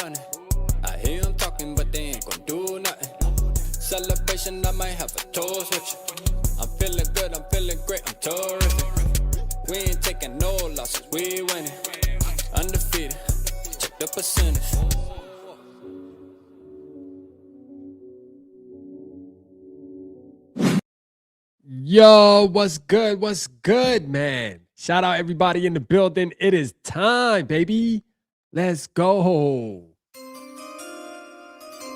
running. I hear them talking, but they ain't gon' do nothing. Celebration, I might have a toast with you. I'm feeling good, I'm feeling great, I'm terrific. We ain't taking no losses, we winning. Undefeated, check the percentage. Yo, what's good? What's good, man? Shout out everybody in the building. It is time, baby. Let's go.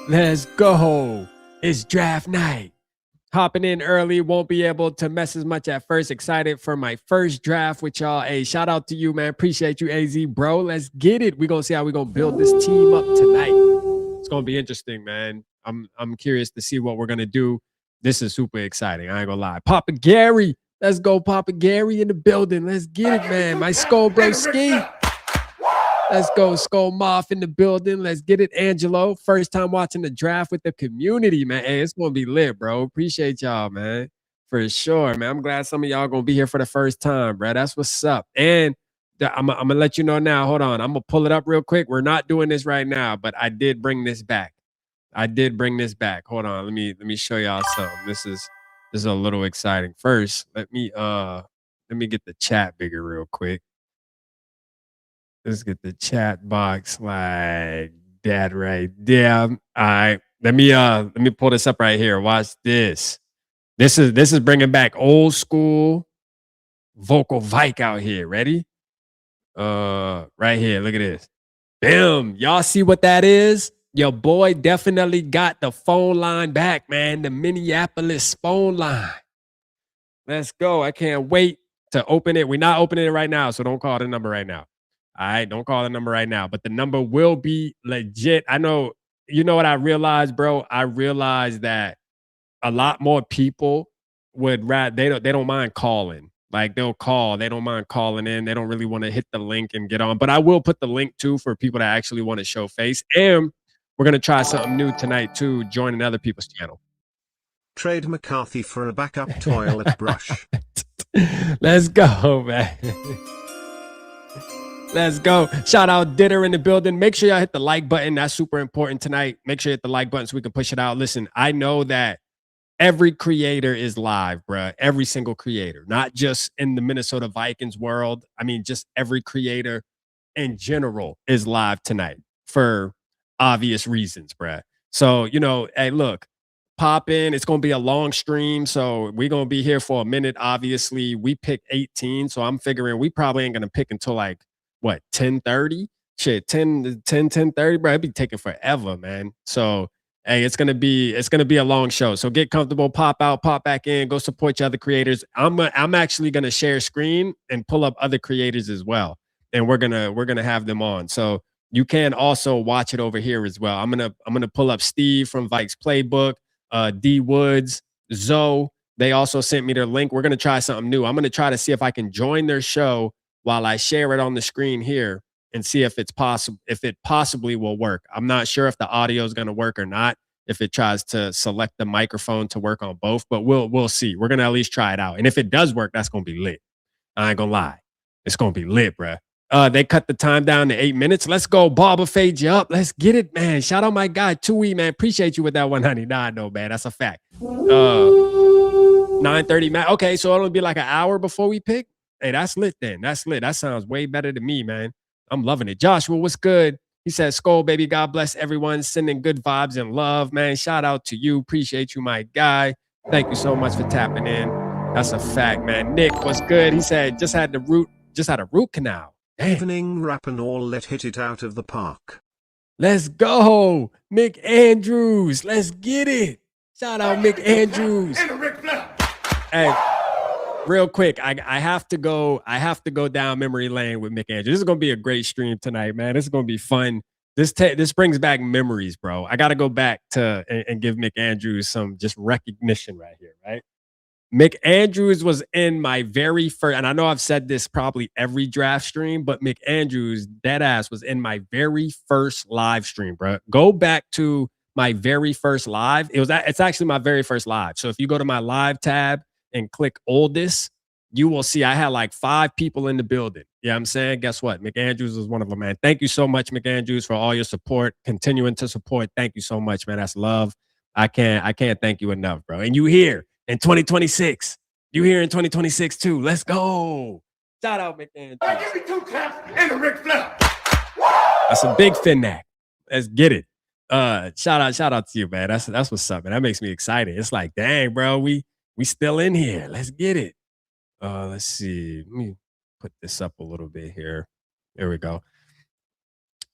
Let's go. It's draft night. Hopping in early, won't be able to mess as much at first. Excited for my first draft with y'all. Hey, shout out to you, man. Appreciate you, AZ, bro. Let's get it. We're going to see how we're going to build this team up tonight. It's going to be interesting, man. I'm curious to see what we're going to do. This is super exciting. I ain't gonna lie. Papa Gary. Let's go, Papa Gary in the building. Let's get it, man. My SKOL bro ski. Let's go, SKOL Moth in the building. Let's get it, Angelo. First time watching the draft with the community, man. Hey, it's gonna be lit, bro. Appreciate y'all, man. For sure, man. I'm glad some of y'all gonna be here for the first time, bro. That's what's up. And I'm gonna let you know now. Hold on. I'm gonna pull it up real quick. We're not doing this right now, but I did bring this back. Hold on. Let me show y'all something. This is a little exciting. First, let me get the chat bigger real quick. Let's get the chat box like that right there. All right. Let me pull this up right here. Watch this. This is bringing back old school vocal VIKE out here. Ready? Right here. Look at this. Bam. Y'all see what that is? Your boy definitely got the phone line back, man. The Minneapolis phone line. Let's go. I can't wait to open it. We're not opening it right now, so don't call the number right now. All right, don't call the number right now. But the number will be legit. I know, you know what I realized, bro? I realized that a lot more people would rather, they don't mind calling. Like they'll call, they don't mind calling in. They don't really want to hit the link and get on. But I will put the link too for people that actually want to show face. And we're going to try something new tonight, too, joining other people's channel. Trade McCarthy for a backup toilet brush. Let's go, man. Let's go. Shout out Dinner in the building. Make sure y'all hit the like button. That's super important tonight. Make sure you hit the like button so we can push it out. Listen, I know that every creator is live, bruh. Every single creator, not just in the Minnesota Vikings world. I mean, just every creator in general is live tonight for obvious reasons, bruh. So, you know, hey, look, pop in. It's going to be a long stream. So we're going to be here for a minute. Obviously, we picked 18. So I'm figuring we probably ain't going to pick until like, what, 10:30? Shit, 10:30, bro. It'd be taking forever, man. So, hey, it's gonna be a long show. So get comfortable, pop out, pop back in, go support your other creators. I'm actually gonna share screen and pull up other creators as well. And we're gonna have them on. So you can also watch it over here as well. I'm gonna pull up Steve from Vike's Playbook, D Woods, Zoe. They also sent me their link. We're gonna try something new. I'm gonna try to see if I can join their show while I share it on the screen here and see if it's possible, if it possibly will work. I'm not sure if the audio is gonna work or not, if it tries to select the microphone to work on both, but we'll see. We're gonna at least try it out. And if it does work, that's gonna be lit. I ain't gonna lie. It's gonna be lit, bruh. They cut the time down to 8 minutes. Let's go. Barber fade you up. Let's get it, man. Shout out my guy, 2E, man. Appreciate you with that 199, though, man. That's a fact. 9:30, man. Okay, so it'll be like an hour before we pick. Hey, that's lit then. That's lit. That sounds way better to me, man. I'm loving it. Joshua, what's good? He said, SKOL, baby. God bless everyone. Sending good vibes and love, man. Shout out to you. Appreciate you, my guy. Thank you so much for tapping in. That's a fact, man. Nick, what's good? He said, just had a root canal. Damn. Evening rap and all, let hit it out of the park. Let's go. Mick Andrews. Let's get it. Shout out Mick Andrews. Hey, real quick, I have to go down memory lane with Mick Andrews. This is gonna be a great stream tonight, man. This is gonna be fun. This brings back memories, bro. I gotta go back to and give Mick Andrews some just recognition right here, right? Mick Andrews was in my very first, and I know I've said this probably every draft stream, but Mick Andrews, deadass, was in my very first live stream, bro. Go back to my very first live. It's actually my very first live. So if you go to my live tab and click oldest, you will see I had like 5 people in the building. Yeah, I'm saying, guess what? McAndrews was one of them, man. Thank you so much, McAndrews, for all your support, continuing to support. Thank you so much, man. That's love. I can't thank you enough, bro. And you here in 2026. You here in 2026 too. Let's go. Shout out, McAndrews. Give me 2 claps and a Ric Flair. That's a big Finnack. Let's get it. Shout out to you, man. That's what's up, man. That makes me excited. It's like, dang, bro, we still in here. Let's get it. Let's see. Let me put this up a little bit here. There we go.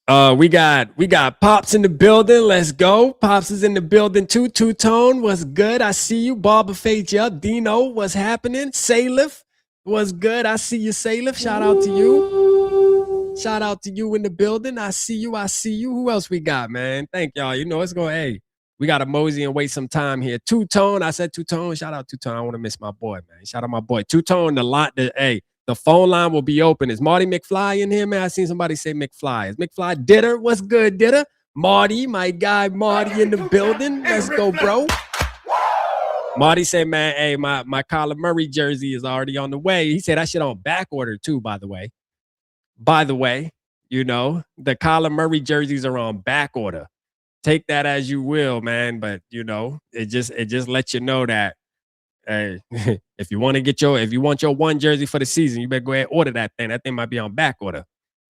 We got Pops in the building. Let's go. Pops is in the building too. Two-Tone was good. I see you. Barber Fade, yup. Dino, what's happening? Salif was good. I see you, Salif. Shout out to you. Shout out to you in the building. I see you. I see you. Who else we got, man? Thank y'all. You know, it's going, hey, we got to mosey and wait some time here. Two-Tone. I said Two-Tone. Shout out Two-Tone. I want to miss my boy, man. Shout out my boy. Two-Tone, the phone line will be open. Is Marty McFly in here, man? I seen somebody say McFly. Is McFly Ditter? What's good, Ditter? Marty, my guy Marty in the building. Let's go, bro. Marty said, man, hey, my Kyler Murray jersey is already on the way. He said that shit on back order too, by the way. By the way, you know, the Kyler Murray jerseys are on back order. Take that as you will, man. But you know, it just lets you know that, hey, if you want your one jersey for the season, you better go ahead and order that thing. That thing might be on back order.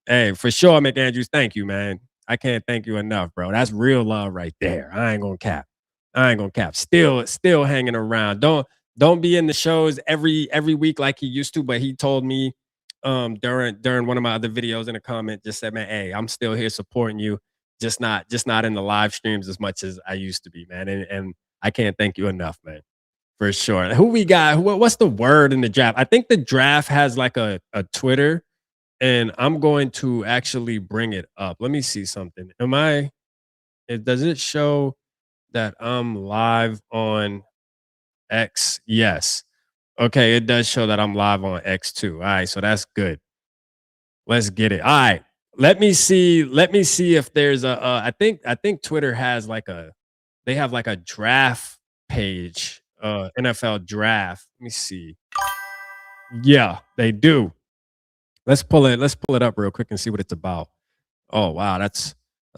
Hey, for sure, McAndrews, thank you, man. I can't thank you enough, bro. That's real love right there. I ain't gonna cap. Still hanging around. Don't be in the shows every week like he used to, but he told me during one of my other videos in a comment, just said, man, hey, I'm still here supporting you. Just not in the live streams as much as I used to be, man. And I can't thank you enough, man. For sure. Who we got? What's the word in the draft? I think the draft has like a Twitter, and I'm going to actually bring it up. Let me see something. Does it show that I'm live on X? Yes. Okay, it does show that I'm live on X too. All right, so that's good. Let's get it. All right. Let me see if there's I think Twitter has they have like a draft page. NFL draft. Let me see. Yeah, they do. Let's pull it up real quick and see what it's about. Oh wow, that's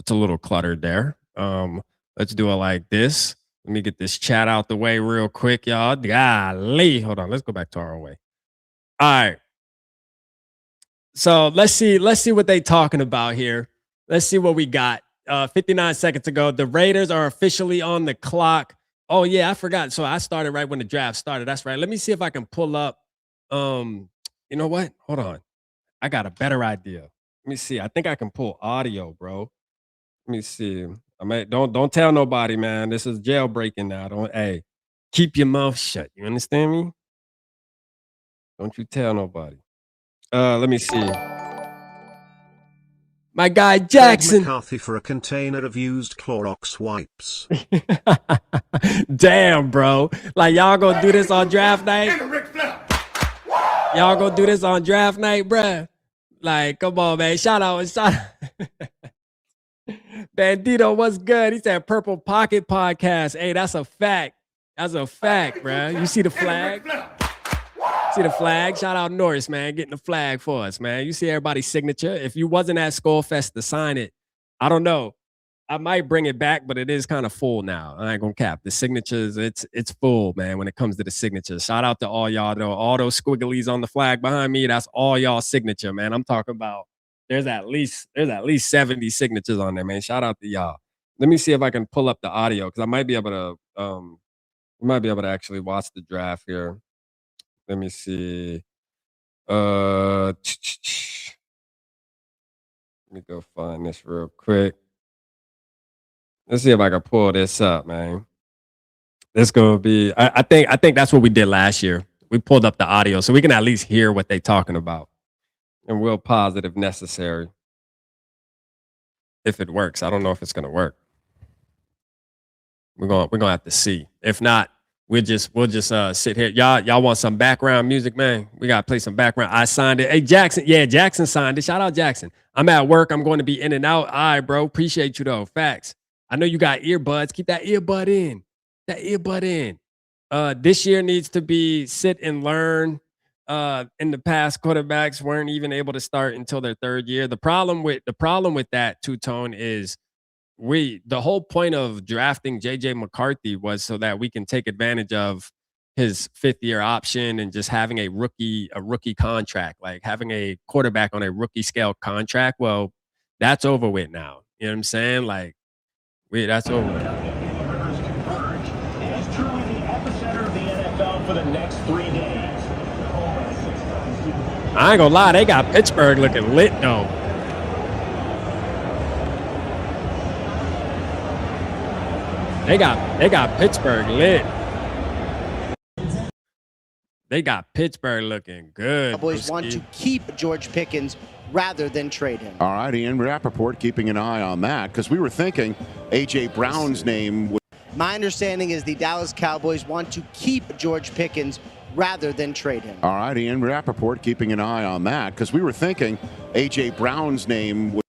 a little cluttered there. Let's do it like this. Let me get this chat out the way real quick, y'all. Golly. Hold on. Let's go back to our own way. All right. So let's see what they talking about here. Let's see what we got. 59 seconds ago. The Raiders are officially on the clock. Oh yeah, I forgot. So I started right when the draft started. That's right. Let me see if I can pull up. You know what? Hold on. I got a better idea. Let me see. I think I can pull audio, bro. Let me see. Don't tell nobody, man. This is jailbreaking now. Hey, keep your mouth shut. You understand me? Don't you tell nobody. Let me see. My guy Jackson. Craig McCarthy for a container of used Clorox wipes. Damn, bro. Like y'all gonna do this on draft night? Y'all gonna do this on draft night, bruh? Like, come on, man. Shout out. Bandito, what's good? He said Purple Pocket Podcast. Hey, that's a fact. That's a fact, bruh. You see the flag? See the flag? Shout out Norris, man, getting the flag for us, man. You see everybody's signature. If you wasn't at SKOL Fest to sign it, I don't know. I might bring it back, but it is kind of full now. I ain't gonna cap. The signatures, it's full, man, when it comes to the signatures. Shout out to all y'all, though. All those squigglies on the flag behind me, that's all y'all signature, man. I'm talking about there's at least 70 signatures on there, man. Shout out to y'all. Let me see if I can pull up the audio because I might be able to actually watch the draft here. Let me see. Let me go find this real quick. Let's see if I can pull this up, man. This gonna be. I think that's what we did last year. We pulled up the audio so we can at least hear what they're talking about, and we'll pause it if necessary. If it works, I don't know if it's gonna work. We're gonna have to see. If not, we'll just sit here. Y'all want some background music, man? We gotta play some background. I signed it. Hey, Jackson. Yeah, Jackson signed it. Shout out Jackson. I'm at work. I'm going to be in and out. All right, bro. Appreciate you though. Facts. I know you got earbuds. Keep that earbud in. This year needs to be sit and learn. in the past, quarterbacks weren't even able to start until their third year. The problem with that two-tone is the whole point of drafting JJ McCarthy was so that we can take advantage of his fifth year option and just having a rookie contract, like having a quarterback on a rookie scale contract. Well, that's over with now. You know what I'm saying? Like, that's over with. It is truly the epicenter of the NFL for the next 3 days. I ain't gonna lie, they got Pittsburgh looking lit though. They got Pittsburgh lit. They got Pittsburgh looking good. Cowboys want to keep George Pickens rather than trade him. All right, Ian Rappaport keeping an eye on that because we were thinking A.J. Brown's name would. My understanding is the Dallas Cowboys want to keep George Pickens rather than trade him. All right, Ian Rappaport keeping an eye on that because we were thinking A.J. Brown's name would.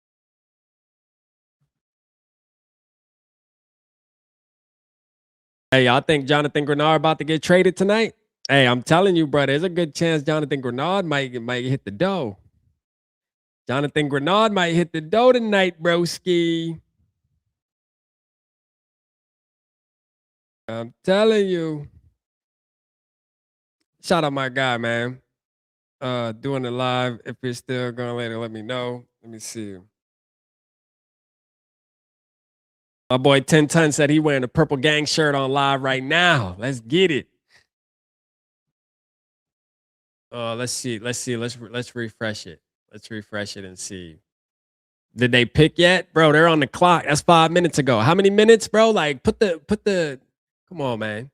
Hey, y'all think Jonathan Grenard about to get traded tonight? Hey, I'm telling you, bro, there's a good chance Jonathan Grenard might hit the dough. Jonathan Grenard might hit the dough tonight, broski. I'm telling you. Shout out my guy, man. Doing it live. If it's still going later, let me know. Let me see. My boy 10 Ton said he wearing a purple gang shirt on live right now. Let's get it. Let's see. Let's refresh it. Let's refresh it and see. Did they pick yet? Bro, they're on the clock. That's 5 minutes ago. How many minutes, bro? Like put the come on, man.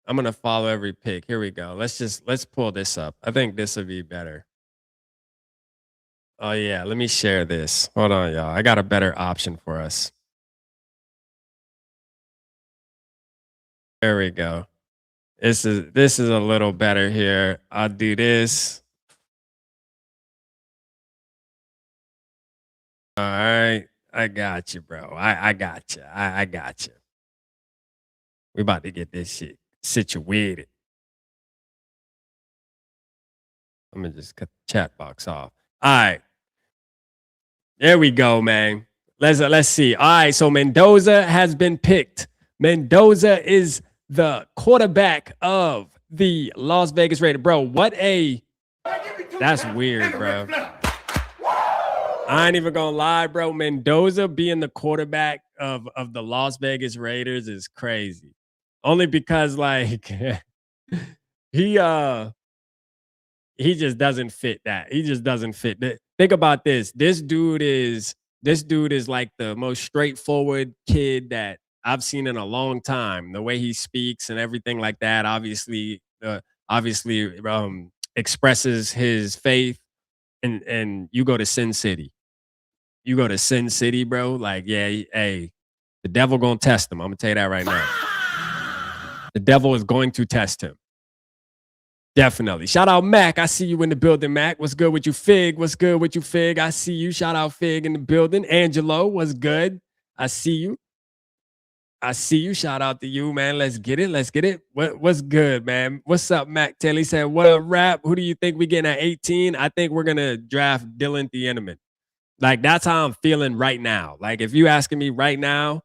I'm gonna follow every pick. Here we go. Let's pull this up. I think this will be better. Oh yeah, let me share this. Hold on, y'all. I got a better option for us. There we go. This is a little better here. I'll do this. All right. I got you, bro. I got you. I got you. We about to get this shit situated. I'm gonna just cut the chat box off. All right. There we go, man. Let's see. All right, so Mendoza has been picked. Mendoza is the quarterback of the Las Vegas Raiders. Bro, that's weird, bro. I ain't even gonna lie, bro. Mendoza being the quarterback of the Las Vegas Raiders is crazy. Only because like he just doesn't fit that. He just doesn't fit that. Think about this. This dude is like the most straightforward kid that I've seen in a long time. The way he speaks and everything like that, obviously expresses his faith. And you go to Sin City. You go to Sin City, bro. Like, yeah, hey, the devil gonna test him. I'm gonna tell you that right now. The devil is going to test him. Definitely. Shout out Mac. I see you in the building, Mac. What's good with you, Fig? What's good with you, Fig? I see you. Shout out Fig in the building. Angelo, what's good? I see you. I see you. Shout out to you, man. Let's get it. Let's get it. What's good, man? What's up, Mac Taylor? He said, what up, rap? Who do you think we getting at 18? I think we're going to draft Dylan Thieneman. Like, that's how I'm feeling right now. Like, if you asking me right now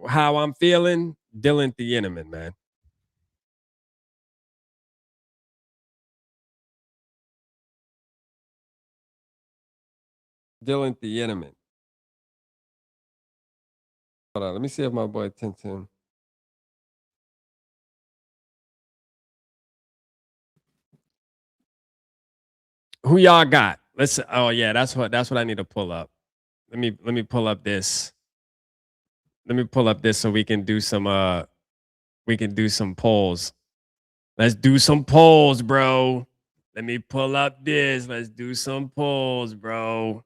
how I'm feeling, Dylan Thieneman, man. Dylan Thieneman. Hold on, let me see if my boy Tintin. Who y'all got? Oh yeah, that's what I need to pull up. Let me pull up this. Let me pull up this so we can do some polls. Let's do some polls, bro. Let me pull up this. Let's do some polls, bro.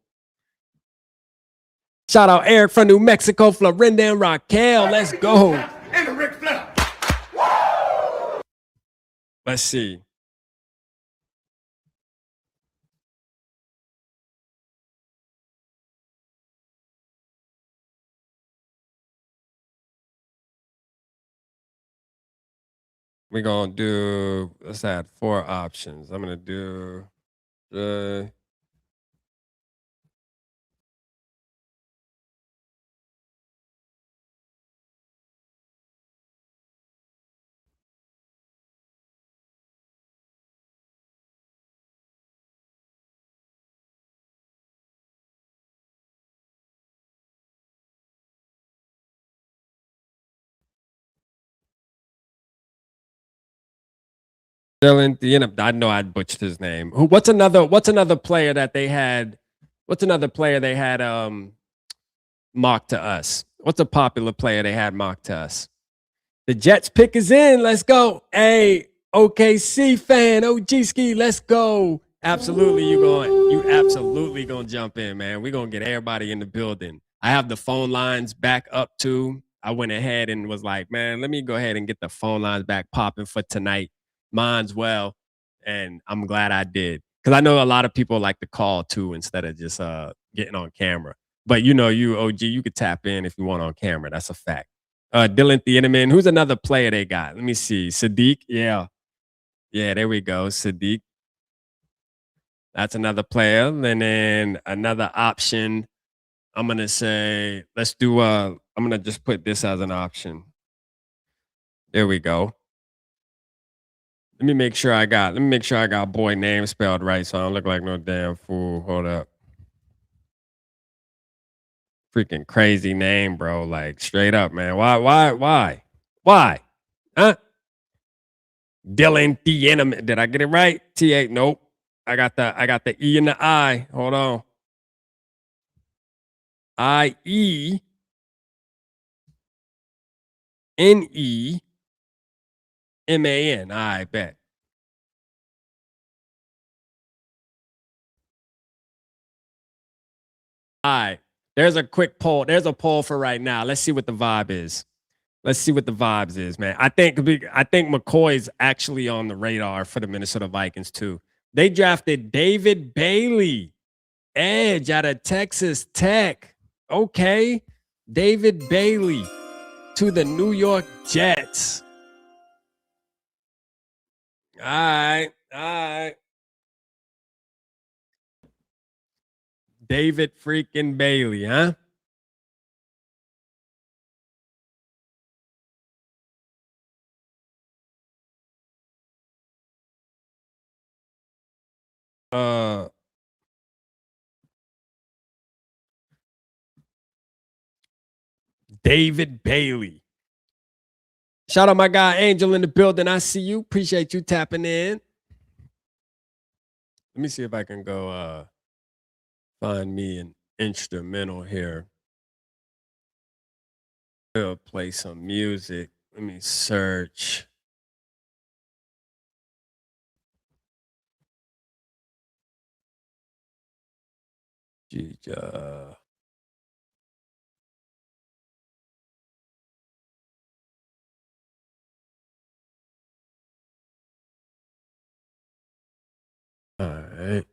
Shout out Eric from New Mexico, Florinda and Raquel. Let's go. Let's see. We're gonna do, let's add 4 options. I'm gonna do the Dylan Thielen. I know I butchered his name. What's another player that they had? What's another player they had mocked to us? What's a popular player they had mocked to us? The Jets pick is in. Let's go. Hey, OKC fan, OG ski, let's go. Absolutely, you absolutely gonna jump in, man. We're gonna get everybody in the building. I have the phone lines back up too. I went ahead and was like, man, let me go ahead and get the phone lines back popping for tonight. Mine's well, and I'm glad I did. Because I know a lot of people like to call too instead of just getting on camera. But you know, you OG, you could tap in if you want on camera. That's a fact. Dylan Thieneman. Who's another player they got? Let me see. Sadiq. Yeah. Yeah, there we go. Sadiq. That's another player. And then another option. I'm gonna say, let's do I'm gonna just put this as an option. There we go. Let me make sure I got boy name spelled right so I don't look like no damn fool. Hold up. Freaking crazy name, bro. Like straight up, man. Why? Huh? Dylan Thieneman. Did I get it right? T8. Nope. I got the E and the I. Hold on. Ienneman. I bet. All right. There's a quick poll. There's a poll for right now. Let's see what the vibe is. Let's see what the vibes is, man. I think McCoy's actually on the radar for the Minnesota Vikings too. They drafted David Bailey, edge out of Texas Tech. Okay. David Bailey to the New York Jets. All right. All right. David freaking Bailey, huh? Uh David Bailey. Shout out my guy Angel in the building. I see you. Appreciate you tapping in. Let me see if I can go find me an instrumental here. I'll play some music. Let me search. All right.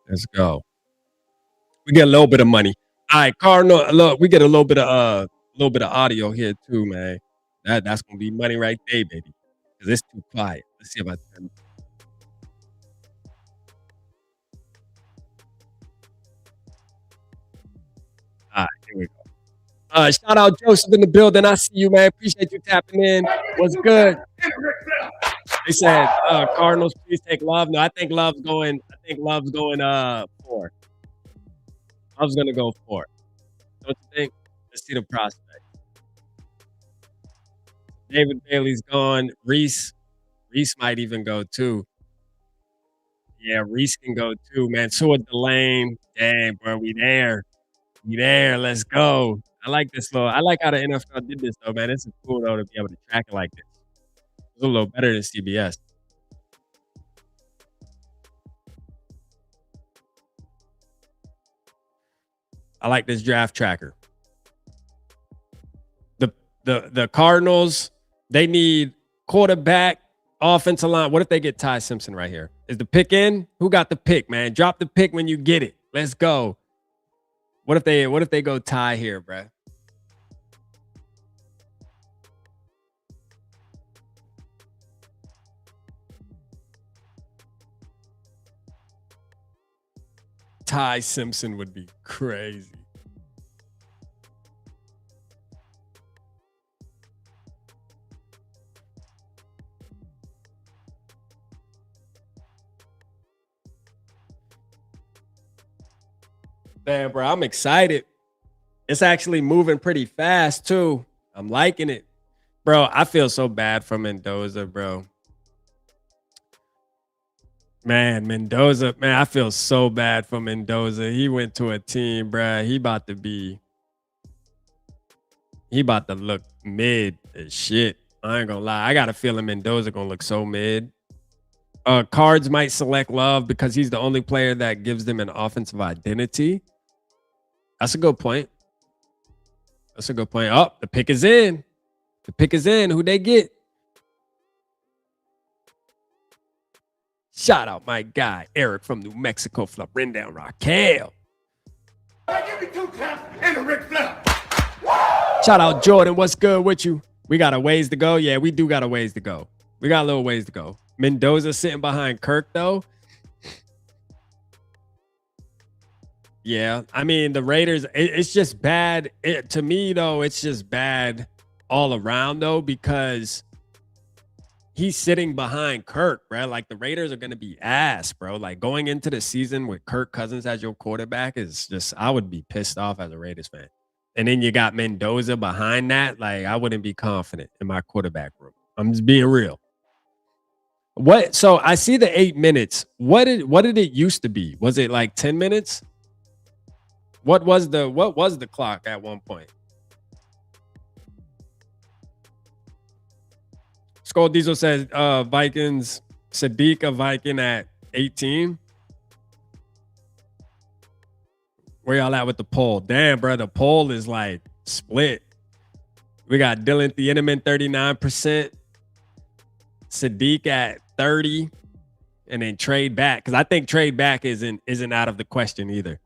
Let's go. We get a little bit of money. All right, Cardinal. Look, we get a little bit of audio here too, man. That's gonna be money right there, baby. Cause it's too quiet. Let's see if I turn. All right, here we go. Shout out Joseph in the building. I see you, man. Appreciate you tapping in. What's good? They said Cardinals, please take Love. No, I think Love's going. Four. Love's gonna go four. Don't you think? Let's see the prospect. David Bailey's gone. Reese might even go too. Yeah, Reese can go too, man. Tua Delane. Dang, bro, we there. We there. Let's go. I like this little. I like how the NFL did this though, man. It's cool though to be able to track it like this. It's a little better than CBS. I like this draft tracker. The Cardinals, they need quarterback, offensive line. What if they get Ty Simpson right here? Is the pick in? Who got the pick, man? Drop the pick when you get it. Let's go. What if they go Ty here, bruh? Ty Simpson would be crazy. Man, bro, I'm excited. It's actually moving pretty fast, too. I'm liking it. Bro, I feel so bad for Mendoza, bro. Man, Mendoza, man, I feel so bad for Mendoza. He went to a team, bro. He about to look mid as shit. I ain't gonna lie. I got a feeling Mendoza gonna look so mid. Cards might select Love because he's the only player that gives them an offensive identity. That's a good point. That's a good point. Oh, the pick is in. The pick is in. Who they get? Shout out my guy, Eric from New Mexico, Florinda Raquel. Give me 2 taps and a Ric Flair. Shout out Jordan. What's good with you? We got a ways to go. Yeah, we do got a ways to go. We got a little ways to go. Mendoza sitting behind Kirk, though. Yeah, I mean, the Raiders, it's just bad. To me, though, it's just bad all around, though, because he's sitting behind Kirk, bro. Like, the Raiders are going to be ass, bro. Like, going into the season with Kirk Cousins as your quarterback is just, I would be pissed off as a Raiders fan. And then you got Mendoza behind that. Like, I wouldn't be confident in my quarterback room. I'm just being real. So I see the 8 minutes. What did it used to be? Was it like 10 minutes? What was the clock at one point? SKOL Diesel says Vikings, Sadiq a Viking at 18. Where y'all at with the poll? Damn, bro, the poll is like split. We got Dylan Thieneman 39%, Sadiq at 30, and then trade back. Because I think trade back isn't out of the question either.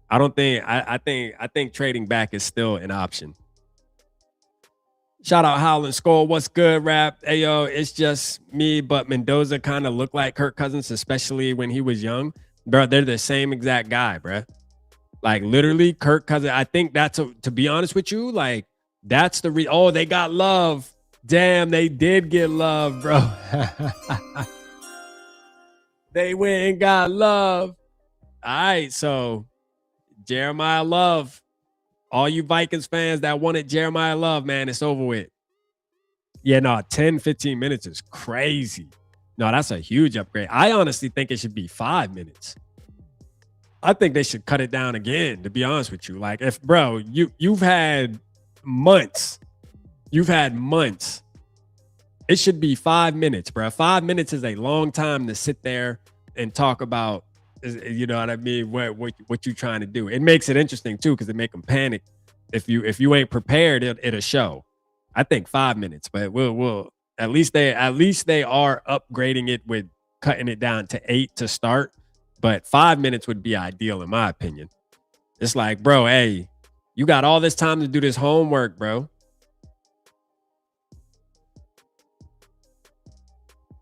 I don't think I think trading back is still an option. Shout out Howland SKOL. What's good, Rap? Hey yo, it's just me, but Mendoza kind of looked like Kirk Cousins, especially when he was young. Bro, they're the same exact guy, bro. Like literally, Kirk Cousins. I think to be honest with you, like that's the oh, they got Love. Damn, they did get Love, bro. They went and got Love. All right, so Jeremiah Love. All you Vikings fans that wanted Jeremiah Love, man, it's over with. Yeah, no, 10, 15 minutes is crazy. No, that's a huge upgrade. I honestly think it should be 5 minutes. I think they should cut it down again, to be honest with you. Like, if, bro, you've had months. You've had months. It should be 5 minutes, bro. 5 minutes is a long time to sit there and talk about, you know what I mean? What you trying to do? It makes it interesting too, because it make them panic. If you ain't prepared, it'll show. I think 5 minutes, but we'll at least they are upgrading it with cutting it down to 8 to start. But 5 minutes would be ideal in my opinion. It's like, bro, hey, you got all this time to do this homework, bro.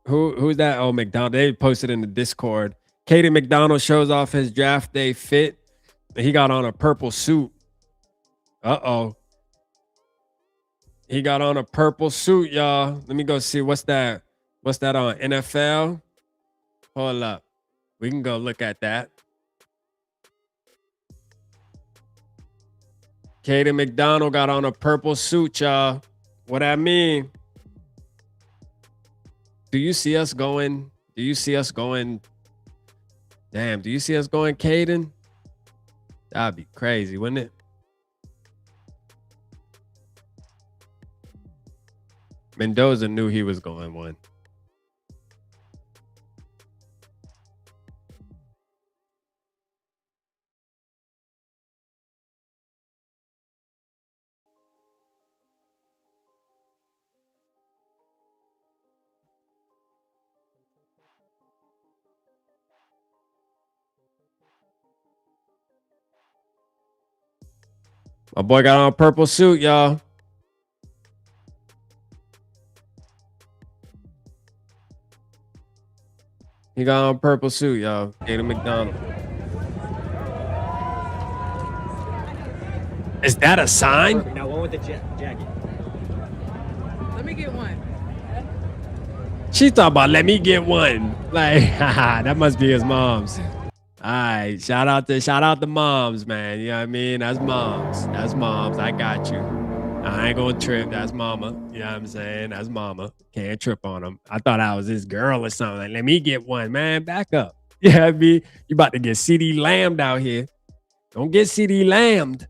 Who's that? Oh, McDonald. They posted in the Discord. Katie McDonald shows off his draft day fit. He got on a purple suit. Uh-oh. He got on a purple suit, y'all. Let me go see. What's that? What's that on? NFL? Hold up. We can go look at that. Katie McDonald got on a purple suit, y'all. What I mean? Do you see us going? Do you see us going? Damn, do you see us going, Caden? That'd be crazy, wouldn't it? Mendoza knew he was going one. My boy got on a purple suit, y'all. He got on a purple suit, y'all. Gator McDonald. Is that a sign? Now one with the jacket. Let me get one. She talking about let me get one. Like, haha, that must be his mom's. All right, shout out to moms, man. You know what I mean? That's moms. That's moms. I got you. I ain't gonna trip. That's mama. You know what I'm saying? That's mama. Can't trip on him. I thought I was this girl or something. Like, let me get one, man. Back up. You know what I mean? You about to get CD lambed out here. Don't get CD lambed.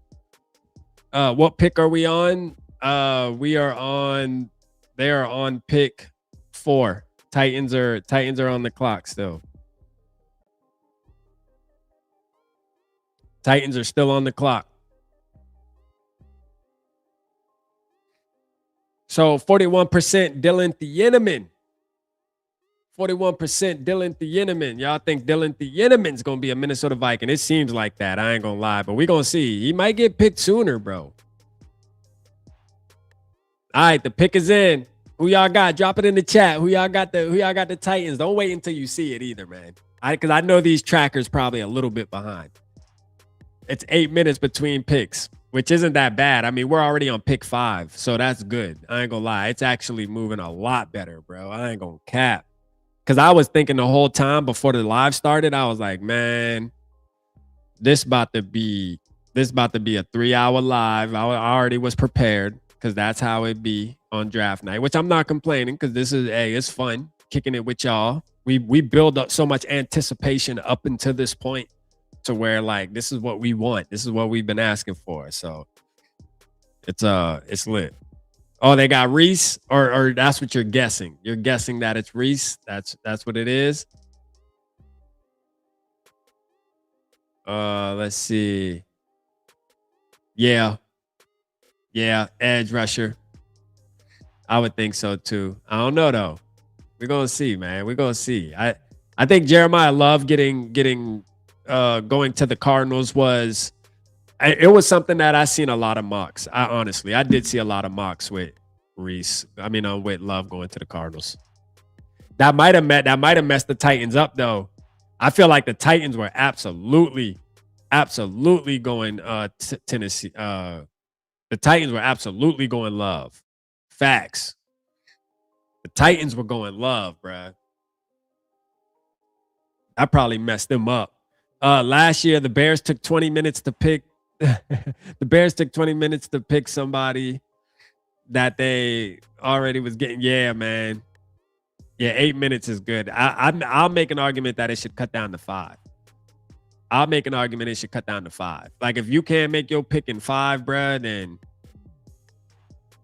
What pick are we on? We are on. They are on pick 4. Titans are on the clock still. Titans are still on the clock. So 41% Dylan Thieneman. 41% Dylan Thieneman. Y'all think Dylan Thieneman's going to be a Minnesota Viking? It seems like that. I ain't going to lie, but we're going to see. He might get picked sooner, bro. All right, the pick is in. Who y'all got? Drop it in the chat. Who y'all got the Titans? Don't wait until you see it either, man. Because I know these trackers probably a little bit behind. It's 8 minutes between picks, which isn't that bad. I mean, we're already on pick 5, so that's good. I ain't gonna lie. It's actually moving a lot better, bro. I ain't gonna cap. Because I was thinking the whole time before the live started, I was like, man, this about to be a 3-hour live. I already was prepared because that's how it be on draft night, which I'm not complaining because this is, it's fun kicking it with y'all. We build up so much anticipation up until this point to where like this is what we want. This is what we've been asking for. So it's lit. Oh, they got Reese, or that's what you're guessing. You're guessing that it's Reese. That's what it is. Let's see. Yeah, edge rusher. I would think so too. I don't know though. We're gonna see, man. We're gonna see. I think Jeremiah Love getting going to the Cardinals was something that I seen a lot of mocks. I did see a lot of mocks with Reese. I mean, with Love going to the Cardinals. That might have messed the Titans up though. I feel like the Titans were absolutely going Tennessee. The Titans were absolutely going Love. Facts. The Titans were going Love, bruh. I probably messed them up. Last year, the Bears took 20 minutes to pick. The Bears took 20 minutes to pick somebody that they already was getting. Yeah, man. Yeah, 8 minutes is good. I'll make an argument that it should cut down to 5. I'll make an argument it should cut down to 5. Like if you can't make your pick in 5, bruh, then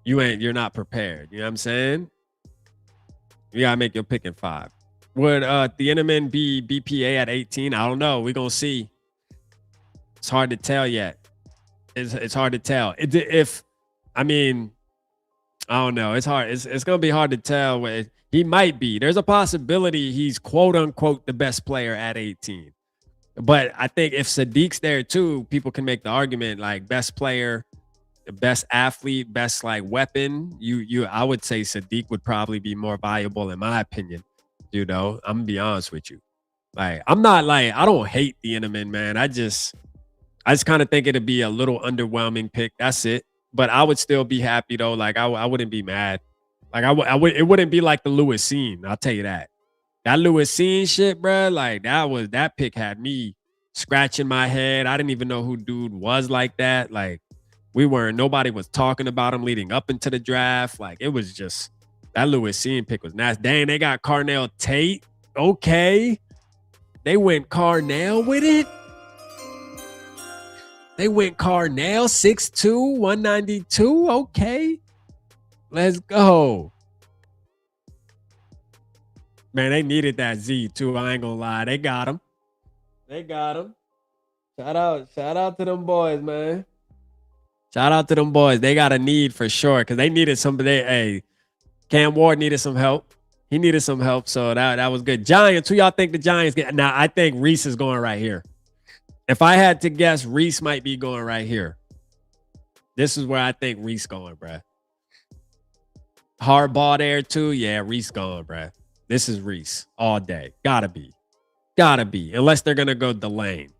you're not prepared. You know what I'm saying? You gotta make your pick in 5. Would Thieneman be BPA at 18? I don't know. We're gonna see. It's hard to tell yet. It's hard to tell. I don't know. It's hard. It's gonna be hard to tell. He might be. There's a possibility he's quote unquote the best player at 18. But I think if Sadiq's there too, people can make the argument like best player, the best athlete, best like weapon. I would say Sadiq would probably be more valuable in my opinion. You know, I'm gonna be honest with you. Like, I'm not like, I don't hate the Thieneman, man. I just kind of think it'd be a little underwhelming pick. That's it. But I would still be happy though. Like, I wouldn't be mad. Like, it wouldn't be like the Lewis scene. I'll tell you that. That Lewis scene shit, bro. Like, that pick had me scratching my head. I didn't even know who dude was like that. Like, nobody was talking about him leading up into the draft. Like, it was just. That Lewis scene pick was nasty. Dang, they got Carnell Tate. Okay. They went Carnell with it. They went Carnell, 6'2", 192. Okay. Let's go. Man, they needed that Z too. I ain't gonna lie. They got him. Shout out to them boys, man. Shout out to them boys. They got a need for sure because they needed somebody. Cam Ward needed some help. He needed some help, so that was good. Giants, who y'all think the Giants get? Now, I think Reese is going right here. If I had to guess, Reese might be going right here. This is where I think Reese going, bruh. Hard ball there too. Yeah, Reese going, bruh. This is Reese all day. Gotta be. Gotta be. Unless they're gonna go Delane.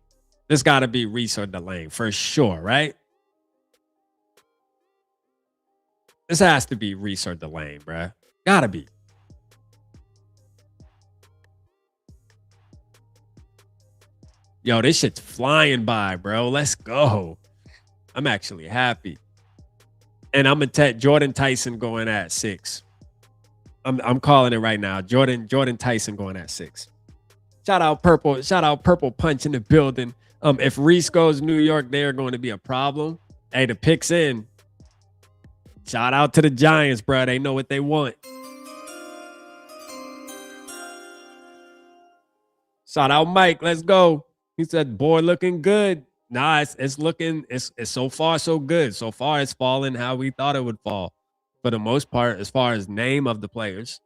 This gotta be Reese or Delane for sure, right? This has to be Reese or Delane, bruh. Gotta be. Yo, this shit's flying by, bro. Let's go. I'm actually happy. And I'm gonna take Jordan Tyson going at 6. I'm calling it right now. Jordan Tyson going at 6. Shout out Purple Punch in the building. If Reese goes New York, they are going to be a problem. Hey, the pick's in. Shout out to the Giants, bro. They know what they want. Shout out Mike. Let's go. He said, boy, looking good. Nah, it's looking, it's so far so good. So far, it's falling how we thought it would fall. For the most part, as far as name of the players.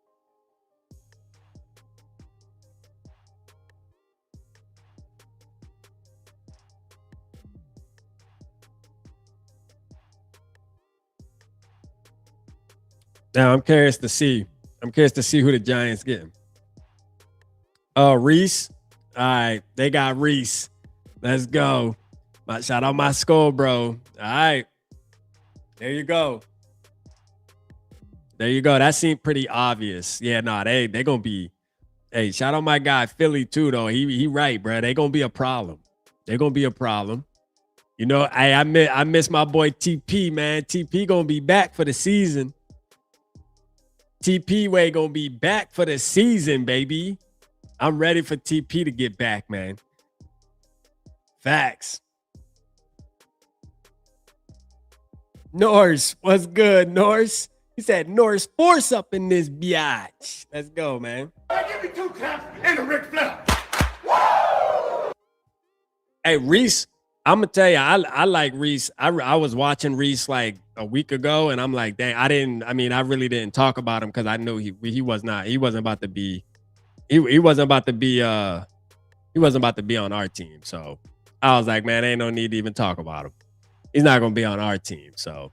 Now I'm curious to see. I'm curious to see who the Giants get. Reese. All right, they got Reese. Let's go. Shout out my SKOL, bro. All right. There you go. There you go. That seemed pretty obvious. Yeah, no, they gonna be. Hey, shout out my guy Philly too, though. He right, bro. They gonna be a problem. They gonna be a problem. You know, I miss my boy TP, man. TP gonna be back for the season. TP way gonna be back for the season, baby. I'm ready for TP to get back, man. Facts. Norse, what's good, Norse? He said Norse force up in this biatch. Let's go, man. Give me 2 taps and a Ric Flair. Hey, Reese, I'm gonna tell you, I like Reese. I was watching Reese like a week ago, and I'm like, dang, I really didn't talk about him because I knew he wasn't about to be on our team. So I was like, man, ain't no need to even talk about him. He's not gonna be on our team. So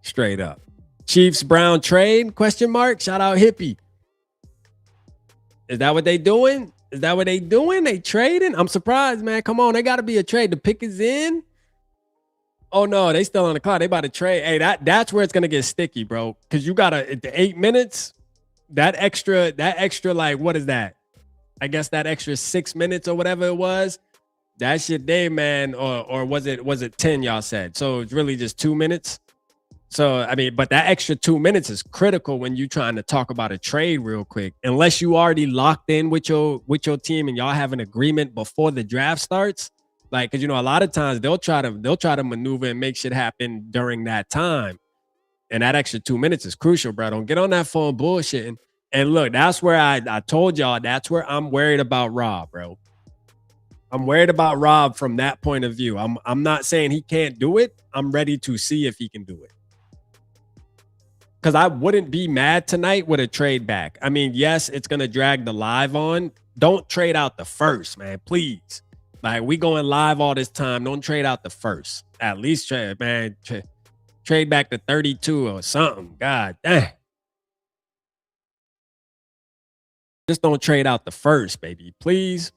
straight up. Chiefs Brown trade? Question mark. Shout out Hippie. Is that what they doing? Is that what they doing? They trading? I'm surprised, man. Come on, they got to be a trade. The pick is in. Oh no, they still on the clock. They about to trade. Hey, that's where it's gonna get sticky, bro. Because you gotta at the 8 minutes. That extra, like, what is that? I guess that extra 6 minutes or whatever it was. That shit day, man. Or was it 10? Y'all said. So it's really just 2 minutes. So I mean, but that extra 2 minutes is critical when you're trying to talk about a trade real quick. Unless you already locked in with your team and y'all have an agreement before the draft starts. Like, because, you know, a lot of times they'll try to maneuver and make shit happen during that time. And that extra 2 minutes is crucial, bro. Don't get on that phone bullshitting. And look, that's where I told y'all, that's where I'm worried about Rob, bro. I'm worried about Rob from that point of view. I'm not saying he can't do it. I'm ready to see if he can do it. Because I wouldn't be mad tonight with a trade back. I mean, yes, it's going to drag the live on. Don't trade out the first, man, please. Like, we going live all this time. Don't trade out the first. At least trade, man. Trade back to 32 or something. God dang. Just don't trade out the first, baby. Please.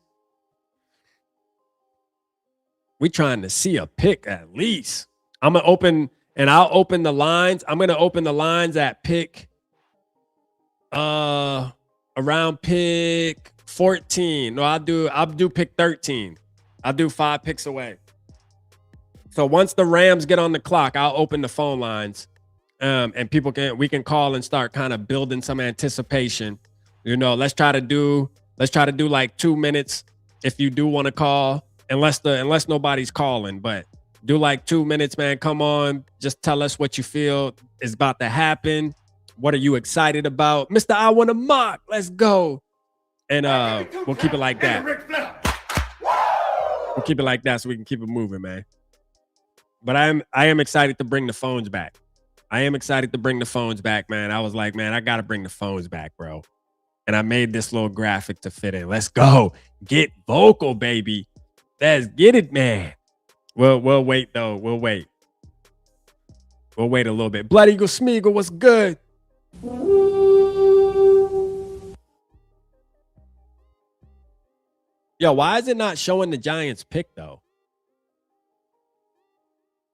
We trying to see a pick at least. I'll open the lines. I'm going to open the lines at pick around pick 14. No, I'll do pick 13. I'll do 5 picks away. So once the Rams get on the clock, I'll open the phone lines. And we can call and start kind of building some anticipation. You know, let's try to do like 2 minutes if you do want to call, unless nobody's calling, but do like 2 minutes, man. Come on. Just tell us what you feel is about to happen. What are you excited about? Mr. I want to mock. Let's go. And we'll keep it like that. We'll keep it like that so we can keep it moving, man. But I am excited to bring the phones back. I am excited to bring the phones back, man. I was like, man, I got to bring the phones back, bro. And I made this little graphic to fit in. Let's go. Get vocal, baby. Let's get it, man. We'll wait though. We'll wait. We'll wait a little bit. Blood Eagle Smeagol, what's good? Yo, why is it not showing the Giants pick though?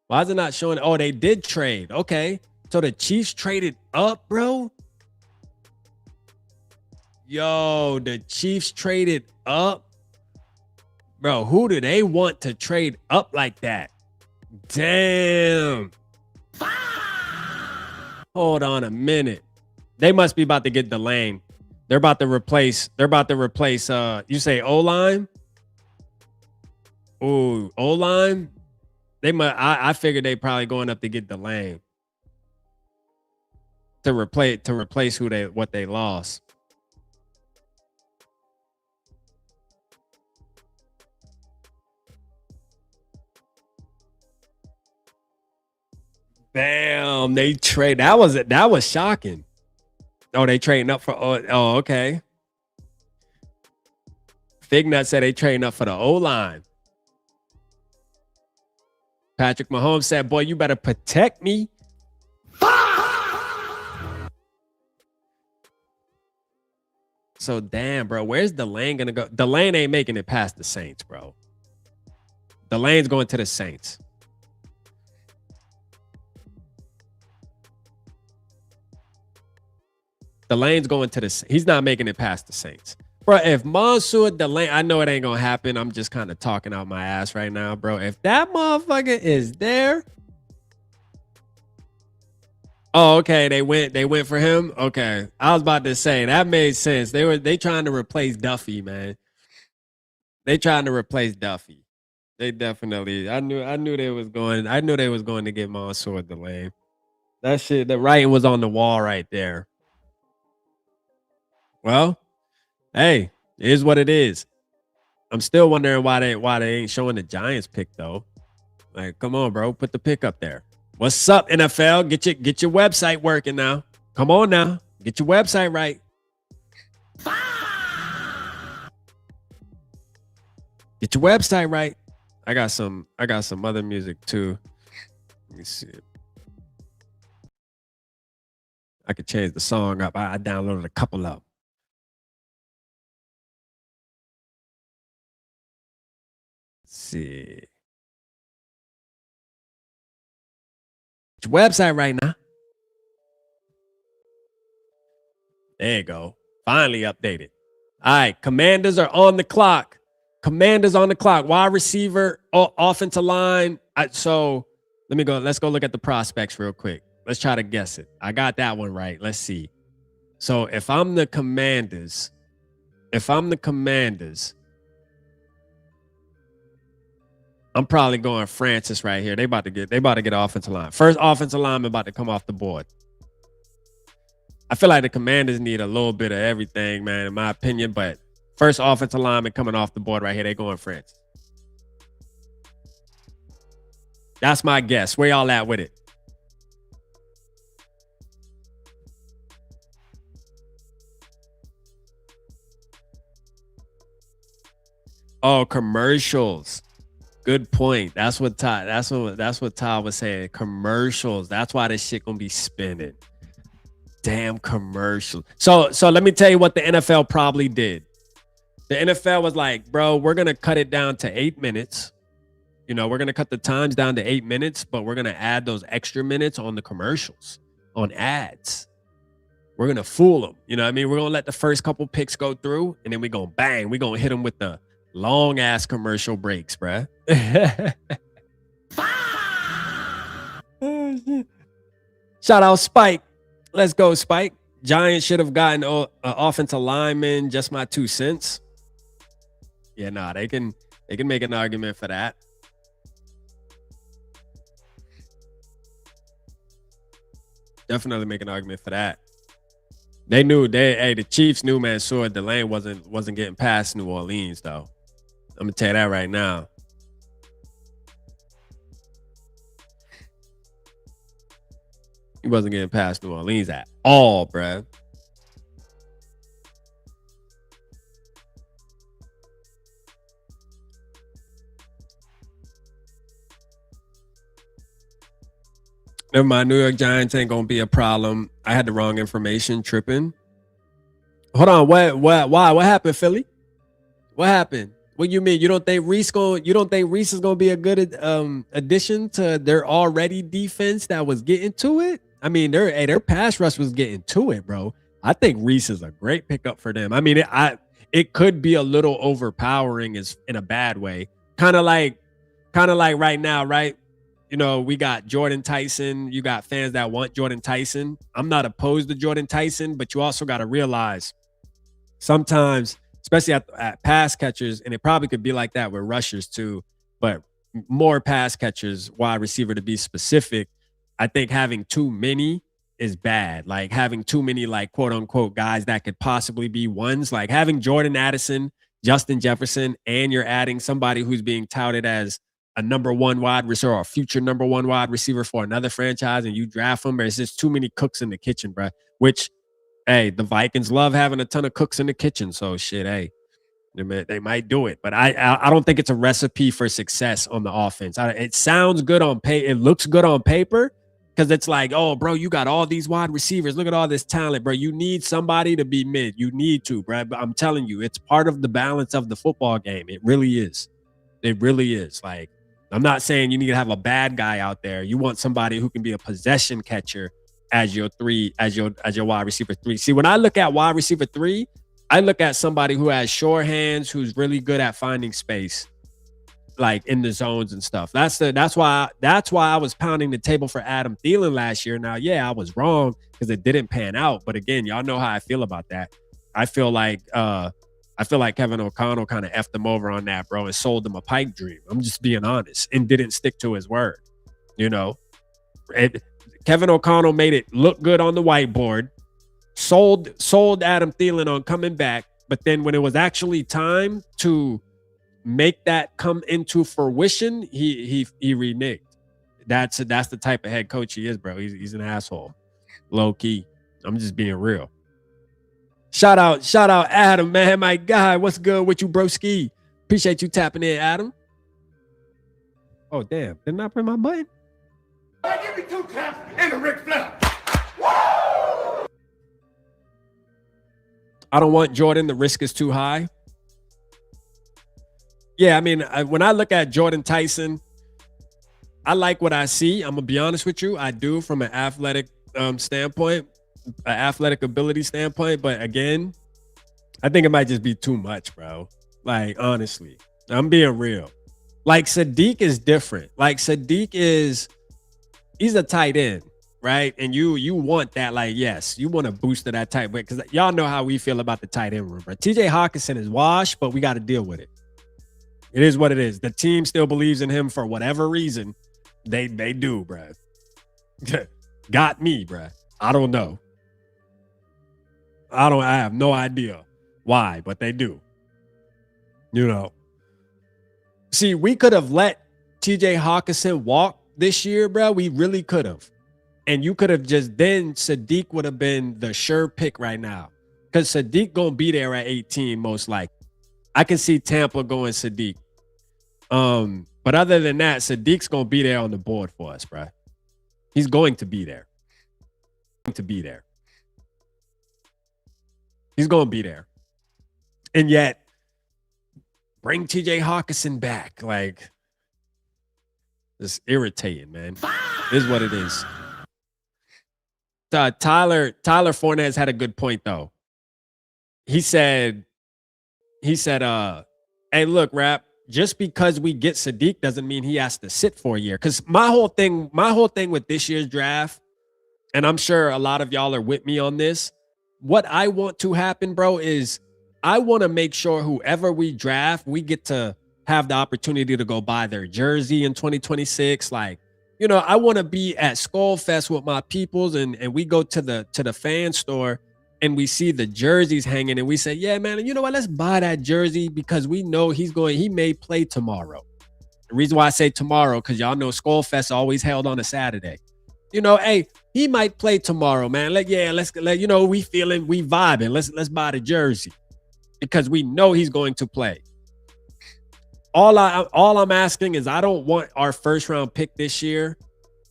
Why is it not showing? Oh, they did trade. Okay. So the Chiefs traded up, bro. Yo, the Chiefs traded up. Bro, who do they want to trade up like that? Damn. Hold on a minute. They must be about to get the lane. They're about to replace you say O-line? Ooh, O-line? I figured they probably going up to get the lane. To replace what they lost. Bam, they trade. That was shocking. Oh, they trading up for okay. Fignut said they trading up for the O-line. Patrick Mahomes said, boy, you better protect me. So damn, bro, where's the lane gonna go? The lane ain't making it past the Saints, bro. The lane's going to the Saints. The lane's going to the. He's not making it past the Saints, bro. If Mansour Delane, I know it ain't gonna happen. I'm just kind of talking out my ass right now, bro. If that motherfucker is there. Oh, okay. They went for him. Okay. I was about to say that made sense. They trying to replace Duffy, man. They trying to replace Duffy. They definitely. I knew they was going to get Mansour Delane. That shit, the writing was on the wall right there. Well, hey, it is what it is. I'm still wondering why they ain't showing the Giants pick though. Like, come on, bro, put the pick up there. What's up, NFL? Get your website working now. Come on now, get your website right. Get your website right. I got some other music too. Let me see. I could change the song up. I downloaded a couple of them. Let's see. Get your website right now. There you go. Finally updated. All right. Commanders are on the clock. Commanders on the clock. Wide receiver, offensive line. So let's go look at the prospects real quick. Let's try to guess it. I got that one right. Let's see. So if I'm the Commanders, I'm probably going Francis right here. They about to get offensive line. First offensive lineman about to come off the board. I feel like the Commanders need a little bit of everything, man, in my opinion. But first offensive lineman coming off the board right here. They going Francis. That's my guess. Where y'all at with it? Oh, commercials. Good point. That's what Todd was saying. Commercials. That's why this shit gonna be spinning. Damn commercials. So let me tell you what the NFL probably did. The NFL was like, bro, we're gonna cut it down to 8 minutes. You know, we're gonna cut the times down to 8 minutes, but we're gonna add those extra minutes on the commercials, on ads. We're gonna fool them. You know what I mean? We're gonna let the first couple picks go through, and then we're gonna bang. We're gonna hit them with the long ass commercial breaks, bruh. Shout out Spike. Let's go, Spike. Giants should have gotten an offensive lineman. Just my 2 cents. Yeah, nah, they can make an argument for that. Definitely make an argument for that. The Chiefs knew Mansour Delane wasn't getting past New Orleans though. I'm gonna tell you that right now. He wasn't getting past New Orleans at all, bruh. Never mind. New York Giants ain't gonna be a problem. I had the wrong information. Tripping. Hold on. What? Why? What happened, Philly? What happened? What you mean? You don't think Reese is gonna be a good addition to their already defense that was getting to it? I mean, their pass rush was getting to it, bro. I think Reese is a great pickup for them. I mean, it could be a little overpowering is in a bad way. Kind of like right now, right? You know, we got Jordan Tyson. You got fans that want Jordan Tyson. I'm not opposed to Jordan Tyson, but you also got to realize sometimes, especially at pass catchers, and it probably could be like that with rushers too, but more pass catchers, wide receiver to be specific, I think having too many is bad. Like having too many, like, quote unquote, guys that could possibly be ones, like having Jordan Addison, Justin Jefferson, and you're adding somebody who's being touted as a number one wide receiver or a future number one wide receiver for another franchise, and you draft them, there's just too many cooks in the kitchen, bro. Which, hey, the Vikings love having a ton of cooks in the kitchen. So shit, hey, they might do it, but I don't think it's a recipe for success on the offense. It sounds good on paper. It looks good on paper because it's like, oh, bro, you got all these wide receivers. Look at all this talent, bro. You need somebody to be mid. You need to, bro. But I'm telling you, it's part of the balance of the football game. It really is. It really is. Like, I'm not saying you need to have a bad guy out there. You want somebody who can be a possession catcher as your wide receiver 3. See, when I look at wide receiver 3, I look at somebody who has sure hands, who's really good at finding space, like in the zones and stuff. That's why I was pounding the table for Adam Thielen last year. Now, yeah, I was wrong because it didn't pan out. But again, y'all know how I feel about that. I feel like Kevin O'Connell kind of effed him over on that, bro, and sold him a pipe dream. I'm just being honest, and didn't stick to his word. You know, Kevin O'Connell made it look good on the whiteboard, sold Adam Thielen on coming back, but then when it was actually time to make that come into fruition, he reneged. That's the type of head coach he is, bro. He's an asshole, low key. I'm just being real. Shout out Adam, man, my guy. What's good with you, broski? Appreciate you tapping in, Adam. Oh damn, didn't I press my button? Give me 2 taps and a Ric Flair. I don't want Jordan. The risk is too high. Yeah, I mean, when I look at Jordan Tyson, I like what I see. I'm gonna be honest with you. I do from an athletic standpoint, an athletic ability standpoint. But again, I think it might just be too much, bro. Like, honestly, I'm being real. Like, Sadiq is different. Like, he's a tight end, right? And you want that, like, yes, you want to boost to that tight end because y'all know how we feel about the tight end room, bro. TJ Hawkinson is washed, but we got to deal with it. It is what it is. The team still believes in him for whatever reason. They do, bro. Got me, bro. I don't know. I have no idea why, but they do. You know. See, we could have let TJ Hawkinson walk this year, bro. We really could have. And you could have then Sadiq would have been the sure pick right now. Because Sadiq going to be there at 18, most likely. I can see Tampa going Sadiq. But other than that, Sadiq's going to be there on the board for us, bro. He's going to be there. He's going to be there. And yet, bring TJ Hawkinson back. Like, it's irritating, man. It is what it is. Tyler Fornez had a good point, though. He said, hey, look, Rap, just because we get Sadiq doesn't mean he has to sit for a year. Because my whole thing with this year's draft, and I'm sure a lot of y'all are with me on this, what I want to happen, bro, is I want to make sure whoever we draft, we get to have the opportunity to go buy their jersey in 2026. Like, you know, I want to be at SKOL Fest with my peoples, and we go to the fan store and we see the jerseys hanging, and we say, yeah, man, you know what? Let's buy that jersey because we know he may play tomorrow. The reason why I say tomorrow, because y'all know SKOL Fest always held on a Saturday. You know, hey, he might play tomorrow, man. Let's you know, we vibing. Let's buy the jersey because we know he's going to play. All I'm asking is I don't want our first round pick this year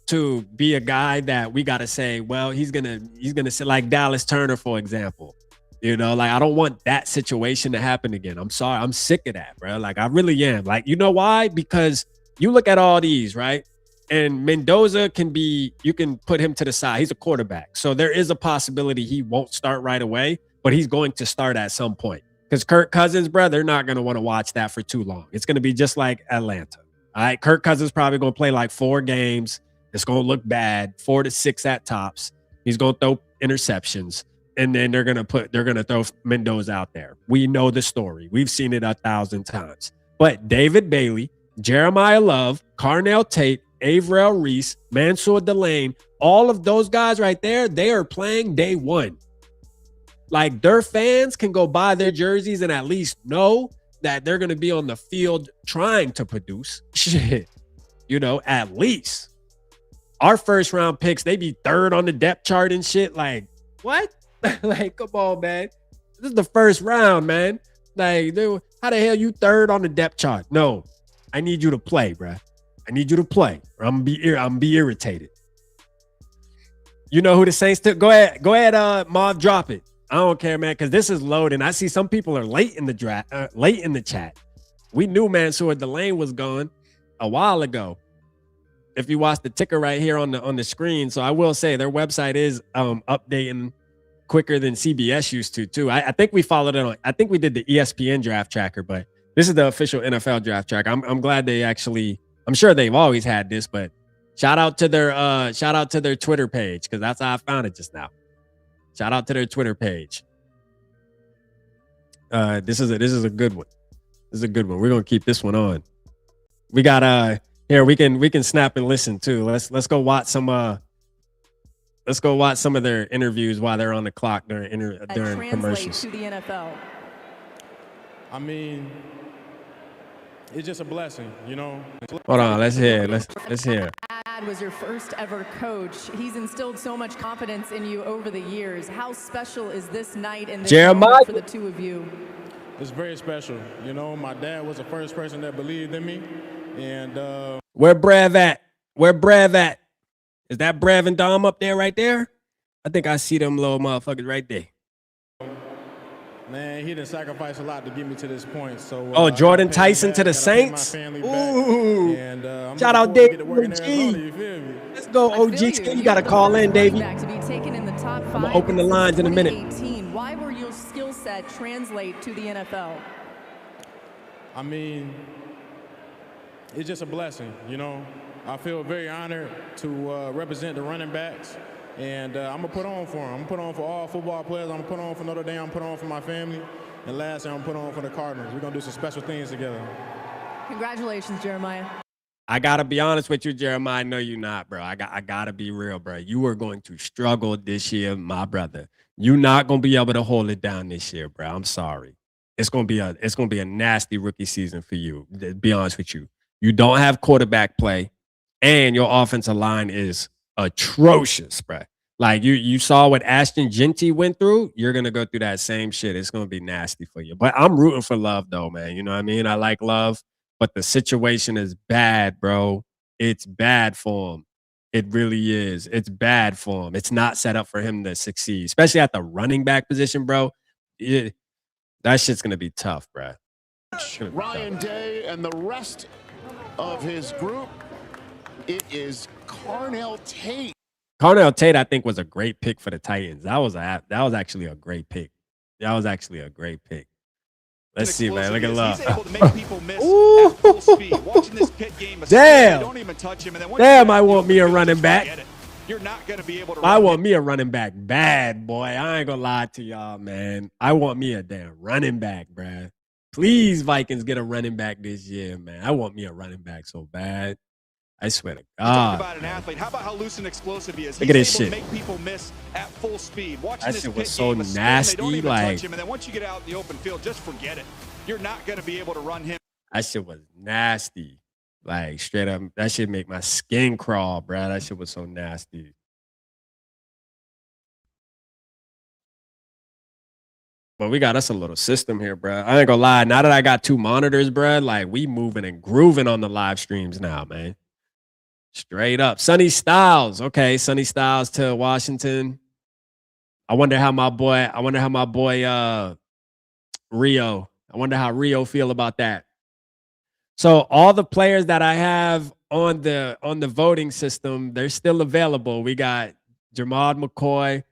to be a guy that we got to say, well, he's gonna sit like Dallas Turner, for example. You know, like I don't want that situation to happen again. I'm sorry, I'm sick of that, bro. Like I really am. Like, you know why? Because you look at all these, right? And Mendoza you can put him to the side. He's a quarterback. So there is a possibility he won't start right away, but he's going to start at some point. Because Kirk Cousins, bro, they're not going to want to watch that for too long. It's going to be just like Atlanta. All right. Kirk Cousins probably going to play like 4 games. It's going to look bad, 4 to 6 at tops. He's going to throw interceptions. And then they're going to throw Mendoza out there. We know the story. We've seen it 1,000 times. But David Bailey, Jeremiah Love, Carnell Tate, Avril Reese, Mansour Delane, all of those guys right there, they are playing day one. Like their fans can go buy their jerseys and at least know that they're going to be on the field trying to produce. Shit, you know, at least. Our first round picks, they be 3rd on the depth chart and shit. Like, what? Like, come on, man. This is the first round, man. Like, how the hell you 3rd on the depth chart? No, I need you to play, bruh. I need you to play, or I'm gonna be irritated. You know who the Saints took? Go ahead, Marv, drop it. I don't care, man, because this is loading. I see some people are late in the draft, late in the chat. We knew Mansour Delane was gone a while ago. If you watch the ticker right here on the screen, so I will say their website is updating quicker than CBS used to too. I think we followed it on. I think we did the ESPN draft tracker, but this is the official NFL draft tracker. I'm glad they actually. I'm sure they've always had this, but shout out to their Twitter page, because that's how I found it just now. Shout out to their Twitter page. This is a good one. This is a good one. We're gonna keep this one on. We got here we can snap and listen too. Let's go watch some of their interviews while they're on the clock during commercials. To the NFL. I mean, it's just a blessing, you know. Hold on, let's hear. Dad was your first ever coach. He's instilled so much confidence in you over the years. How special is this night and this moment for the two of you? It's very special. You know, my dad was the first person that believed in me. And where Brav at? Where Brav at? Is that Brav and Dom up there right there? I think I see them little motherfuckers right there. Man, he didn't sacrifice a lot to get me to this point. So Jordan Tyson to the Saints. Ooh, and, shout out Dave OG. Let's go, OG. You got to call in, Davey. To be taken in the top 5 I'm gonna open the lines in a minute. Why will your skill set translate to the NFL? I mean, it's just a blessing, you know. I feel very honored to represent the running backs. And I'm going to put on for them. I'm going to put on for all football players. I'm going to put on for Notre Dame. I'm going to put on for my family. And lastly, I'm going to put on for the Cardinals. We're going to do some special things together. Congratulations, Jeremiah. I got to be honest with you, Jeremiah. No, you're not, bro. I got to be real, bro. You are going to struggle this year, my brother. You're not going to be able to hold it down this year, bro. I'm sorry. It's going to be a nasty rookie season for you, to be honest with you. You don't have quarterback play, and your offensive line is atrocious, bro. Like you saw what Ashton Genty went through. You're gonna go through that same shit. It's gonna be nasty for you. But I'm rooting for Love, though, man. You know what I mean? I like Love, but the situation is bad, bro. It's bad for him. It really is. It's bad for him. It's not set up for him to succeed, especially at the running back position, bro. That shit's gonna be tough, bro. Ryan Day and the rest of his group. It is Carnell Tate. Carnell Tate, I think, was a great pick for the Titans. That was actually a great pick. That was actually a great pick. Let's see, man. Look at Love. He's able to make people miss at full speed. Watching this pit game, damn. don't even touch him, and then damn, I want me a running back. You're not going to be able to. I want me a running back bad, boy. I ain't gonna lie to y'all, man. I want me a damn running back, bruh. Please, Vikings, get a running back this year, man. I want me a running back so bad. I swear to God. About an athlete. How about how loose and explosive he is? Look at this shit. To make people miss at full speed. Watching that this shit was so nasty. They don't even like, touch him, and then once you get out in the open field, just forget it. You're not going to be able to run him. That shit was nasty. Like, straight up, that shit make my skin crawl, bro. That shit was so nasty. But we got us a little system here, bro. I ain't gonna lie. Now that I got 2 monitors, bro, like we moving and grooving on the live streams now, man. Straight up. Sonny Styles. Okay, Sonny Styles to Washington. I wonder how my boy Rio. I wonder how Rio feel about that. So all the players that I have on the voting system, they're still available. We got Jamad McCoy.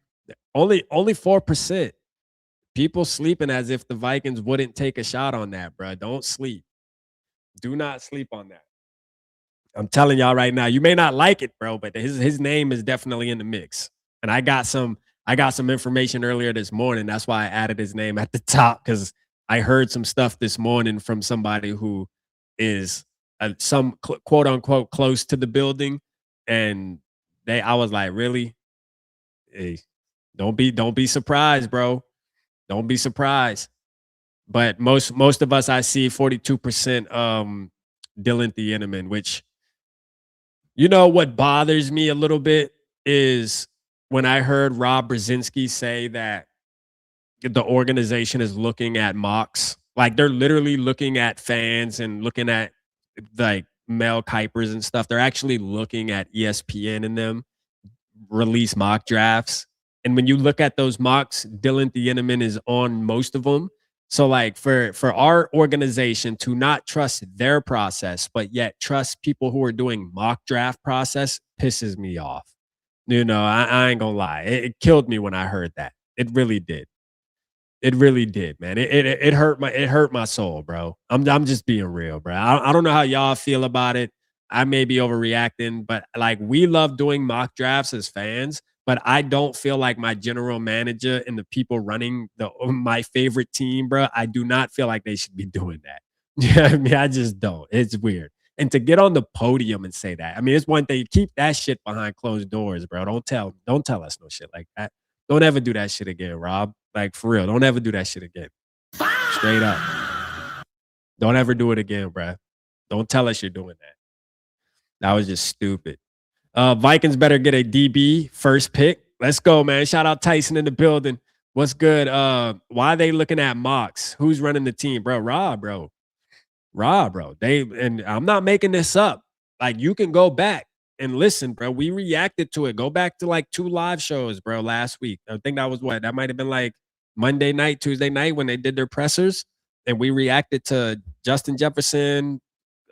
Only 4%. People sleeping as if the Vikings wouldn't take a shot on that, bro. Don't sleep. Do not sleep on that. I'm telling y'all right now, you may not like it, bro, but his name is definitely in the mix. And I got some information earlier this morning. That's why I added his name at the top, because I heard some stuff this morning from somebody who is some quote unquote close to the building, and I was like, really? Hey, don't be surprised, bro. Don't be surprised. But most of us, I see 42% Dylan Thieneman, which, you know, what bothers me a little bit is when I heard Rob Brzezinski say that the organization is looking at mocks. Like, they're literally looking at fans and looking at like Mel Kipers and stuff. They're actually looking at ESPN and them release mock drafts. And when you look at those mocks, Dylan Thieneman is on most of them. So like for our organization to not trust their process, but yet trust people who are doing mock draft process pisses me off. You know, I ain't gonna lie. It killed me when I heard that. It really did. It really did, man. It hurt my soul, bro. I'm just being real, bro. I don't know how y'all feel about it. I may be overreacting, but like, we love doing mock drafts as fans, but I don't feel like my general manager and the people running my favorite team, bro, I do not feel like they should be doing that. Yeah, I mean, I just don't. It's weird. And to get on the podium and say that, I mean, it's one thing. Keep that shit behind closed doors, bro. Don't tell us no shit like that. Don't ever do that shit again, Rob. Like, for real, don't ever do that shit again. Straight up. Don't ever do it again, bro. Don't tell us you're doing that. That was just stupid. Vikings better get a DB first pick. Let's go, man. Shout out Tyson in the building. What's good? Why are they looking at mocks? Who's running the team, bro? Rob, bro. And I'm not making this up. Like, you can go back and listen, bro. We reacted to it. Go back to like 2 live shows, bro, last week. I think that was that might have been like Monday night, Tuesday night when they did their pressers. And we reacted to Justin Jefferson,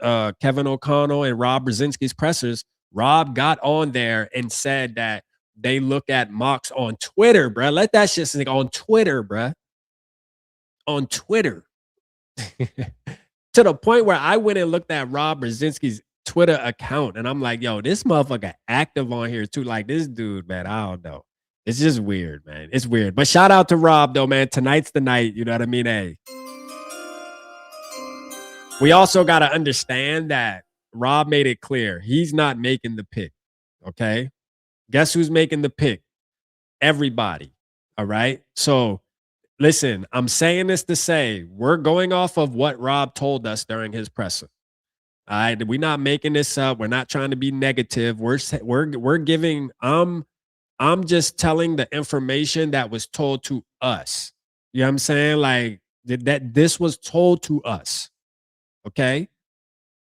Kevin O'Connell, and Rob Brzezinski's pressers. Rob got on there and said that they look at mocks on Twitter, bro. Let that shit sink on Twitter, bro. On Twitter. To the point where I went and looked at Rob Brzezinski's Twitter account, and I'm like, yo, this motherfucker active on here too. Like, this dude, man, I don't know. It's just weird, man. It's weird. But shout out to Rob, though, man. Tonight's the night. You know what I mean? Hey. We also got to understand that Rob made it clear he's not making the pick. Okay? Guess who's making the pick? Everybody. All right? So, listen, I'm saying this to say we're going off of what Rob told us during his presser. All right, we're not making this up. We're not trying to be negative. We're giving. I'm just telling the information that was told to us. You know what I'm saying? Like that this was told to us. Okay.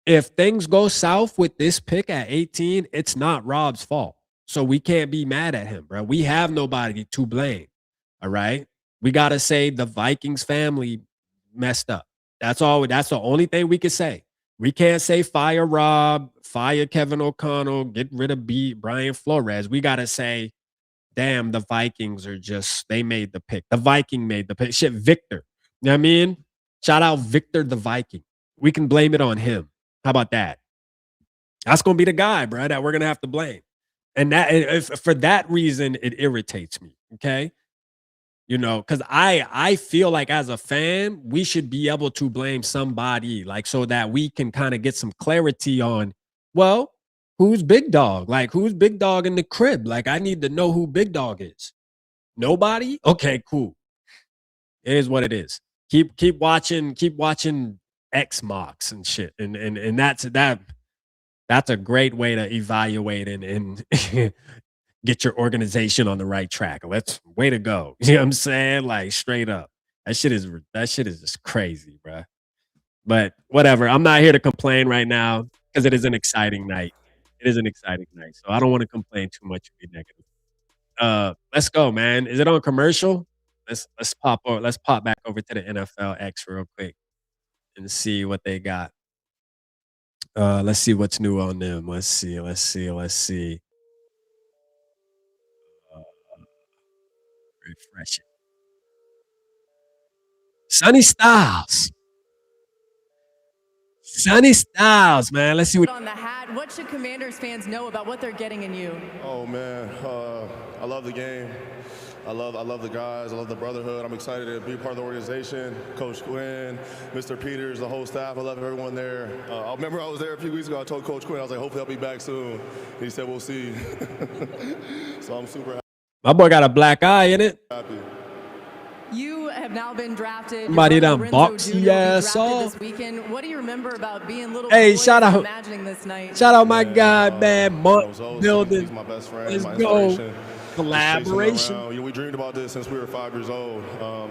If things go south with this pick at 18, it's not Rob's fault. So we can't be mad at him, bro. We have nobody to blame. All right. We got to say the Vikings family messed up. That's all. That's the only thing we can say. We can't say fire Rob, fire Kevin O'Connell, get rid of Brian Flores. We got to say, damn, the Vikings are just, they made the pick. The Viking made the pick. Shit, Victor. You know what I mean? Shout out Victor the Viking. We can blame it on him. How about that? That's going to be the guy, bro, that we're going to have to blame. And that, for that reason, it irritates me. Okay. You know, because I feel like as a fan, we should be able to blame somebody, like, so that we can kind of get some clarity on, well, who's big dog? Like, who's big dog in the crib? Like, I need to know who big dog is. Nobody? Okay, cool. It is what it is. Keep watching X mocks and shit. And that's a great way to evaluate and get your organization on the right track. Let's way to go. You know what I'm saying? Like, straight up. That shit is just crazy, bro. But whatever. I'm not here to complain right now because it is an exciting night. It is an exciting night, so I don't want to complain too much and be negative. Let's go, man. Is it on commercial? Let's pop back over to the NFL X real quick and see what they got. Let's see what's new on them. Let's see. Refresh it. Sonny Styles. Sonny Styles, man. Let's see what on the hat. What should Commanders fans know about what they're getting in you? Oh man, I love the game. I love the guys. I love the brotherhood. I'm excited to be part of the organization. Coach Quinn, Mr. Peters, the whole staff. I love everyone there. I remember I was there a few weeks ago. I told Coach Quinn, I was like, hopefully I'll be back soon. He said, we'll see. So I'm super happy. My boy got a black eye in it. You have now been drafted. Somebody done boxed your ass off. This weekend. What do you remember about being little Hey, boys shout out. imagining this night? Shout out my guy, man. Mark Building. He's my best friend. Let's my go. inspiration. Collaboration. We dreamed about this since we were 5 years old.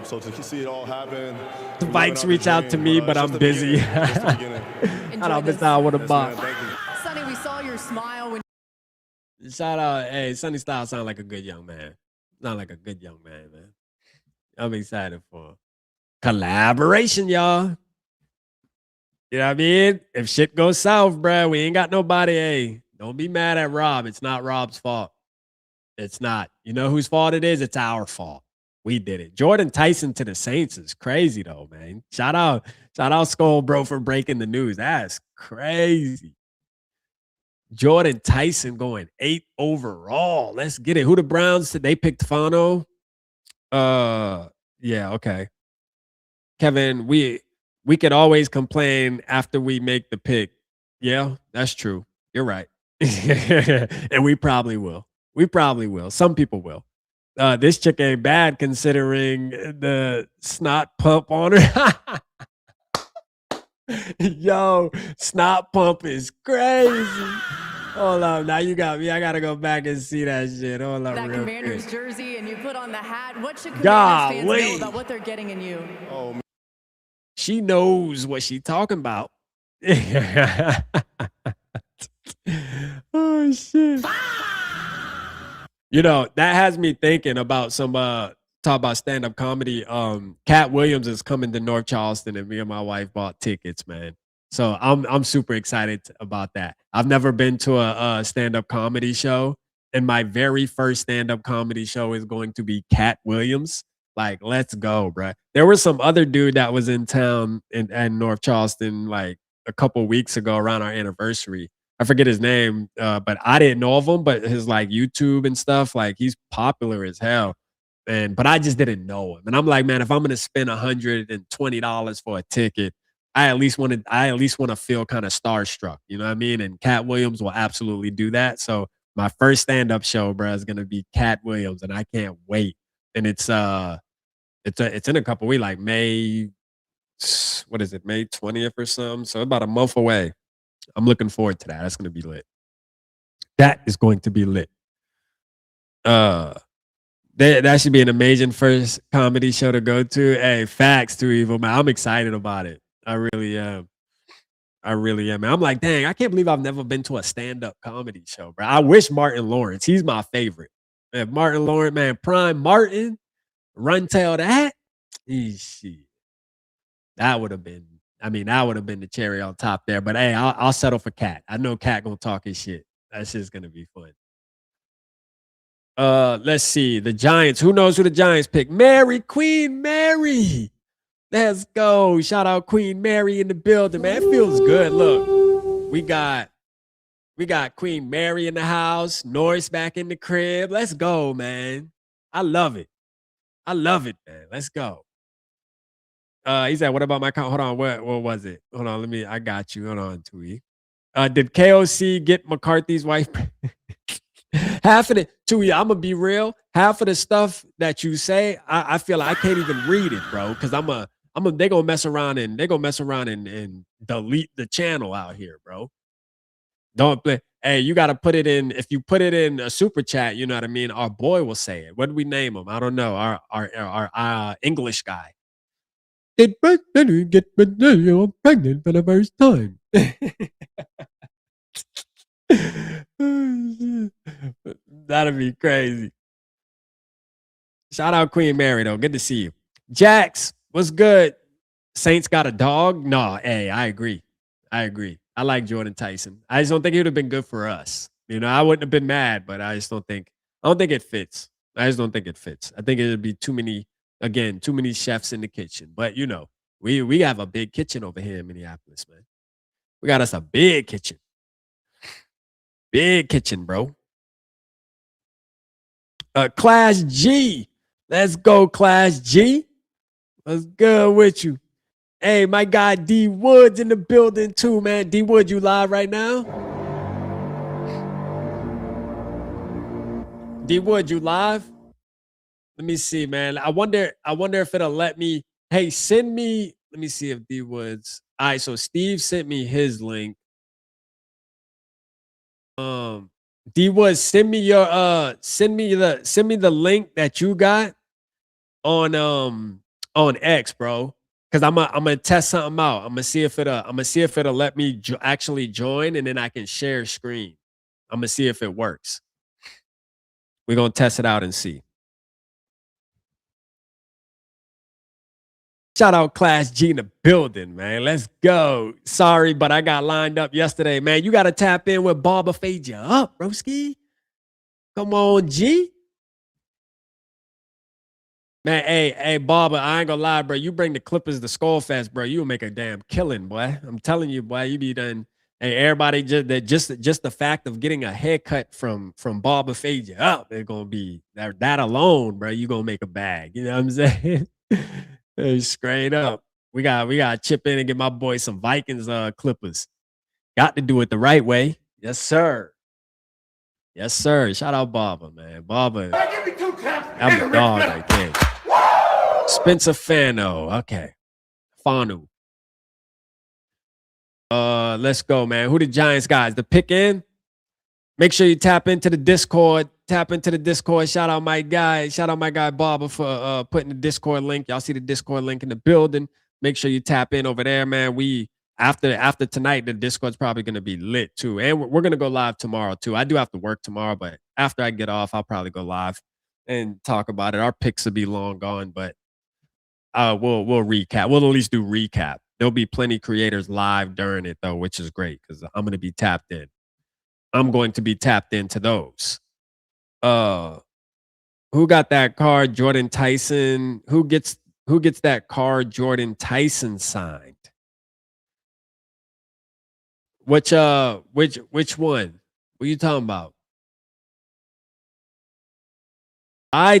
So to see it all happen. The Vikes reach out to me, but I'm busy. I don't miss out with a box. Sonny, we saw your smile when. Shout out. Hey, Sonny Styles sound like a good young man. Sound like a good young man. I'm excited for collaboration, y'all. You know what I mean? If shit goes south, bruh, we ain't got nobody. Hey, don't be mad at Rob. It's not Rob's fault. It's not. You know whose fault it is? It's our fault. We did it. Jordan Tyson to the Saints is crazy, though, man. Shout out SKOL, bro, for breaking the news. That's crazy. Jordan Tyson going 8 overall. Let's get it. Who the Browns? They picked Fano. Yeah, okay. Kevin, we could always complain after we make the pick. Yeah, that's true. You're right. And we probably will. Some people will. This chick ain't bad considering the snot pump on her. Yo, snot pump is crazy. Hold up. Now you got me. I got to go back and see that shit. Hold up. That real Commanders quick. jersey and you put on the hat. What should Commanders fans know about what they're getting in you? Oh, man. She knows what she talking about. Oh, shit. You know, that has me thinking about some talk about stand-up comedy. Cat Williams is coming to North Charleston, and me and my wife bought tickets, man. So I'm super excited about that. I've never been to a stand-up comedy show, and my very first stand-up comedy show is going to be Cat Williams. Like, let's go, bruh. There was some other dude that was in town in North Charleston like a couple weeks ago around our anniversary. I forget his name, but I didn't know of him. But his like YouTube and stuff, like he's popular as hell. But I just didn't know him. And I'm like, man, if I'm gonna spend $120 for a ticket, I at least want to feel kind of starstruck. You know what I mean? And Cat Williams will absolutely do that. So my first stand-up show, bro, is gonna be Cat Williams, and I can't wait. And it's in a couple weeks, like May, what is it, May 20th or something? So about a month away. I'm looking forward to that. That's going to be lit. That is going to be lit. That should be an amazing first comedy show to go to. Hey, facts too, Evil, man. I'm excited about it. I really am. Man. I'm like, dang, I can't believe I've never been to a stand-up comedy show, bro. I wish Martin Lawrence. He's my favorite. Man, Martin Lawrence, man, Prime Martin, run tell that. Shit. That would have been the cherry on top there. But hey, I'll settle for Cat. I know Cat gonna talk his shit. That shit's gonna be fun. Let's see. The Giants. Who knows who the Giants pick? Queen Mary. Let's go. Shout out Queen Mary in the building, man. It feels good. Look, we got Queen Mary in the house. Norris back in the crib. Let's go, man. I love it, man. Let's go. He said, what about my account? Hold on, what was it? Hold on, I got you. Hold on, Tui. Did KOC get McCarthy's wife? Half of it, Tui, I'm gonna be real. Half of the stuff that you say, I feel like I can't even read it, bro. Cause they gonna mess around and delete the channel out here, bro. Don't play. Hey, you gotta put it in. If you put it in a super chat, you know what I mean? Our boy will say it. What do we name him? I don't know. Our English guy. Did Benny get pregnant for the first time? That'd be crazy. Shout out Queen Mary, though. Good to see you. Jax, what's good? Saints got a dog? No, hey, I agree. I like Jordan Tyson. I just don't think it would have been good for us. You know, I wouldn't have been mad, but I don't think it fits. I just don't think it fits. I think it would be too many chefs in the kitchen. But you know, we have a big kitchen over here in Minneapolis, man. We got us a big kitchen. Big kitchen, bro. Class G. Let's go, Class G. What's good with you? Hey, my guy D Woods in the building too, man. D Wood, you live right now? D Wood, you live? Let me see, man. I wonder if it'll let me. Hey, send me. Let me see if D Woods. All right, so Steve sent me his link. D Woods, send me the link that you got on X, bro. Cause I'm gonna test something out. I'm gonna see if it'll let me actually join, and then I can share screen. I'm gonna see if it works. We're gonna test it out and see. Shout out Class G in the building, man. Let's go. Sorry, but I got lined up yesterday, man. You gotta tap in with Barber Fade you up, broski. Come on, G. Man, hey, Barber, I ain't gonna lie, bro. You bring the Clippers to SKOL Fest, bro. You'll make a damn killing, boy. I'm telling you, boy. You be done. Hey, everybody, just the fact of getting a haircut from Barber Fade you up, it's gonna be that alone, bro. You gonna make a bag. You know what I'm saying? Hey, straight up. We got chip in and get my boy some Vikings Clippers. Got to do it the right way. Yes, sir. Yes, sir. Shout out Barber, man. Barber. I'm a dog right there. Spencer Fano. Okay. Fanu. Let's go, man. Who the Giants guys? The pick in? Make sure you tap into the Discord. Shout out my guy Barber for putting the Discord link. Y'all see the Discord link in the building. Make sure you tap in over there, man. After tonight, the Discord's probably gonna be lit too. And we're gonna go live tomorrow too. I do have to work tomorrow, but after I get off, I'll probably go live and talk about it. Our picks will be long gone, but we'll recap. We'll at least do recap. There'll be plenty of creators live during it though, which is great because I'm gonna be tapped in. I'm going to be tapped into those. Who got that card? Jordan Tyson. Who gets that card? Jordan Tyson signed. Which one? What are you talking about?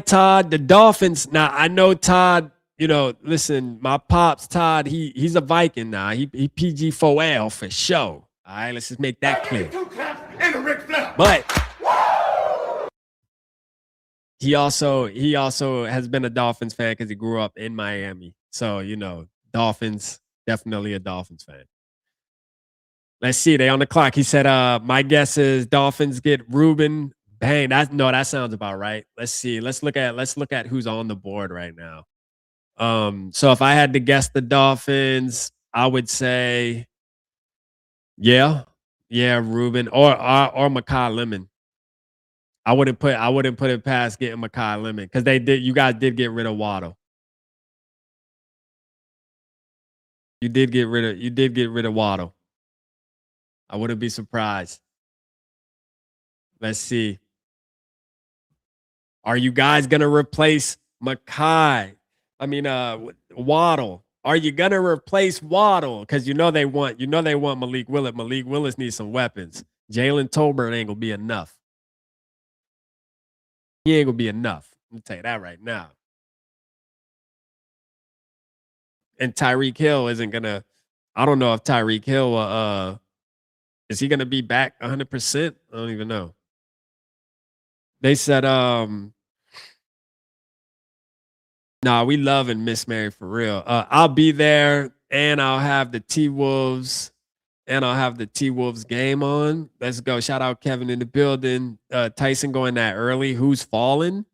Todd, the Dolphins. Now I know Todd. You know, listen, my pops, Todd. He's a Viking now. He PG4L for sure. All right, let's just make that clear. But he also has been a Dolphins fan because he grew up in Miami. So, you know, Dolphins, definitely a Dolphins fan. Let's see, they on the clock. He said, my guess is Dolphins get Ruben. Bang, that sounds about right. Let's see. Let's look at who's on the board right now. So if I had to guess the Dolphins, I would say, yeah, Ruben or Makai Lemon. I wouldn't put it past getting Makai Lemon because you guys did get rid of Waddle. You did get rid of Waddle. I wouldn't be surprised. Let's see. Are you guys gonna replace Waddle? Are you gonna replace Waddle? Because you know they want Malik Willis. Malik Willis needs some weapons. Jalen Tolbert ain't gonna be enough. He ain't gonna be enough. Let me tell you that right now. And Tyreek Hill isn't gonna. I don't know if Tyreek Hill is he gonna be back 100%? I don't even know. They said nah, we love and miss Mary for real. I'll be there and I'll have the T-Wolves game on. Let's go. Shout out Kevin in the building. Tyson going that early. Who's falling?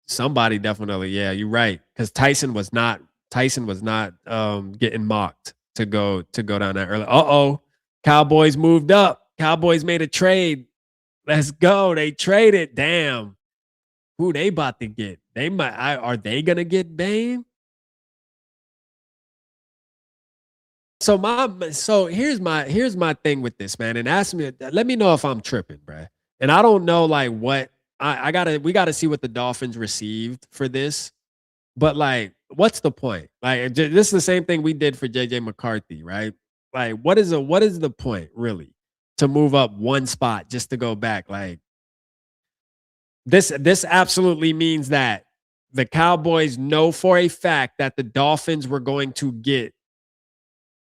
Somebody definitely. Yeah, you're right. Because Tyson was not getting mocked to go down that early. Cowboys moved up. Cowboys made a trade. Let's go. They traded. Damn. Who they about to get? They might. Are they gonna get Bane? So here's my thing with this, man. And ask me, let me know if I'm tripping, bruh. And I don't know like what we gotta see what the Dolphins received for this. But like, what's the point? Like, this is the same thing we did for JJ McCarthy, right? Like, what is the point really to move up one spot just to go back? Like, this absolutely means that the Cowboys know for a fact that the Dolphins were going to get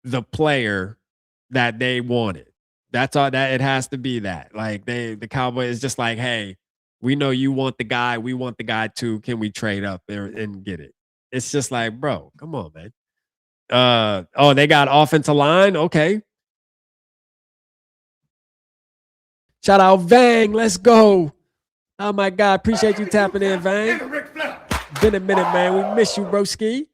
the player that they wanted. That's all that it has to be that. Like the Cowboys is just like, hey, we know you want the guy, we want the guy too. Can we trade up there and get it? It's just like, bro, come on, man. Oh, they got offensive line. Okay. Shout out Vang. Let's go. Oh my God. Appreciate you tapping in, Vang. Been a minute, man. We miss you, broski.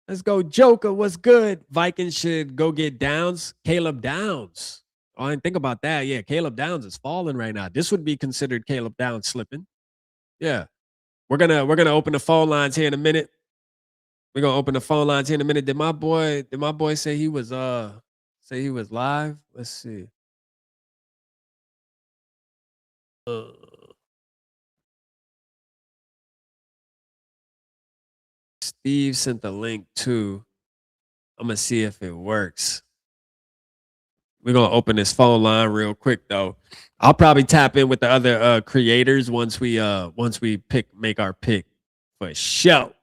Let's go. Joker, what's good? Vikings should go get Downs. Caleb Downs. Oh, I didn't think about that. Yeah, Caleb Downs is falling right now. This would be considered Caleb Downs slipping. Yeah. We're gonna open the phone lines here in a minute. We're gonna open the phone lines here in a minute. Did my boy say he was live? Let's see. Steve sent the link too. I'm gonna see if it works. We're gonna open this phone line real quick though. I'll probably tap in with the other creators once we make our pick for show.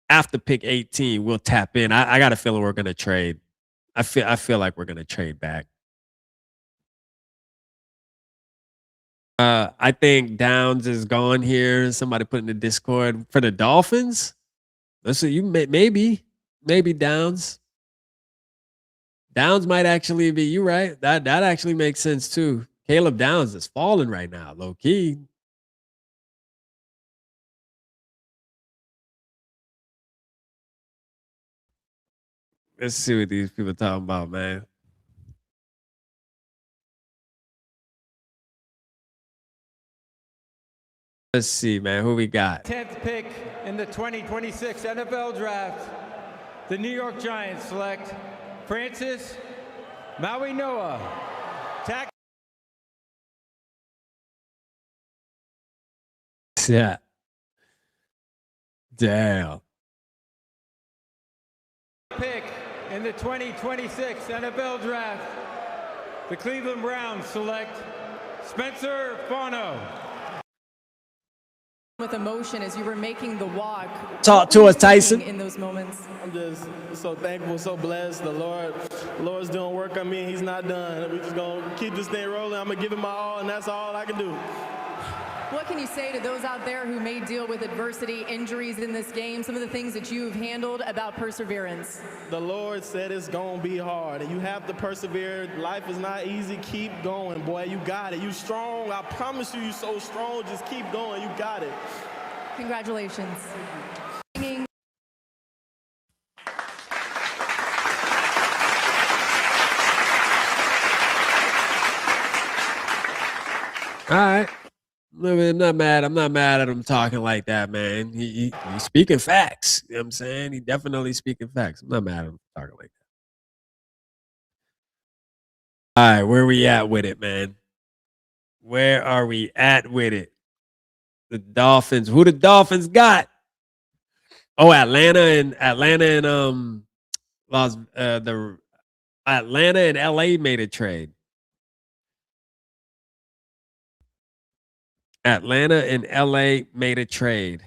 After pick 18, we'll tap in. I got a feeling we're gonna trade. I feel like we're gonna trade back. I think Downs is gone here. Somebody put in the Discord for the Dolphins. Let's see. Maybe Downs. Downs might actually be you right. That actually makes sense too. Caleb Downs is falling right now, low key. Let's see what these people talking about, man. Let's see, man. Who we got? 10th pick in the 2026 NFL Draft. The New York Giants select Francis Maui-Noah. Yeah. Damn. Pick in the 2026 NFL Draft. The Cleveland Browns select Spencer Fano. With emotion as you were making the walk. Talk to us, Tyson. In those moments. I'm just so thankful, so blessed. The Lord's doing work on me. He's not done. We're just going to keep this thing rolling. I'm going to give him my all, and that's all I can do. What can you say to those out there who may deal with adversity, injuries in this game, some of the things that you've handled about perseverance? The Lord said it's going to be hard, and you have to persevere. Life is not easy. Keep going, boy. You got it. You strong. I promise you, you're so strong. Just keep going. You got it. Congratulations. All right. I'm not mad. I'm not mad at him talking like that, man. He's speaking facts. You know what I'm saying? He definitely speaking facts. I'm not mad at him talking like that. All right, where we at with it, man? Where are we at with it? The Dolphins. Who the Dolphins got? Oh, Atlanta and Atlanta and LA made a trade. Atlanta and LA made a trade.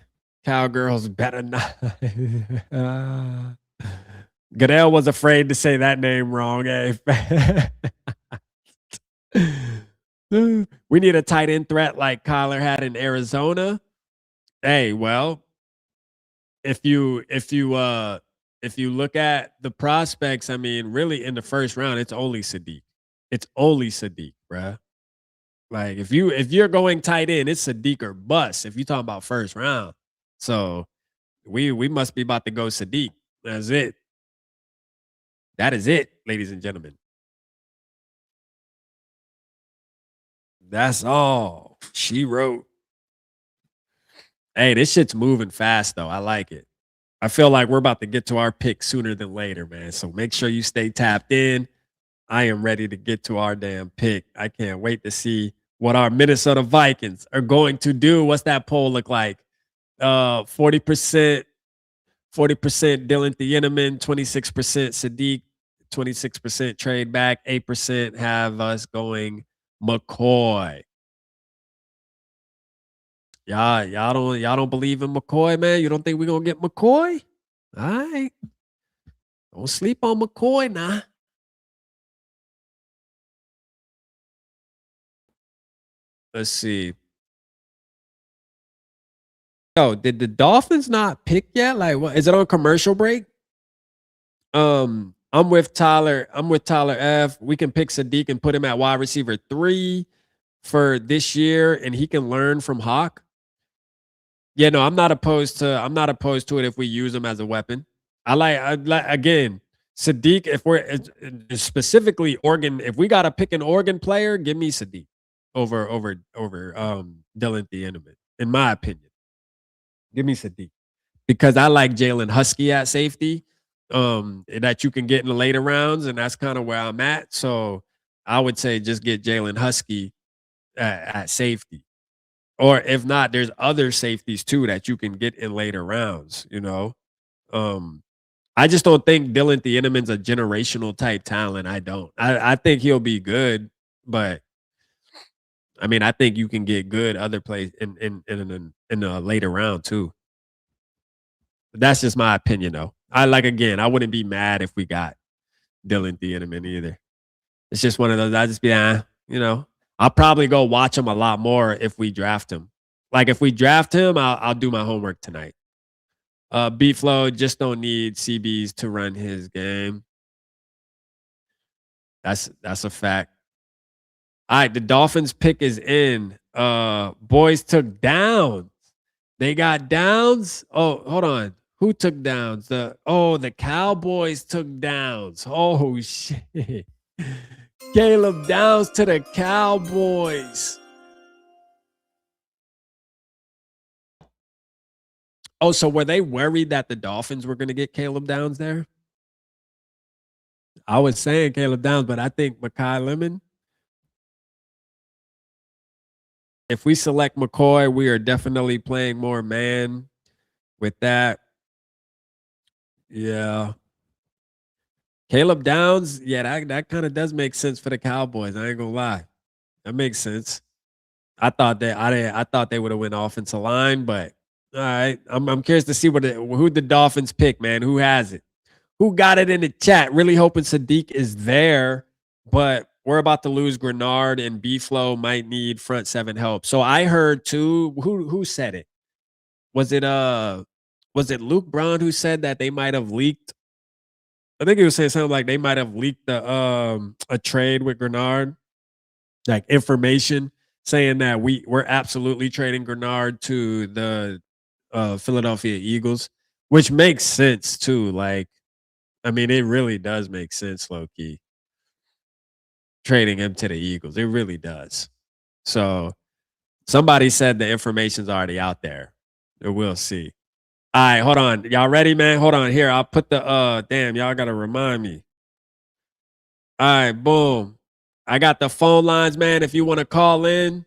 Cowgirls better not. Goodell was afraid to say that name wrong. Eh? We need a tight end threat like Kyler had in Arizona. Hey, well, if you look at the prospects, I mean, really in the first round, it's only Sadiq. It's only Sadiq, bruh. Like if you're going tight end, it's Sadiq or bust. If you're talking about first round, so we must be about to go Sadiq. That's it. That is it, ladies and gentlemen. That's all she wrote. Hey, this shit's moving fast, though. I like it. I feel like we're about to get to our pick sooner than later, man. So make sure you stay tapped in. I am ready to get to our damn pick. I can't wait to see what our Minnesota Vikings are going to do. What's that poll look like? 40%, 40% Dylan Thieneman, 26% Sadiq, 26% trade back, 8% have us going McCoy. Y'all don't believe in McCoy, man? You don't think we're gonna get McCoy? All right. Don't sleep on McCoy now. Let's see. Oh, did the Dolphins not pick yet? Like, what is it on commercial break? I'm with Tyler. I'm with Tyler F. We can pick Sadiq and put him at wide receiver 3 for this year, and he can learn from Hawk. Yeah, no, I'm not opposed to it if we use him as a weapon. I like again, Sadiq. If we're specifically Oregon, if we got to pick an Oregon player, give me Sadiq over Dylan Thieneman, in my opinion. Give me Sadiq because I like Jalen Husky at safety, that you can get in the later rounds, and that's kind of where I'm at. So I would say just get Jalen Husky at safety. Or if not, there's other safeties too that you can get in later rounds, you know. I just don't think Dylan Thieneman's a generational type talent. I don't. I think he'll be good, but I mean, I think you can get good other plays in a later round too. But that's just my opinion, though. I wouldn't be mad if we got Dylan Thieneman either. It's just one of those. I just be, you know. I'll probably go watch him a lot more if we draft him. Like if we draft him, I'll do my homework tonight. B-Flow just don't need CBs to run his game. That's a fact. All right, the Dolphins pick is in. Boys took downs. They got downs. Oh, hold on. Who took downs? The Cowboys took downs. Oh shit. Caleb Downs to the Cowboys. Oh, so were they worried that the Dolphins were going to get Caleb Downs there? I was saying Caleb Downs, but I think Mekhi Lemon. If we select McCoy, we are definitely playing more man with that. Yeah. Caleb Downs, yeah, that kind of does make sense for the Cowboys. I ain't gonna lie, that makes sense. I thought they would have went offensive line, but all right. I'm curious to see who the Dolphins pick, man. Who has it? Who got it in the chat? Really hoping Sadiq is there, but we're about to lose Grenard and B-Flow might need front 7 help. So I heard too. Who said it? Was it Luke Braun who said that they might have leaked? I think he was saying something like they might have leaked a trade with Grenard, like information saying that we're absolutely trading Grenard to the Philadelphia Eagles, which makes sense too. Like, I mean, it really does make sense, low key. Trading him to the Eagles, it really does. So somebody said the information's already out there. We'll see. All right, hold on. Y'all ready, man? Hold on. Here, I'll put the damn, y'all gotta remind me. All right, boom. I got the phone lines, man. If you want to call in.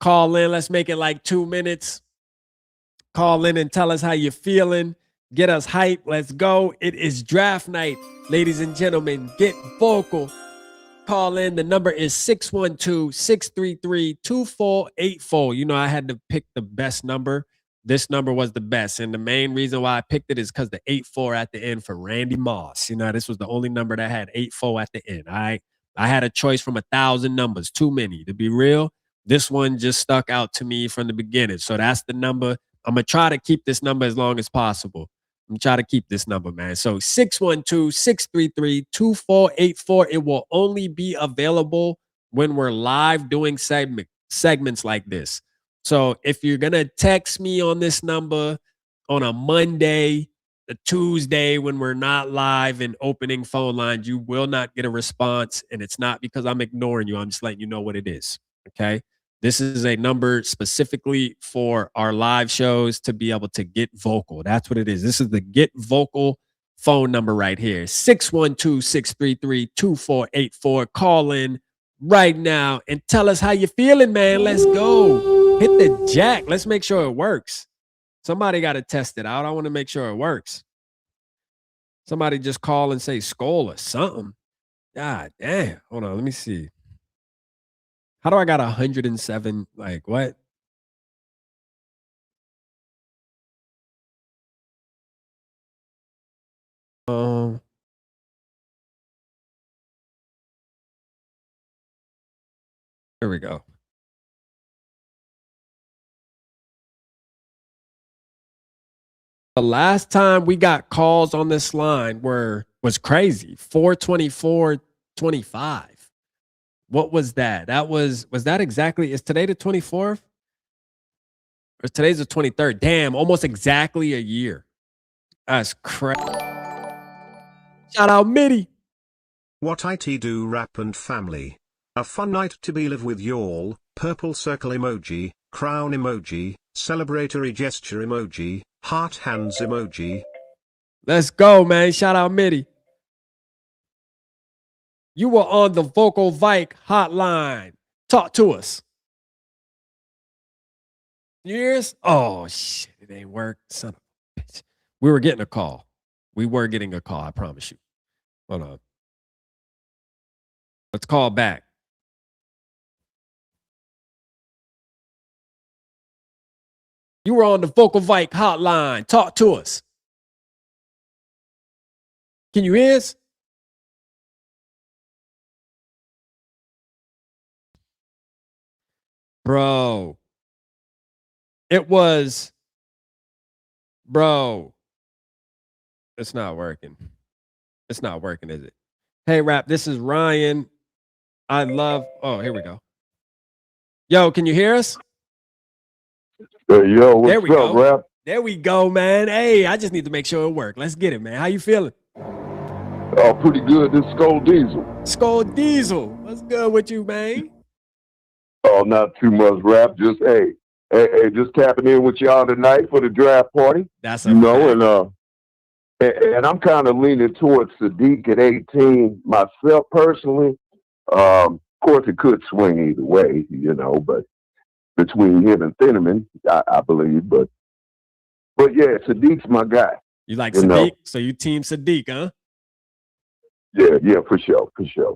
Let's make it like 2 minutes. Call in and tell us how you're feeling. Get us hype. Let's go. It is draft night, ladies and gentlemen. Get vocal. Call in. The number is 612-633-2484. You know, I had to pick the best number. This number was the best. And the main reason why I picked it is because the 84 at the end for Randy Moss. You know, this was the only number that had 84 at the end. All right. I had a choice from 1,000 numbers. Too many. To be real, this one just stuck out to me from the beginning. So that's the number. I'm going to try to keep this number as long as possible. I'm trying to keep this number, man. So 612-633-2484. It will only be available when we're live doing segments like this. So if you're going to text me on this number on a Monday, a Tuesday, when we're not live and opening phone lines, you will not get a response. And it's not because I'm ignoring you. I'm just letting you know what it is. Okay. This is a number specifically for our live shows to be able to get vocal. That's what it is. This is the get vocal phone number right here. 612-633-2484. Call in right now and tell us how you feeling, man. Let's go. Hit the jack. Let's make sure it works. Somebody got to test it out. I want to make sure it works. Somebody just call and say SKOL or something. God damn. Hold on. Let me see. How do I got 107? Like what? Here we go. The last time we got calls on this line was crazy. 424-25. What was that? Was that exactly? Is today the 24th? Or today's the 23rd? Damn, almost exactly a year. That's crazy. Shout out Mitty. What IT do rap and family. A fun night to be live with y'all. Purple circle emoji, crown emoji, celebratory gesture emoji, heart hands emoji. Let's go, man. Shout out Mitty. You were on the Vocal VIKE hotline. Talk to us. Years? Oh, shit. It ain't work. Son of a bitch. We were getting a call. We were getting a call. I promise you. Hold on. Let's call back. You were on the Vocal VIKE hotline. Talk to us. Can you hear us? Bro. It was, bro. It's not working. It's not working, is it? Hey, Rap, this is Ryan. I love, oh, here we go. Yo, can you hear us? Yo, what's up, Rap? There we go, man. Hey, I just need to make sure it works. Let's get it, man. How you feeling? Oh, pretty good. This is SKOL Diesel. SKOL Diesel. What's good with you, man? Oh, not too much, Rap. Just, hey, just tapping in with y'all tonight for the draft party. That's and I'm kind of leaning towards Sadiq at 18 myself personally. Of course, it could swing either way, but between him and Thinnerman, I believe. But yeah, Sadiq's my guy. You like Sadiq? So you team Sadiq, huh? Yeah, for sure.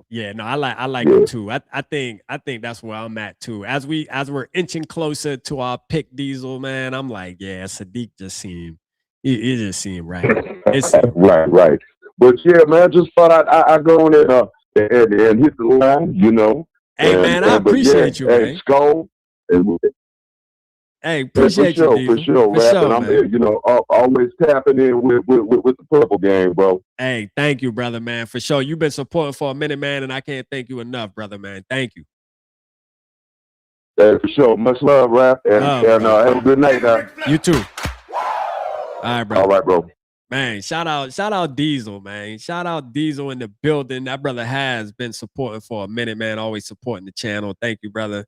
Yeah, no, I like him too. I think that's where I'm at too. As we're inching closer to our pick, Diesel, man, I'm like, yeah, Sadiq just seemed it just seemed right. Right. But yeah, man, just thought I'd go in and hit the line, Hey, man, I appreciate you, man. SKOL. Hey, appreciate you, Diesel. For sure, Rap. And I'm, always tapping in with the purple game, bro. Hey, thank you, brother, man. For sure. You've been supporting for a minute, man, and I can't thank you enough, brother, man. Thank you. Hey, for sure. Much love, Rap. And have a good night, man. You too. All right, bro. All right, bro. Man, shout out Diesel, man. Shout out Diesel in the building. That brother has been supporting for a minute, man. Always supporting the channel. Thank you, brother.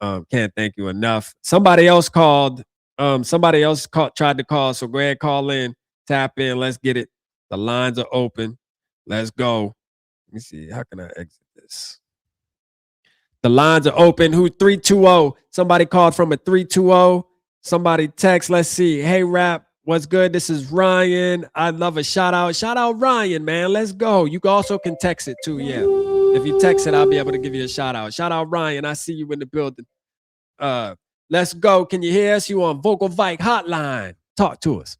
Can't thank you enough. Somebody else called. Tried to call. So go ahead, call in, tap in. Let's get it. The lines are open. Let's go. Let me see. How can I exit this? The lines are open. Who 320? Somebody called from a 320. Somebody text. Let's see. Hey, Rap. What's good? This is Ryan. I'd love a shout out. Shout out Ryan, man. Let's go. You also can text it too. Yeah. If you text it, I'll be able to give you a shout out. Shout out Ryan. I see you in the building. Let's go. Can you hear us? You on Vocal VIKE hotline. Talk to us.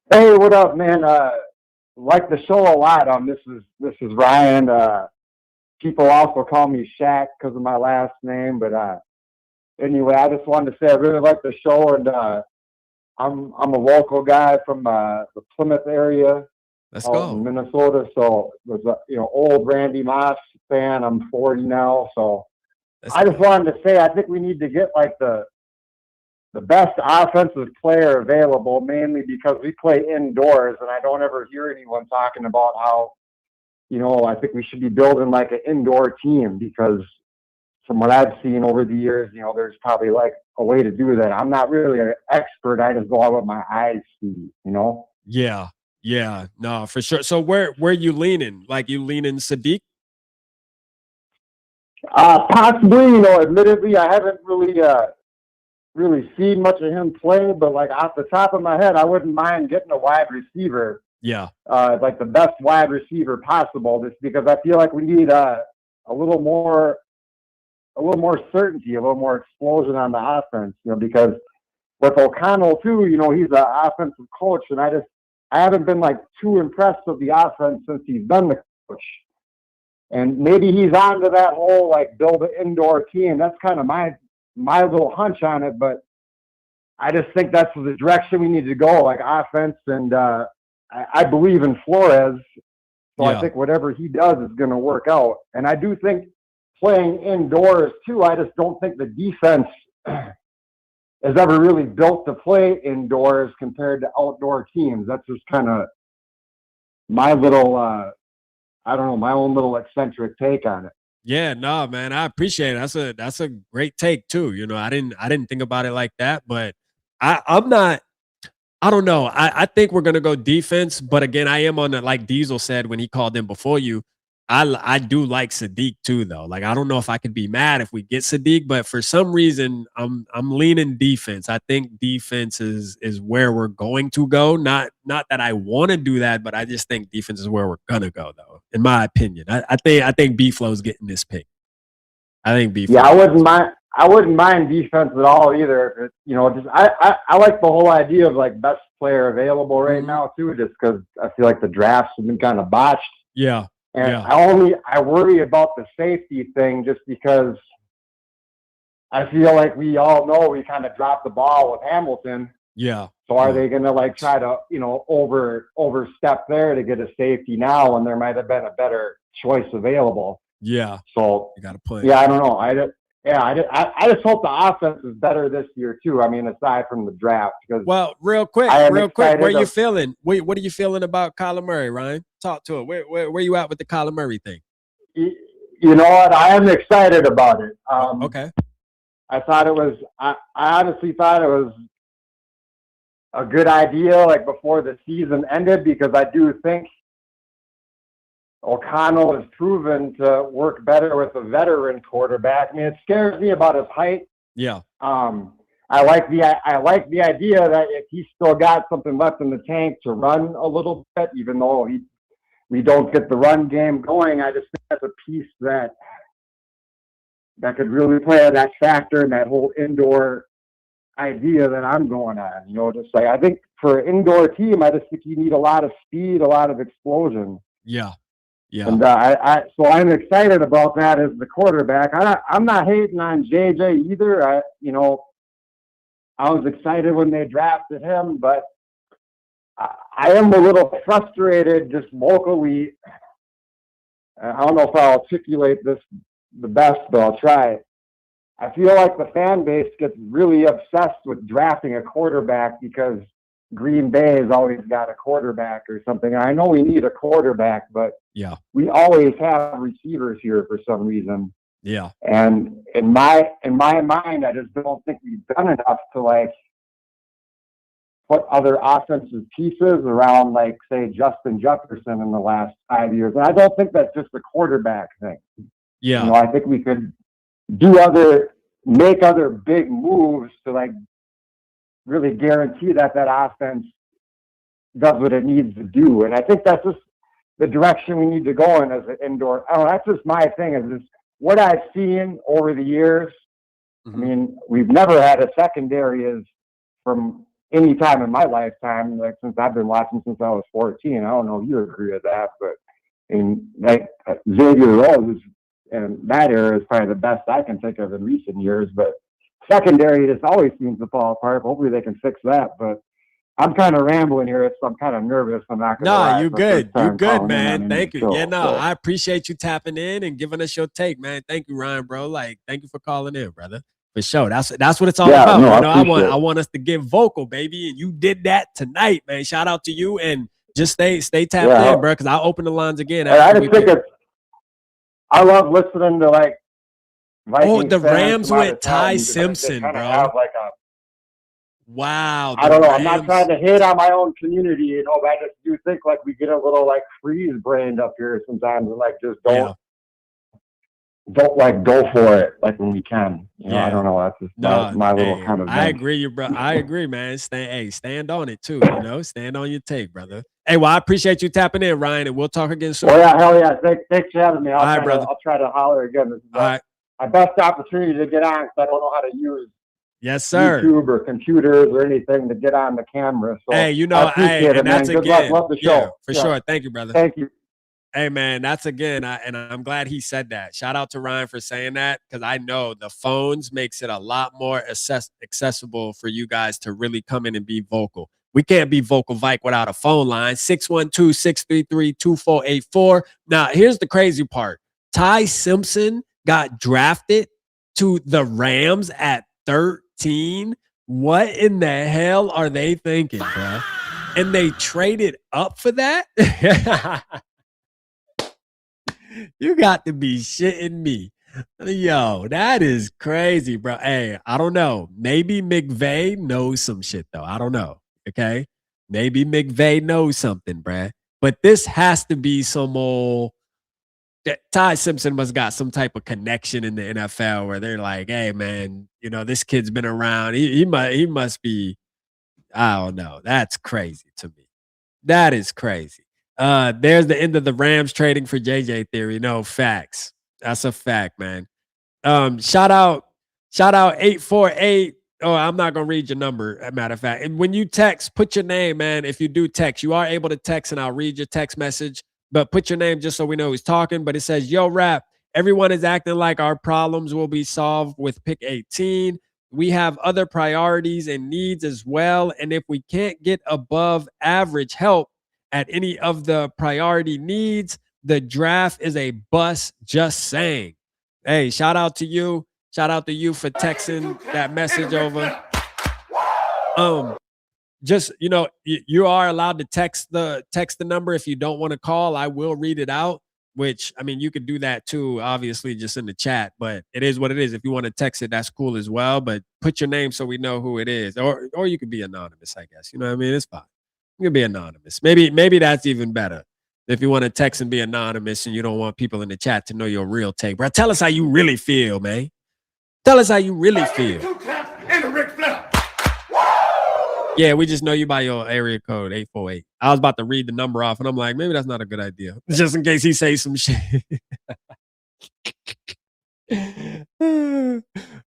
Hey, what up, man? Like the show a lot. This is Ryan. People also call me Shaq because of my last name, but anyway, I just wanted to say I really like the show, and I'm a local guy from the Plymouth area. Let's go. Minnesota. So was old Randy Moss fan. I'm 40 now, so I just wanted to say I think we need to get like the best offensive player available, mainly because we play indoors, and I don't ever hear anyone talking about how I think we should be building like an indoor team, because from what I've seen over the years, you know, there's probably like a way to do that. I'm not really an expert. I just go out with my eyes see, you know? Yeah. Yeah. No, for sure. So where you leaning? Like you leaning Sadiq? Possibly, you know, admittedly, I haven't really seen much of him play, but like off the top of my head, I wouldn't mind getting a wide receiver, Yeah. like the best wide receiver possible, just because I feel like we need a little more certainty, a little more explosion on the offense, you know, because with O'Connell too, you know, he's an offensive coach, and I haven't been like too impressed with the offense since he's been the coach. And maybe he's on to that whole like build an indoor team. That's kind of my little hunch on it, but I just think that's the direction we need to go, like offense. And I believe in Flores, so I think whatever he does is going to work out. And I do think playing indoors too, I just don't think the defense is ever really built to play indoors compared to outdoor teams. That's just kind of my little, I don't know, my own little eccentric take on it. Yeah, no, man, I appreciate it. That's a great take too. You know, I didn't think about it like that, but I'm not. I don't know. I think we're gonna go defense, but again, I am on the, like Diesel said when he called in before you. I do like Sadiq too, though. Like I don't know if I could be mad if we get Sadiq, but for some reason I'm leaning defense. I think defense is where we're going to go. Not that I want to do that, but I just think defense is where we're gonna go, though. In my opinion, I think B-Flow's getting this pick. I think B-Flow. Yeah, I wouldn't mind defense at all either. You know, just I like the whole idea of like best player available right now too, just because I feel like the drafts have been kind of botched. Yeah. And yeah. I worry about the safety thing just because I feel like we all know we kind of dropped the ball with Hamilton. Yeah. So are they going to like try to, you know, overstep there to get a safety now when there might have been a better choice available? Yeah. So you got to play. Yeah, I don't know. I just hope the offense is better this year too. I mean, aside from the draft, because real quick, where you feeling? What are you feeling about Kyler Murray, Ryan? Talk to it. Where you at with the Kyler Murray thing? You know what? I am excited about it. Okay. I thought it was. I honestly thought it was a good idea, like before the season ended, because I do think O'Connell has proven to work better with a veteran quarterback. I mean, it scares me about his height. Yeah. I like the idea that if he's still got something left in the tank to run a little bit, even though we don't get the run game going, I just think that's a piece that could really play that factor in that whole indoor idea that I'm going on. You know, just like I think for an indoor team, I just think you need a lot of speed, a lot of explosion. Yeah. Yeah. And so I'm excited about that as the quarterback. I'm not hating on JJ either. I was excited when they drafted him, but I am a little frustrated just locally. I don't know if I'll articulate this the best, but I'll try. I feel like the fan base gets really obsessed with drafting a quarterback because Green Bay has always got a quarterback or something. I know we need a quarterback, but yeah, we always have receivers here for some reason. Yeah. And in my mind, I just don't think we've done enough to like put other offensive pieces around, like say Justin Jefferson in the last 5 years. And I don't think that's just a quarterback thing. Yeah. You know, I think we could make other big moves to like really guarantee that offense does what it needs to do. And I think that's just the direction we need to go in as an indoor. I don't know, that's just my thing, is just what I've seen over the years. I mean, we've never had a secondary as from any time in my lifetime, like since I've been watching since I was 14. I don't know if you agree with that, but like Xavier Rose and that era is probably the best I can think of in recent years. But secondary just always seems to fall apart. Hopefully they can fix that. But I'm kind of rambling here, so I'm kind of nervous. I'm not going to lie. You good. You good, man. Thank you. Show, yeah, no, I appreciate you tapping in and giving us your take, man. Thank you, Ryan, bro. Like, thank you for calling in, brother. For sure. That's what it's all about. No, I want us to get vocal, baby. And you did that tonight, man. Shout out to you. And just stay tapped in, bro, because I'll open the lines again. I just think I love listening to like Vikings the fans Rams come out went and tell Ty me, but they Simpson, kind of bro. have like a, Wow. I don't know. I'm not trying to hit on my own community, you know, but I just do think like we get a little like freeze brained up here sometimes and like just don't like go for it like when we can. You know, I don't know. That's just my little kind of. I agree, you bro. I agree, man. Stand on it too. You know, stand on your take, brother. Hey, well, I appreciate you tapping in, Ryan, and we'll talk again soon. Oh yeah, hell yeah! Thanks for having me. I'll try to holler again. This is my best opportunity to get on because I don't know how to use YouTube or computers or anything to get on the camera. So hey, you know, I appreciate it, man. Good luck. Love the show. For sure. Thank you, brother. Thank you. Hey, man, that's again, and I'm glad he said that. Shout out to Ryan for saying that because I know the phones makes it a lot more accessible for you guys to really come in and be vocal. We can't be vocal VIKE without a phone line, 612-633-2484. Now, here's the crazy part. Ty Simpson got drafted to the Rams at 13. What in the hell are they thinking, bro? And they traded up for that? You got to be shitting me. Yo, that is crazy, bro. Hey, I don't know. Maybe McVay knows some shit, though. I don't know. Okay? Maybe McVay knows something, bruh. But this has to be some old... Ty Simpson must got some type of connection in the NFL where they're like, hey, man, you know, this kid's been around. He must be... I don't know. That's crazy to me. That is crazy. There's the end of the Rams trading for JJ Theory. No, facts. That's a fact, man. Shout out 848. Oh, I'm not gonna read your number, as a matter of fact. And when you text, put your name, man. If you do text, you are able to text and I'll read your text message. But put your name just so we know who's talking. But it says, yo, Rap, everyone is acting like our problems will be solved with pick 18. We have other priorities and needs as well. And if we can't get above average help at any of the priority needs, the draft is a bust, just saying. Hey, shout out to you. Shout out to you for texting that message over. Just, you know, you are allowed to text the number if you don't want to call. I will read it out, which, I mean, you could do that too, obviously, just in the chat, but it is what it is. If you want to text it, that's cool as well, but put your name so we know who it is. Or you could be anonymous, I guess. You know what I mean? It's fine. You can be anonymous. Maybe that's even better. If you want to text and be anonymous and you don't want people in the chat to know your real take, bro, tell us how you really feel, man. Tell us how you really feel. Yeah, we just know you by your area code 848. I was about to read the number off, and I'm like, maybe that's not a good idea, just in case he says some shit.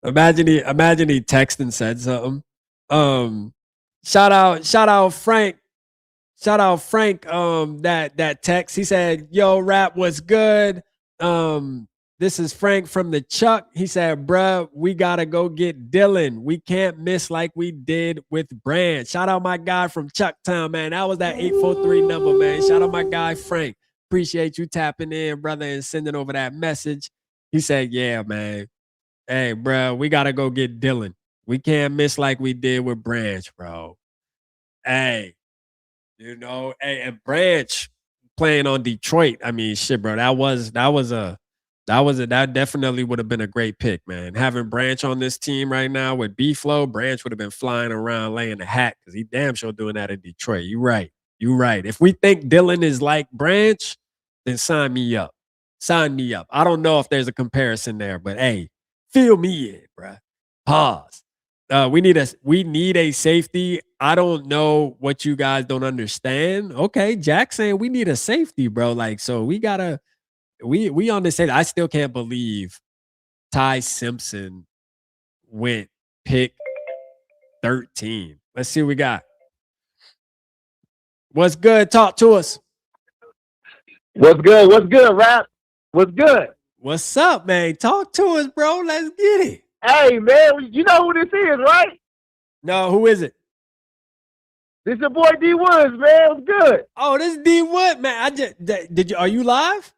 Imagine he texted and said something. Shout out Frank. Shout out Frank. That text. He said, "Yo, Rap, what's good? This is Frank from the Chuck." He said, bruh, we got to go get Dylan. We can't miss like we did with Brand. Shout out my guy from Chucktown, man. That was that 843 number, man. Shout out my guy, Frank. Appreciate you tapping in, brother, and sending over that message. He said, yeah, man. Hey, bruh, we got to go get Dylan. We can't miss like we did with Branch, bro. Hey, you know, hey, and Branch playing on Detroit. I mean, shit, bro. That definitely would have been a great pick, man. Having Branch on this team right now with B-Flow, Branch would have been flying around laying the hat because he damn sure doing that in Detroit. You right. If we think Dylan is like Branch, then sign me up. Sign me up. I don't know if there's a comparison there, but hey, fill me in, bruh. Pause. We need a safety. I don't know what you guys don't understand. Okay, Jack saying we need a safety, bro. Like, so we gotta. We on this side. I still can't believe Ty Simpson went pick 13. Let's see what we got. What's good? Talk to us. What's good? What's good, Rap? What's good? What's up, man? Talk to us, bro. Let's get it. Hey, man, you know who this is, right? No, who is it? This your boy D Woods, man. What's good? Oh, this is D Wood, man. Are you live?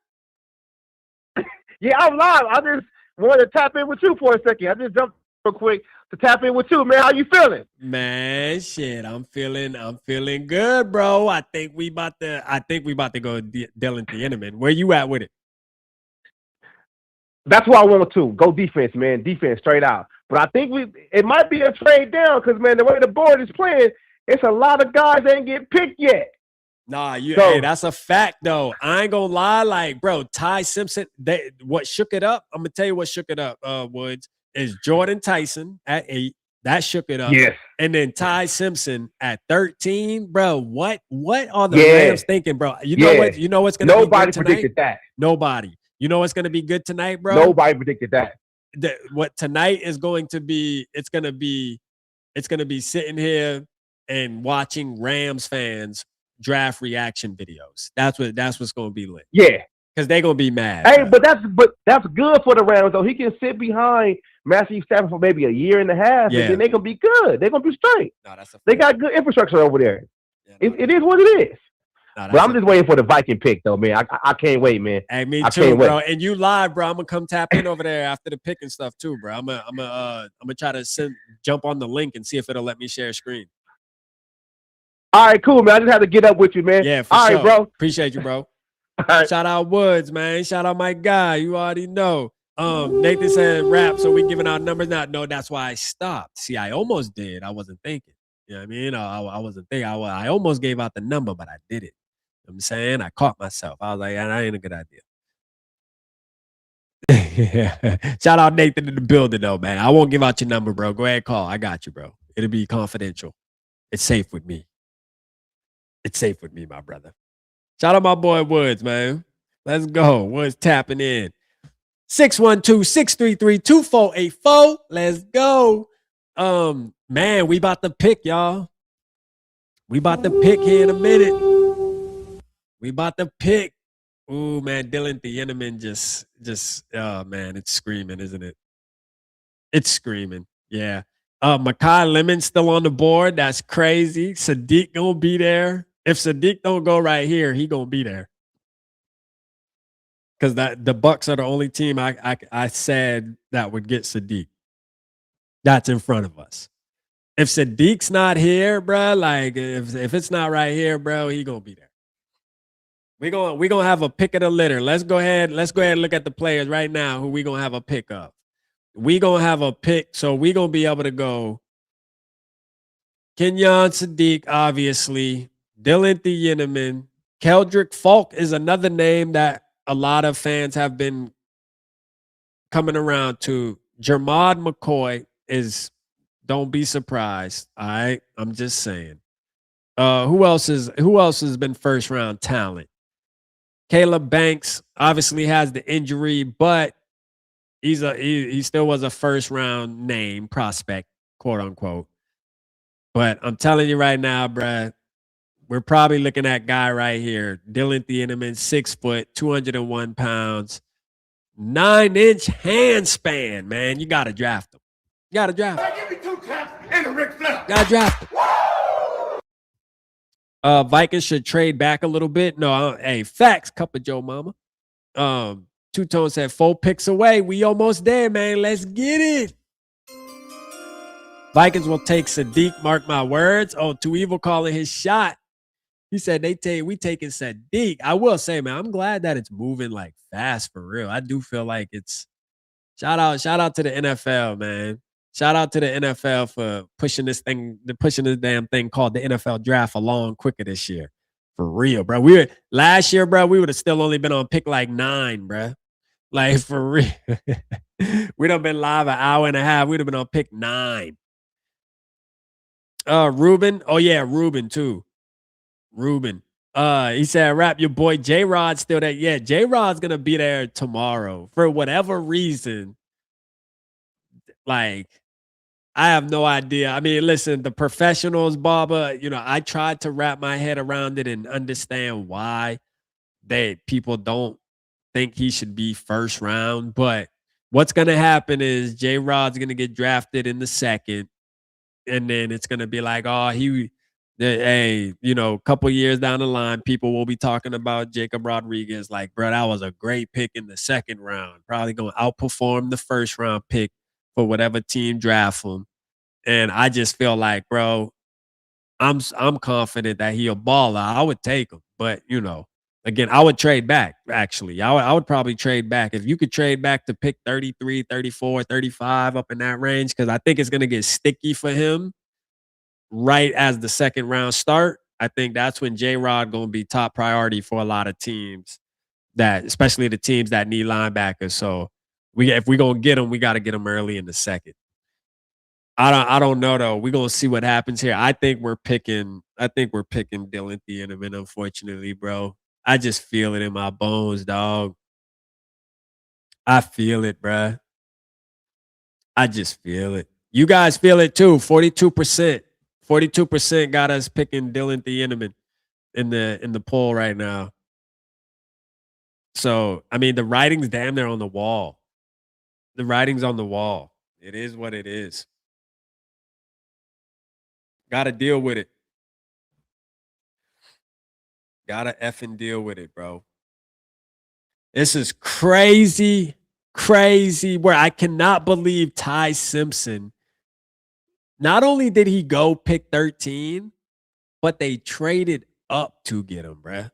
Yeah, I'm live. I just wanted to tap in with you for a second. I just jumped real quick to tap in with you, man. How you feeling? Man, shit, I'm feeling good, bro. I think we about to go Dylan Thieneman. Where you at with it? That's what I want to go defense, man. Defense straight out. But I think it might be a trade down because, man, the way the board is playing, it's a lot of guys that ain't get picked yet. Nah, hey, that's a fact though. I ain't gonna lie, like, bro, Ty Simpson, what shook it up? I'm gonna tell you what shook it up, Woods, is Jordan Tyson at 8. That shook it up. Yes. And then Ty Simpson at 13. Bro, what are the Rams thinking, bro? You know what's gonna be good tonight? Nobody predicted that. Nobody. You know what's gonna be good tonight, bro? Nobody predicted that. What tonight is going to be, it's gonna be sitting here and watching Rams fans draft reaction videos. That's what's gonna be lit. Yeah. Because they're gonna be mad. Hey, but that's good for the Rams though. He can sit behind Matthew Stafford for maybe a year and a half, and then they're gonna be good. They're gonna be straight. No, that's they got good infrastructure over there. It is what it is. But I'm just waiting for the Viking pick though, man. I can't wait, man. Hey, me too, bro. And you live, bro. I'm gonna come tap in over there after the pick and stuff too, bro. I'm gonna try to jump on the link and see if it'll let me share screen. All right, cool, man. I just had to get up with you, man. Yeah, for All sure. right, bro. Appreciate you, bro. All right. Shout out Woods, man. Shout out my guy. You already know. Nathan said rap, so we giving out numbers now. No, that's why I stopped. See, I almost did. I wasn't thinking. You know what I mean? I wasn't thinking. I almost gave out the number, but I did it. You know what I'm saying? I caught myself. I was like, that ain't a good idea. Shout out Nathan in the building, though, man. I won't give out your number, bro. Go ahead, call. I got you, bro. It'll be confidential. It's safe with me. It's safe with me, my brother. Shout out my boy Woods, man. Let's go. Woods tapping in. 612-633-2484. Let's go. Man, we about to pick, y'all. We about to pick here in a minute. We about to pick. Ooh, man, Dylan Thieneman just oh man, it's screaming, isn't it? It's screaming. Yeah. Makai Lemon's still on the board. That's crazy. Sadiq gonna be there. If Sadiq don't go right here, he gonna be there. Because the Bucks are the only team I said that would get Sadiq. That's in front of us. If Sadiq's not here, bro, like if it's not right here, bro, he gonna be there. We gonna have a pick of the litter. Let's go ahead and look at the players right now who we gonna have a pick of. We gonna have a pick, so we gonna be able to go Kenyon Sadiq, obviously, Dylan Thieneman, Keldrick Falk is another name that a lot of fans have been coming around to. Jermod McCoy is, don't be surprised. All right. I'm just saying. Who else has been first round talent? Caleb Banks obviously has the injury, but he still was a first round name prospect, quote unquote. But I'm telling you right now, bruh, we're probably looking at guy right here, Dylan Thieneman, 6 foot, 201 pounds, 9-inch hand span, man. You got to draft him. You got to draft him. Give me 2 taps and a Ric Flair. Got to draft him. Vikings should trade back a little bit. No, hey, facts, Cup of Joe Mama. Two Tone said 4 picks away. We almost there, man. Let's get it. Vikings will take Sadiq, mark my words. Oh, Too Evil calling his shot. He said we taking Sadiq. I will say, man, I'm glad that it's moving like fast for real. I do feel like it's shout out to the NFL, man. Shout out to the NFL for pushing this damn thing called the NFL draft along quicker this year. For real, bro. Last year, bro, we would have still only been on pick like 9, bro. Like for real. We'd have been live an hour and a half. We'd have been on pick 9. Ruben. Oh yeah, Ruben too. Ruben. He said, rap, your boy J-Rod's still there. Yeah, J-Rod's gonna be there tomorrow. For whatever reason. Like, I have no idea. I mean, listen, the professionals, Baba, I tried to wrap my head around it and understand why people don't think he should be first round. But what's gonna happen is J-Rod's gonna get drafted in the second. And then it's going to be like, oh, a couple years down the line, people will be talking about Jacob Rodriguez. Like, bro, that was a great pick in the second round. Probably going to outperform the first round pick for whatever team draft him. And I just feel like, bro, I'm confident that he'll ball out. I would take him. But, Again, I would trade back, actually. I would probably trade back. If you could trade back to pick 33, 34, 35 up in that range, because I think it's going to get sticky for him right as the second round start. I think that's when J-Rod going to be top priority for a lot of teams, that especially the teams that need linebackers. So if we're going to get him, we got to get him early in the second. I don't know though. We're gonna see what happens here. I think we're picking Dylan Thieneman, unfortunately, bro. I just feel it in my bones, dog. I feel it, bruh. I just feel it. You guys feel it too. 42%. 42% got us picking Dylan Thieneman in the poll right now. So I mean the writing's damn near on the wall. The writing's on the wall. It is what it is. Gotta deal with it. Gotta effing deal with it, bro. This is crazy, crazy. Where I cannot believe Ty Simpson. Not only did he go pick 13, but they traded up to get him, bruh.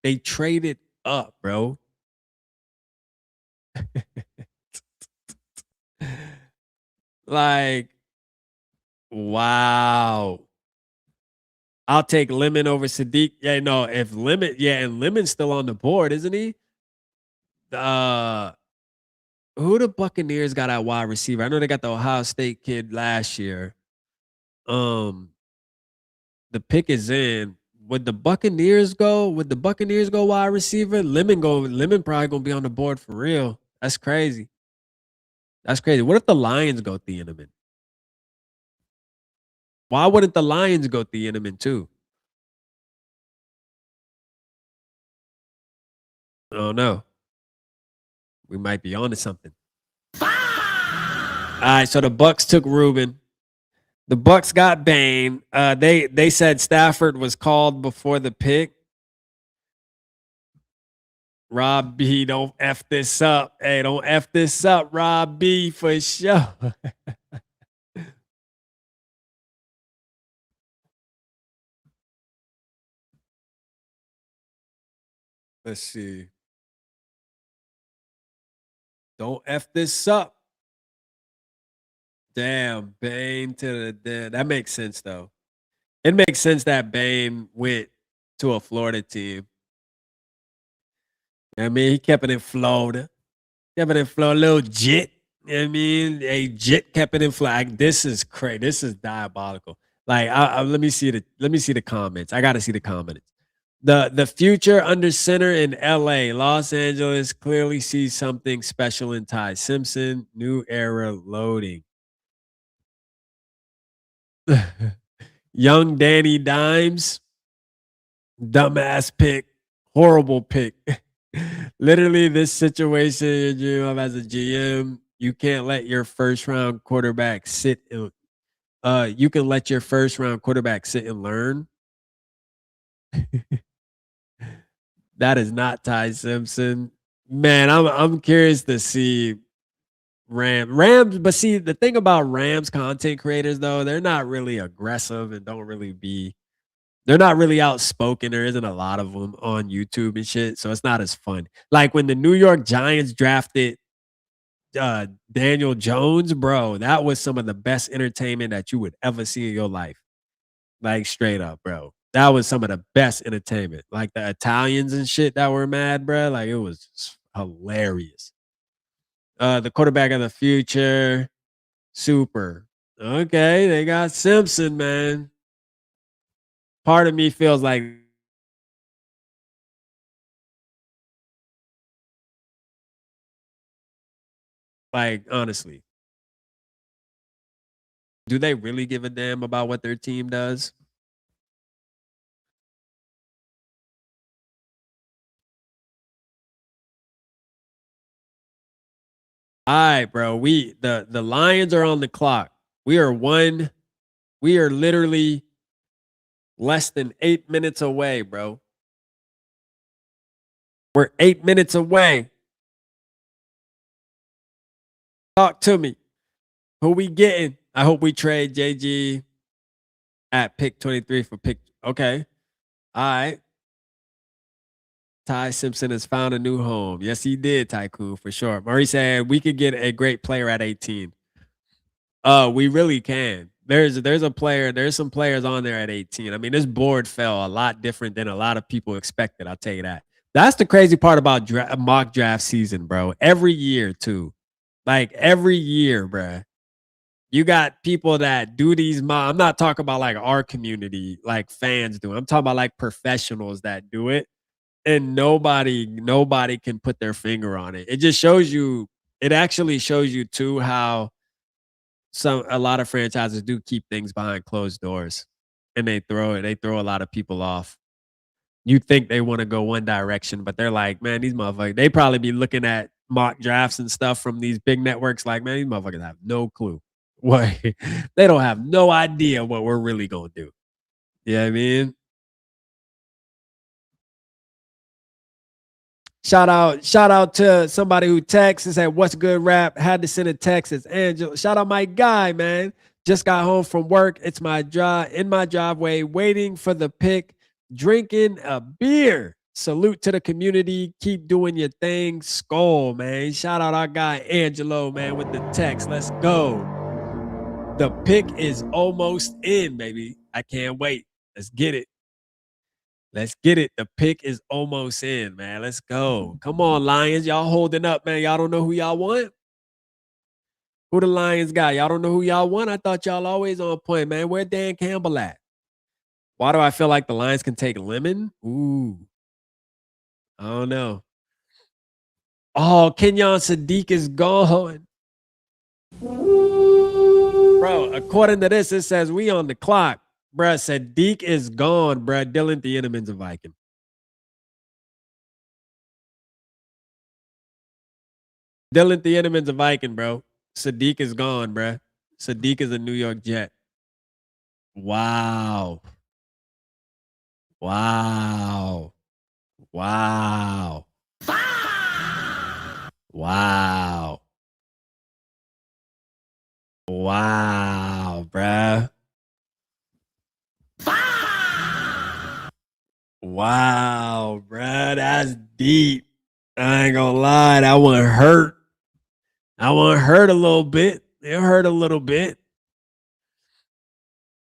They traded up, bro. Like, wow. I'll take Lemon over Sadiq. Yeah, no, if Lemon, yeah, and Lemon's still on the board, isn't he? Who the Buccaneers got at wide receiver? I know they got the Ohio State kid last year. The pick is in. Would the Buccaneers go? Would the Buccaneers go wide receiver? Lemon probably gonna be on the board for real. That's crazy. That's crazy. What if the Lions go Thieneman? Why wouldn't the Lions go Thieneman too? I don't know. We might be onto something. All right, so the Bucks took Reuben. The Bucks got Bain. They said Stafford was called before the pick. Rob B, don't F this up. Hey, don't F this up, Rob B, for sure. Let's see. Don't F this up. Damn, Bain to the dead. That makes sense, though. It makes sense that Bain went to a Florida team. I mean, he kept it in Florida. Kept it in Florida, a little Jit. You know what I mean? A Jit kept it in Florida. This is crazy. This is diabolical. Like, let me see the comments. I gotta see the comments. The future under center in LA, Los Angeles clearly sees something special in Ty Simpson. New era loading. Young Danny Dimes. Dumbass pick. Horrible pick. Literally, this situation you dream of as a GM, you can't let your first round quarterback sit. You can let your first round quarterback sit and learn. That is not Ty Simpson. Man, I'm curious to see Rams. But see, the thing about Rams content creators, though, they're not really aggressive and they're not really outspoken. There isn't a lot of them on YouTube and shit, so it's not as fun. Like when the New York Giants drafted Daniel Jones, bro, that was some of the best entertainment that you would ever see in your life. Like straight up, bro. That was some of the best entertainment. Like the Italians and shit that were mad, bro. Like it was hilarious. The quarterback of the future, super. Okay, they got Simpson, man. Part of me feels like honestly, do they really give a damn about what their team does? All right, bro. The Lions are on the clock. We are literally less than 8 minutes away, bro. We're 8 minutes away. Talk to me. Who we getting? I hope we trade JG at pick 23 for pick. Okay. All right. Ty Simpson has found a new home. Yes, he did, Tycoon, for sure. Murray said we could get a great player at 18. We really can. There's some players on there at 18. I mean, this board fell a lot different than a lot of people expected. I'll tell you that. That's the crazy part about mock draft season, bro. Every year, too. Like, every year, bro. You got people that do these I'm not talking about like our community, like fans do. I'm talking about like professionals that do it. And nobody can put their finger on it. It just shows you, it actually shows you too how a lot of franchises do keep things behind closed doors, and they throw a lot of people off. You think they want to go one direction, but they're like, man, these motherfuckers, they probably be looking at mock drafts and stuff from these big networks like, man, these motherfuckers have no clue what they don't have no idea what we're really gonna do. You know what I mean? Shout out to somebody who texts and said, what's good, rap? Had to send a text. It's Angela. Shout out my guy, man. Just got home from work. It's my in my driveway, waiting for the pick, drinking a beer. Salute to the community. Keep doing your thing. SKOL, man. Shout out our guy, Angelo, man, with the text. Let's go. The pick is almost in, baby. I can't wait. Let's get it. Let's get it. The pick is almost in, man. Let's go. Come on, Lions. Y'all holding up, man. Y'all don't know who y'all want? Who the Lions got? Y'all don't know who y'all want? I thought y'all always on point, man. Where Dan Campbell at? Why do I feel like the Lions can take Lemon? Ooh. I don't know. Oh, Kenyon Sadiq is gone. Bro, according to this, it says we on the clock. Bruh, Sadiq is gone, bruh. Dylan Thieneman's a Viking. Dylan Thieneman's a Viking, bro. Sadiq is gone, bruh. Sadiq is a New York Jet. Wow. Wow. Wow. Wow. Wow, bruh. Wow, bruh. That's deep. I ain't gonna lie. That one hurt. That one hurt a little bit. It hurt a little bit.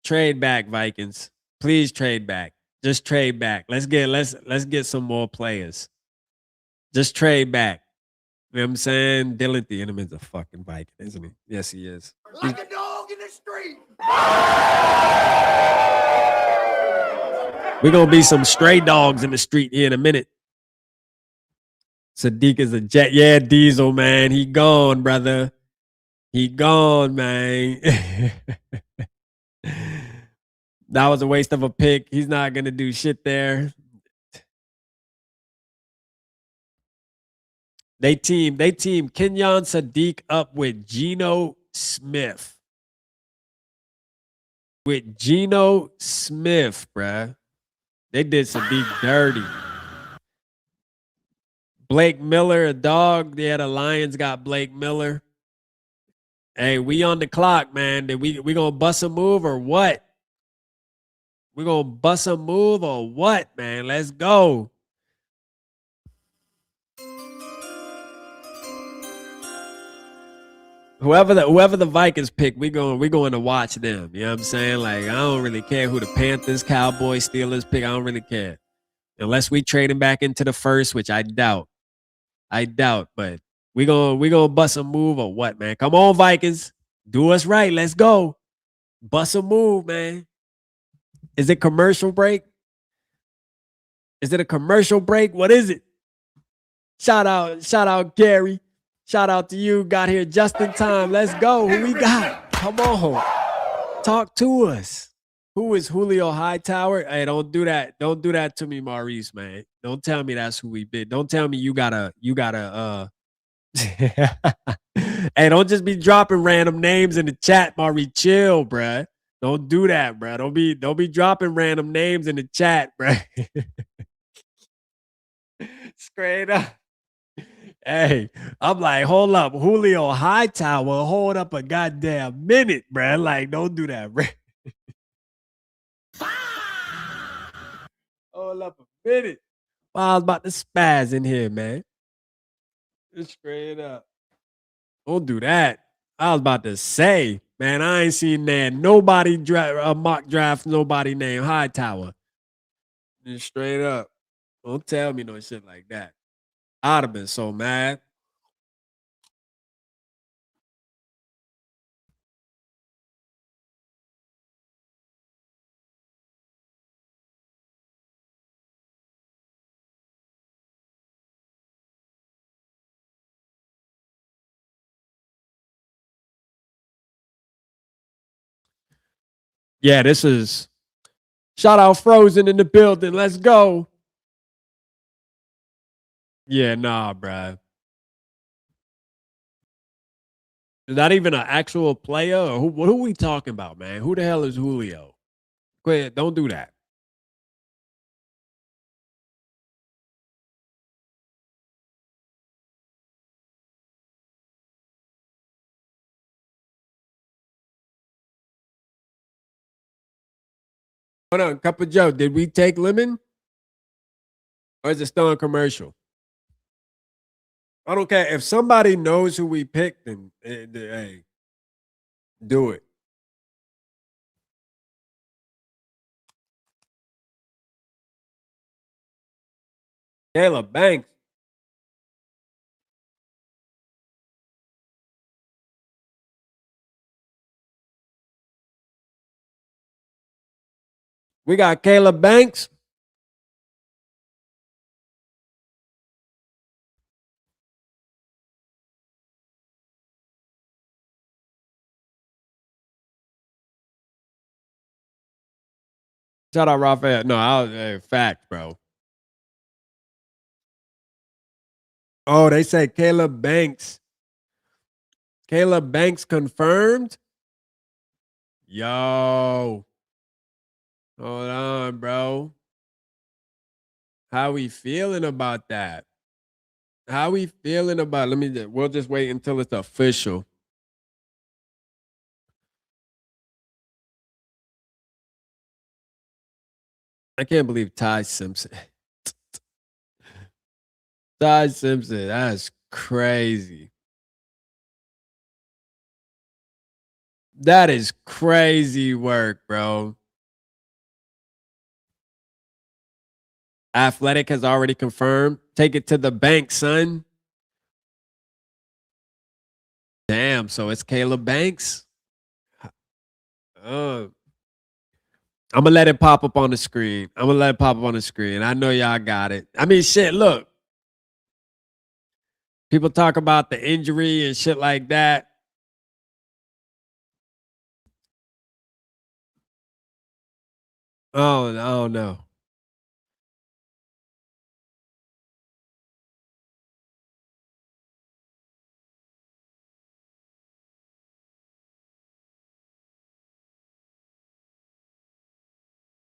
Trade back, Vikings. Please trade back. Just trade back. Let's get some more players. Just trade back. You know what I'm saying? Dylan Thieneman's a fucking Viking, isn't he? Yes, he is. Like a dog in the street. We're gonna be some stray dogs in the street here in a minute. Sadiq is a Jet. Yeah, Diesel, man. He gone, brother. He gone, man. That was a waste of a pick. He's not gonna do shit there. They team Kenyon Sadiq up with Geno Smith. With Geno Smith, bruh. They did Sadiq dirty. Blake Miller, a dog. Yeah, the Lions got Blake Miller. Hey, we on the clock, man. Did we gonna bust a move or what? We gonna bust a move or what, man? Let's go. Whoever the Vikings pick, we going to watch them. You know what I'm saying? Like, I don't really care who the Panthers, Cowboys, Steelers pick. I don't really care. Unless we trade him back into the first, which I doubt. But we gonna bust a move or what, man? Come on, Vikings. Do us right. Let's go. Bust a move, man. Is it commercial break? Is it a commercial break? What is it? Shout out, Gary. Shout out to you. Got here just in time. Let's go. Who we got? Come on. Talk to us. Who is Julio Hightower? Hey, don't do that. Don't do that to me, Maurice, man. Don't tell me that's who we bid. Don't tell me you gotta Hey, don't just be dropping random names in the chat, Maurice. Chill, bruh. Don't do that, bruh. Don't be dropping random names in the chat, bruh. Straight up. Hey, I'm like, hold up. Julio Hightower, hold up a goddamn minute, bruh. Like, don't do that, bruh. Hold up a minute. I was about to spaz in here, man. Just straight up. Don't do that. I was about to say, man, I ain't seen that nobody mock draft nobody named Hightower. Just straight up. Don't tell me no shit like that. I'd have been so mad. Yeah, this is shout out Frozen in the building. Let's go. Yeah, nah, bruh. Is that even an actual player? Or who we talking about, man? Who the hell is Julio? Go ahead, don't do that. Hold on, Cup of Joe. Did we take Lemon? Or is it still a commercial? I don't care. If somebody knows who we picked, then hey, do it. Caleb Banks. We got Caleb Banks. Shout out Raphael. No, fact, bro. Oh, they say Caleb Banks. Caleb Banks confirmed. Yo. Hold on, bro. How we feeling about that? How we feeling about? We'll just wait until it's official. I can't believe Ty Simpson. Ty Simpson, that's crazy. That is crazy work, bro. Athletic has already confirmed. Take it to the bank, son. Damn, so it's Caleb Banks. I'm gonna let it pop up on the screen. I know y'all got it. I mean, shit, look. People talk about the injury and shit like that. Oh, I don't know.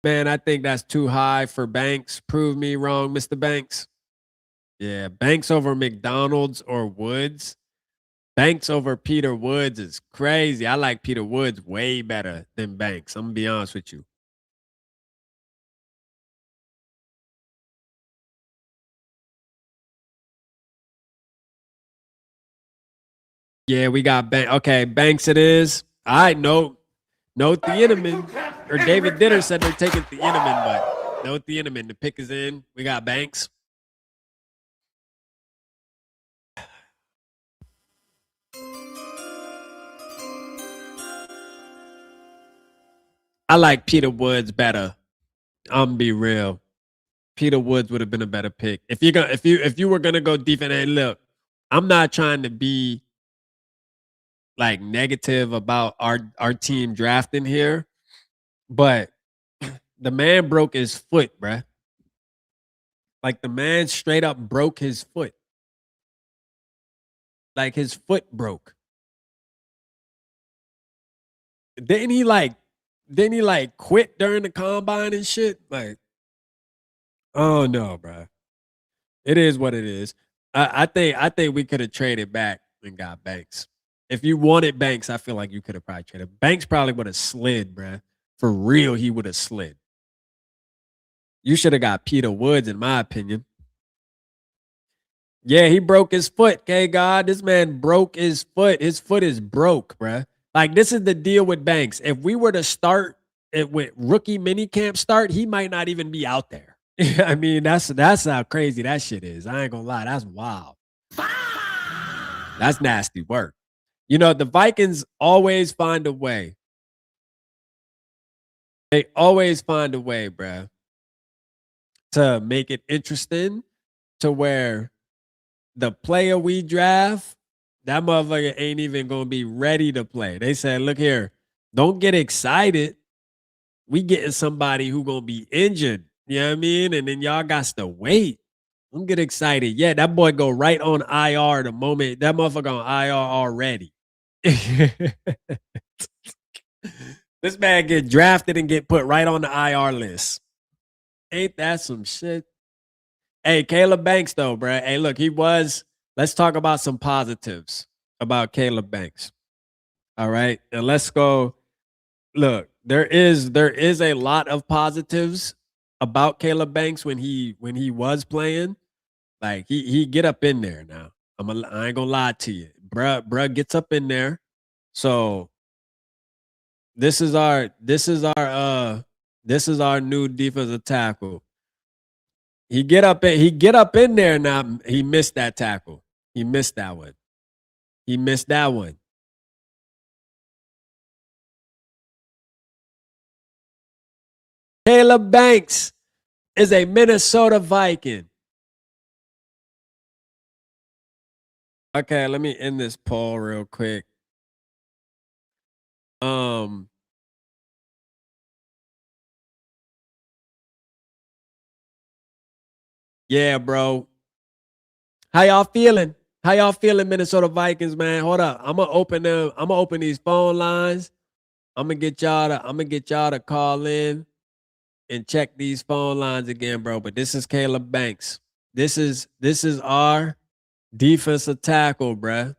Man, I think that's too high for Banks. Prove me wrong, Mr. Banks. Yeah, Banks over McDonald's or Woods. Banks over Peter Woods is crazy. I like Peter Woods way better than Banks. I'm gonna be honest with you. Yeah, we got Banks. Okay, Banks it is. All right, no Thieneman. Or David Ditter said they're taking Thieneman, but no Thieneman. The pick is in. We got Banks. I like Peter Woods better. I'm gonna be real. Peter Woods would have been a better pick. If you were gonna go defense, hey, look, I'm not trying to be like negative about our team drafting here, but the man broke his foot, bruh. Like the man straight up broke his foot. Like his foot broke. Didn't he like quit during the combine and shit? Like, oh no, bruh. It is what it is. I think we could have traded back and got Banks. If you wanted Banks, I feel like you could have probably traded. Banks probably would have slid, bruh. For real, he would have slid. You should have got Peter Woods, in my opinion. Yeah, he broke his foot. Okay, God, this man broke his foot. His foot is broke, bruh. Like, this is the deal with Banks. If we were to start it with rookie mini camp start, he might not even be out there. I mean, that's how crazy that shit is. I ain't gonna lie, that's wild. That's nasty work. You know, the Vikings always find a way. They always find a way, bruh, to make it interesting to where the player we draft, that motherfucker ain't even gonna be ready to play. They said, look here, don't get excited. We getting somebody who gonna be injured. You know what I mean? And then y'all got to wait. Don't get excited. Yeah, that boy go right on IR the moment that motherfucker on IR already. This man get drafted and get put right on the IR list. Ain't that some shit? Hey, Caleb Banks, though, bro. Hey, look, let's talk about some positives about Caleb Banks. All right. And let's go. Look, there is a lot of positives about Caleb Banks when he was playing. Like he get up in there now. I ain't gonna lie to you. Bruh gets up in there. So this is our new defensive tackle. He get up in there now. He missed that tackle. He missed that one. He missed that one. Caleb Banks is a Minnesota Viking. Okay, let me end this poll real quick. Yeah, bro. How y'all feeling? How y'all feeling, Minnesota Vikings, man? Hold up. I'm gonna open these phone lines. I'm gonna get y'all to call in and check these phone lines again, bro. But this is Caleb Banks. This is our defensive tackle, bruh.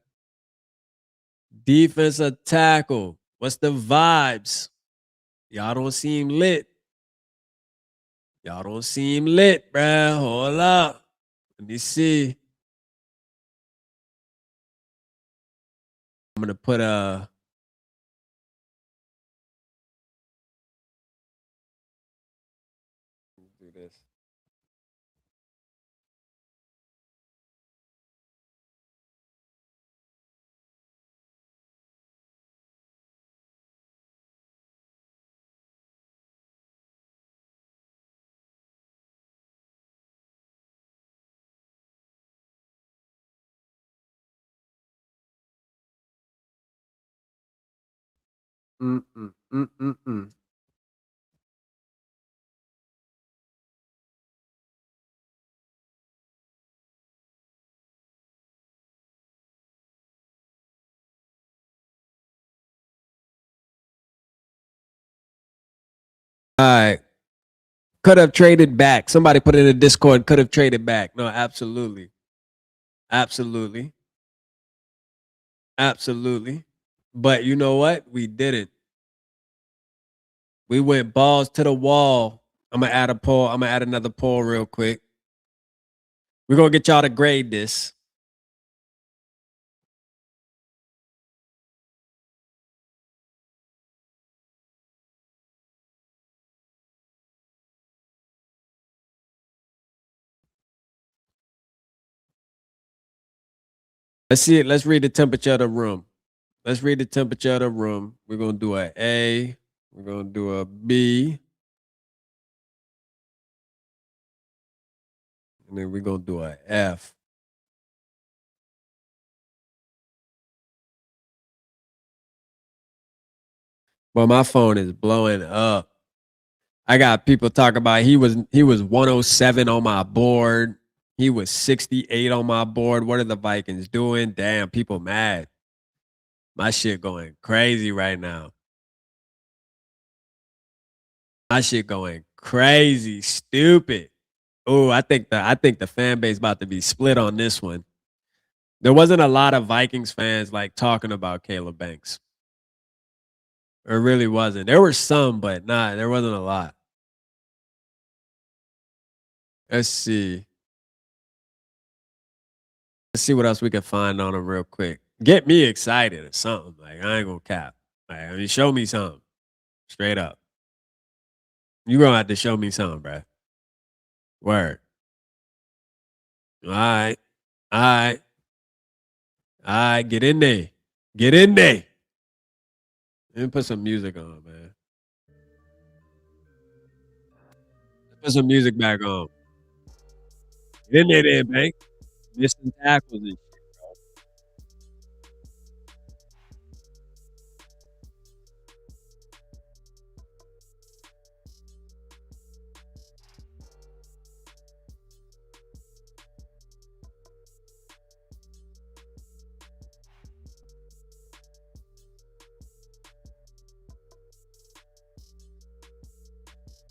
Defensive tackle. What's the vibes? Y'all don't seem lit. Y'all don't seem lit, bruh. Hold up. Let me see. I'm gonna put do this. Mm-mm. All right. Could have traded back. Somebody put in the Discord, could have traded back. No, absolutely. Absolutely. Absolutely. But you know what? We didn't. We went balls to the wall. I'm gonna add a poll. I'm gonna add another poll real quick. We're gonna get y'all to grade this. Let's see it. Let's read the temperature of the room. Let's read the temperature of the room. We're gonna do an A. We're gonna do a B. And then we're gonna do an F. Well, my phone is blowing up. I got people talking about he was 107 on my board. He was 68 on my board. What are the Vikings doing? Damn, people mad. My shit going crazy right now. My shit going crazy, stupid. Oh, I think the fan base about to be split on this one. There wasn't a lot of Vikings fans like talking about Caleb Banks. There really wasn't. There were some, but there wasn't a lot. Let's see. Let's see what else we can find on him real quick. Get me excited or something. Like, I ain't gonna cap. Like, I mean, show me something. Straight up. You gonna have to show me something, bruh. Word. All right. All right. All right. Get in there. Get in there. Let me put some music on, man. Put some music back on. Get in there, Bank. Missing tackles and shit, bro.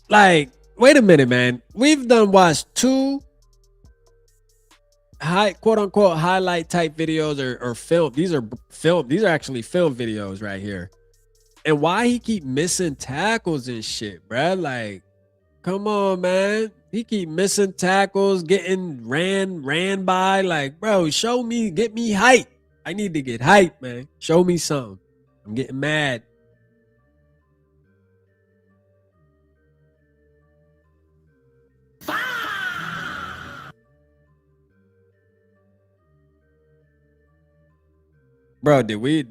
Like, wait a minute, man. We've done watched 2 quote unquote highlight type videos or film. These are film. These are actually film videos right here. And why he keep missing tackles and shit, bruh? Like, come on, man. He keep missing tackles, getting ran by. Like, bro, show me, get me hype. I need to get hype, man. Show me something. I'm getting mad. Bro, did we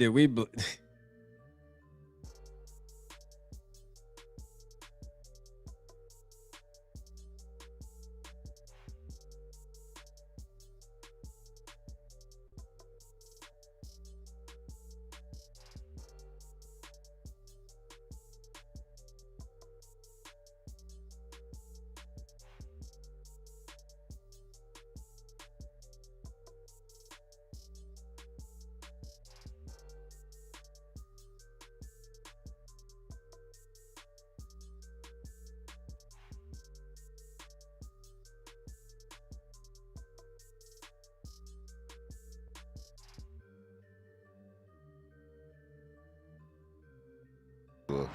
The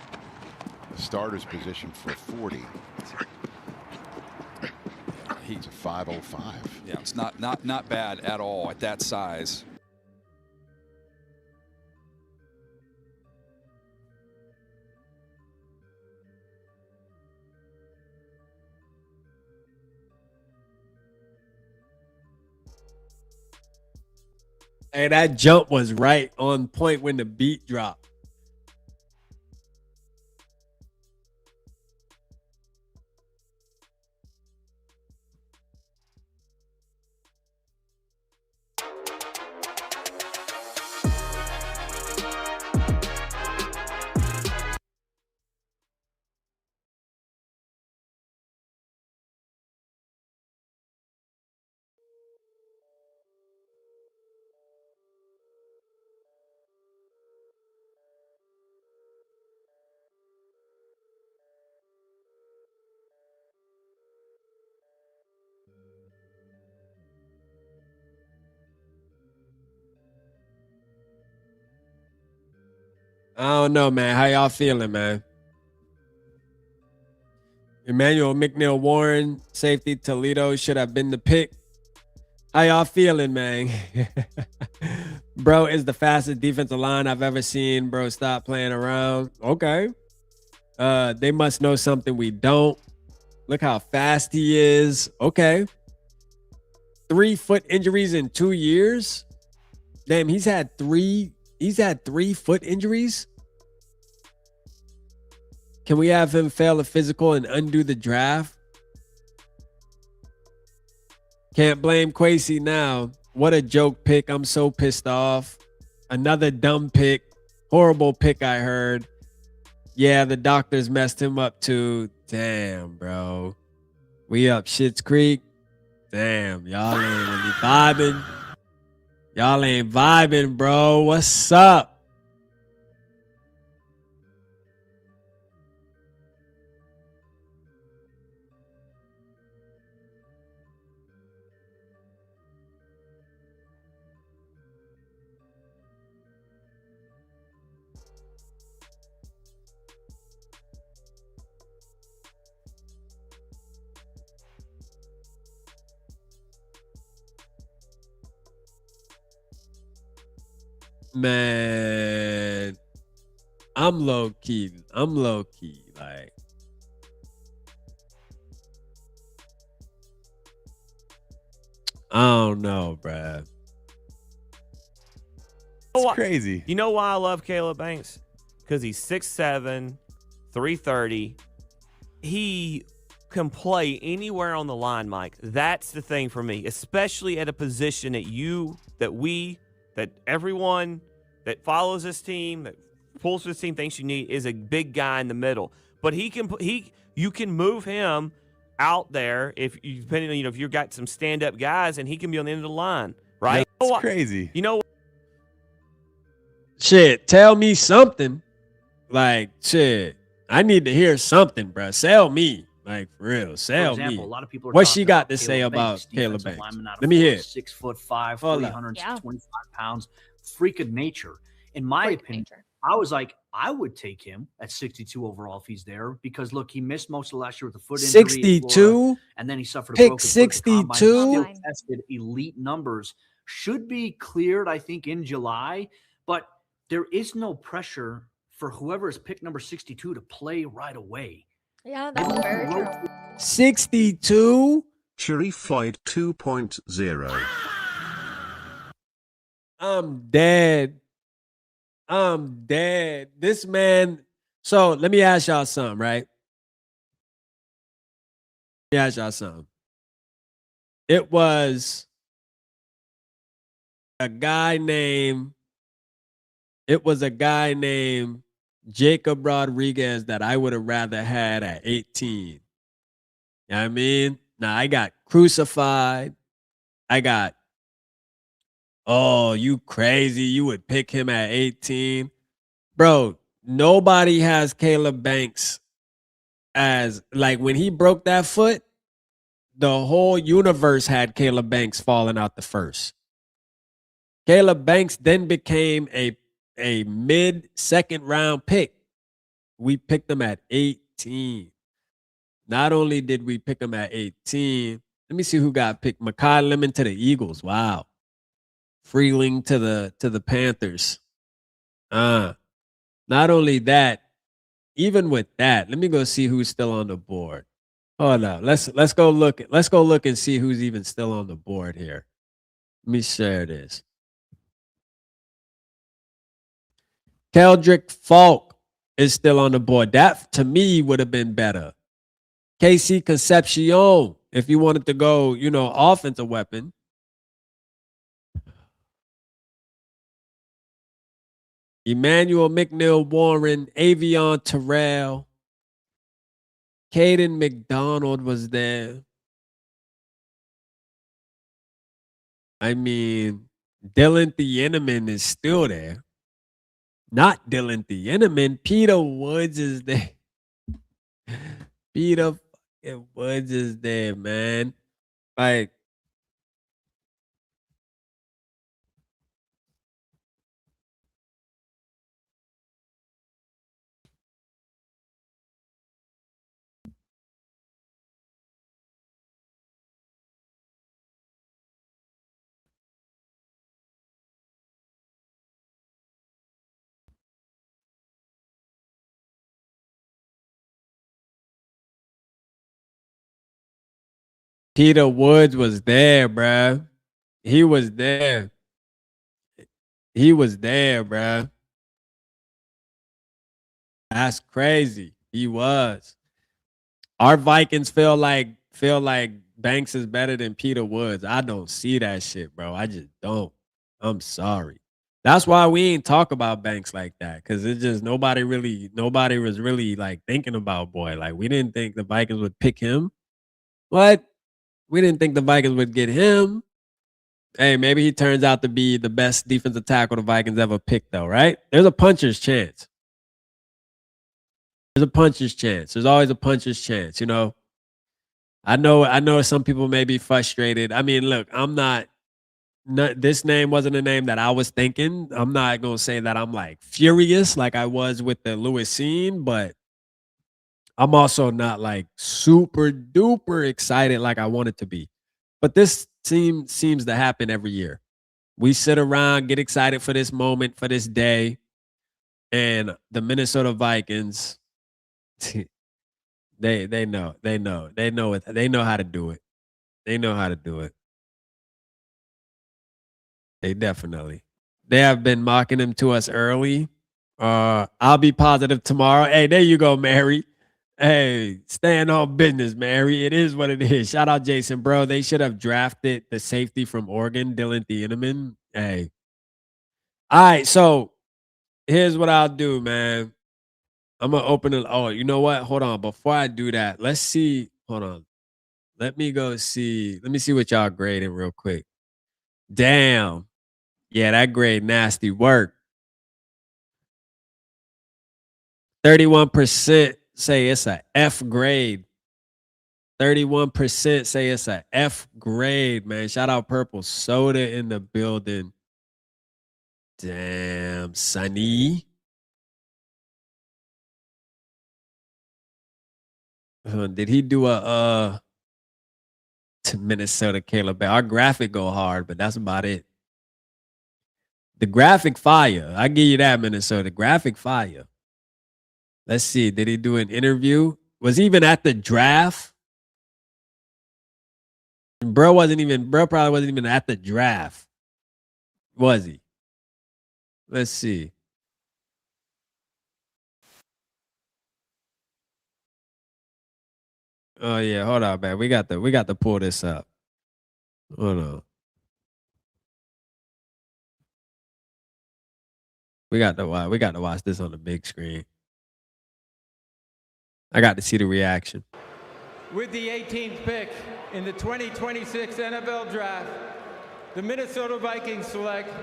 starter's position for 40. He's a 505. Yeah, it's not bad at all at that size. Hey, that jump was right on point when the beat dropped. I don't know, man. How y'all feeling, man? Emmanuel McNeil Warren, safety Toledo should have been the pick. How y'all feeling, man? Bro is the fastest defensive line I've ever seen. Bro, stop playing around. Okay. They must know something we don't. Look how fast he is. Okay. 3 foot injuries in 2 years. Damn, he's had 3 foot injuries. Can we have him fail a physical and undo the draft? Can't blame Kwesi now. What a joke pick. I'm so pissed off. Another dumb pick. Horrible pick, I heard. Yeah, the doctors messed him up too. Damn, bro. We up Schitt's Creek. Damn, y'all ain't really vibing. Y'all ain't vibing, bro. What's up? Man, I'm low key. Like, I don't know, bruh. It's crazy. You know why I love Caleb Banks? Because he's 6'7", 330. He can play anywhere on the line, Mike. That's the thing for me, especially at a position that everyone that follows this team, that pulls for this team, thinks you need is a big guy in the middle. But you can move him out there depending on if you've got some stand-up guys, and he can be on the end of the line, right? That's crazy. You know what? Shit, tell me something. Like, shit, I need to hear something, bro. Sell me. Like, for real, sell For example, me. a lot of people are What talking she got about to say about Caleb defensive Banks? lineman out of Let me hear. Florida, 6'5", Hold up. 325 pounds, freak of nature. In my opinion, I was like, I would take him at 62 overall if he's there, because look, he missed most of last year with a foot injury. 62, and then he suffered a pick broken foot at the combine. 62. Still tested elite numbers. Should be cleared, I think, in July, but there is no pressure for whoever is pick number 62 to play right away. Yeah, that's very true. 62. Sharif Floyd 2.0. I'm dead. This man. So let me ask y'all something, right? Let me ask y'all something. It was a guy named Jacob Rodriguez that I would have rather had at 18. You know what I mean? Now I got crucified. Oh, you crazy. You would pick him at 18. Bro, nobody has Caleb Banks as, like, when he broke that foot, the whole universe had Caleb Banks falling out the first. Caleb Banks then became a mid-second round pick. We picked him at 18. Not only did we pick him at 18, let me see who got picked. Mekhi Lemon to the Eagles. Wow. Freeling to the Panthers. Not only that, even with that, let me go see who's still on the board. Hold up. Let's go look and see who's even still on the board here. Let me share this. Keldrick Falk is still on the board. That to me would have been better. KC Concepcion, if you wanted to go, offensive weapon. Emmanuel McNeil Warren, Avion Terrell, Caden McDonald was there. I mean, Dylan Thieneman is still there. Not Dylan Thieneman. Peter Woods is there. Peter Woods is there, man. Like, Peter Woods was there, bruh. He was there. Bruh. That's crazy. He was. Our Vikings feel like Banks is better than Peter Woods. I don't see that shit, bro. I just don't. I'm sorry. That's why we ain't talk about Banks like that, because it's just nobody was really like thinking about boy. Like, we didn't think the Vikings would pick him. What? We didn't think the Vikings would get him. Hey, maybe he turns out to be the best defensive tackle the Vikings ever picked, though, right? There's a puncher's chance. There's always a puncher's chance, I know some people may be frustrated. I mean, look, I'm not this name wasn't a name that I was thinking. I'm not going to say that I'm like furious like I was with the Lewis scene, but I'm also not like super duper excited like I want it to be. But this seems to happen every year. We sit around, get excited for this moment, for this day. And the Minnesota Vikings, they know how to do it. They know how to do it. They definitely. They have been mocking him to us early. I'll be positive tomorrow. Hey, there you go, Mary. Hey, staying on business, Mary. It is what it is. Shout out Jason, bro. They should have drafted the safety from Oregon, Dylan Thieneman. Hey. All right, so here's what I'll do, man. I'm gonna open it. Oh, you know what? Hold on. Before I do that, let's see. Hold on. Let me go see. Let me see what y'all grading real quick. Damn. Yeah, that grade nasty work. 31% say it's a F grade. 31% say it's a F grade, man. Shout out Purple Soda in the building. Damn, Sonny. Did he do a to Minnesota Caleb? Our graphic go hard, but that's about it. The graphic fire. I give you that, Minnesota. Graphic fire. Let's see. Did he do an interview? Was he even at the draft? Bro probably wasn't even at the draft. Was he? Let's see. Oh yeah, hold on, man. We got to pull this up. Hold on. We got to watch this on the big screen. I got to see the reaction. With the 18th pick in the 2026 NFL Draft, the Minnesota Vikings select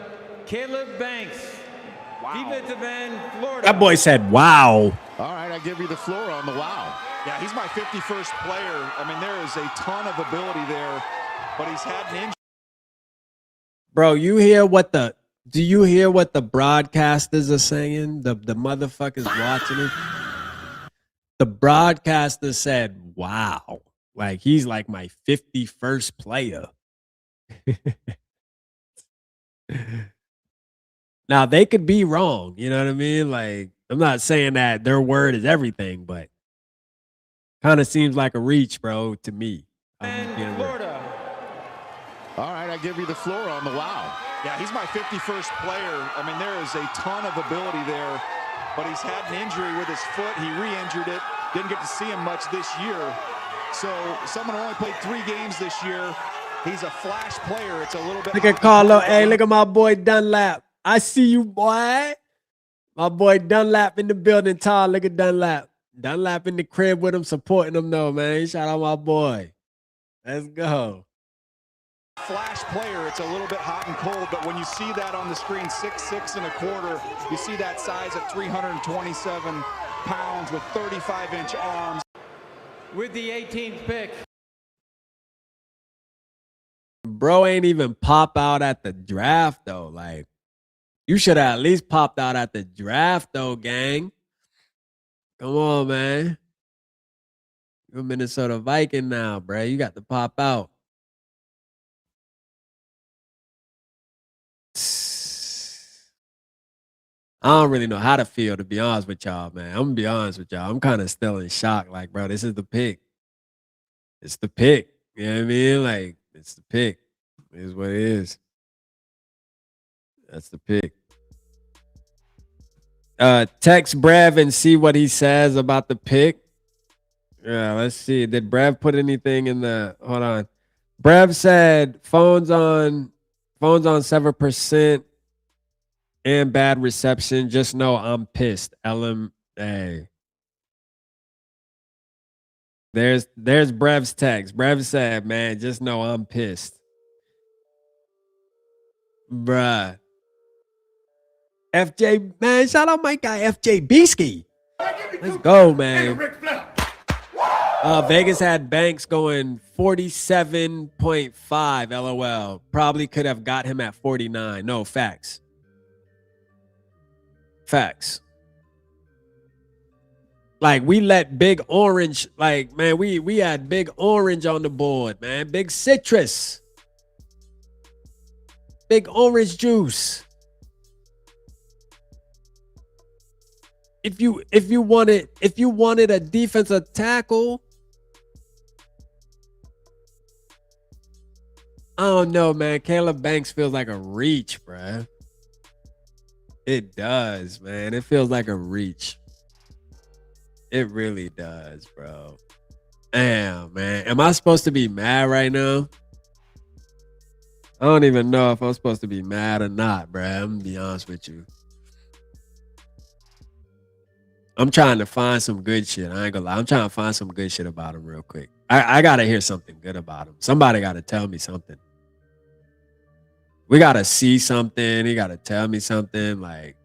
Caleb Banks, defensive end, Florida. That boy said, wow. All right, I give you the floor on the wow. Yeah, he's my 51st player. I mean, there is a ton of ability there, but he's had an injury. Bro, do you hear what the broadcasters are saying? The motherfuckers watching it. The broadcaster said, wow. Like, he's like my 51st player. Now, they could be wrong. You know what I mean? Like, I'm not saying that their word is everything, but kind of seems like a reach, bro, to me. Florida. All right, I give you the floor on the wow. Yeah, he's my 51st player. I mean, there is a ton of ability there, but he's had an injury with his foot. He re-injured it. Didn't get to see him much this year. So someone who only played 3 games this year, he's a flash player. It's a little bit. Look at Carlo. Hey, look at my boy Dunlap. I see you, boy. My boy Dunlap in the building. Todd, look at Dunlap. Dunlap in the crib with him, supporting him though, man. Shout out my boy. Let's go. Flash player. It's a little bit hot and cold, but when you see that on the screen, 6'6" and a quarter, you see that size at 327 pounds with 35-inch arms. With the 18th pick. Bro ain't even pop out at the draft though. Like, you should have at least popped out at the draft though, gang. Come on, man. You're a Minnesota Viking now, bro. You got to pop out. I don't really know how to feel, to be honest with y'all, man. I'm going to be honest with y'all. I'm kind of still in shock. Like, bro, this is the pick. It's the pick. You know what I mean? Like, it's the pick. It is what it is. That's the pick. Text Brev and see what he says about the pick. Yeah, let's see. Did Brev put anything in the... Hold on. Brev said phones on 7% and bad reception. Just know I'm pissed. LMA. There's Brev's text. Brev said, man, just know I'm pissed. Bruh. FJ, man, shout out my guy FJ Beesky. Let's go, man. Vegas had Banks going 47.5 LOL. Probably could have got him at 49. No, facts. Facts. Like, we let Big Orange, like, man, we had Big Orange on the board, man. Big Citrus. Big orange juice. If you wanted a defensive tackle, I don't know, man. Caleb Banks feels like a reach, bruh. It does, man. It feels like a reach. It really does, bro. Damn, man. Am I supposed to be mad right now? I don't even know if I'm supposed to be mad or not, bruh. I'm gonna be honest with you. I'm trying to find some good shit. I ain't gonna lie. I'm trying to find some good shit about him real quick. I gotta hear something good about him. Somebody gotta tell me something. We gotta see something. He gotta tell me something. Like,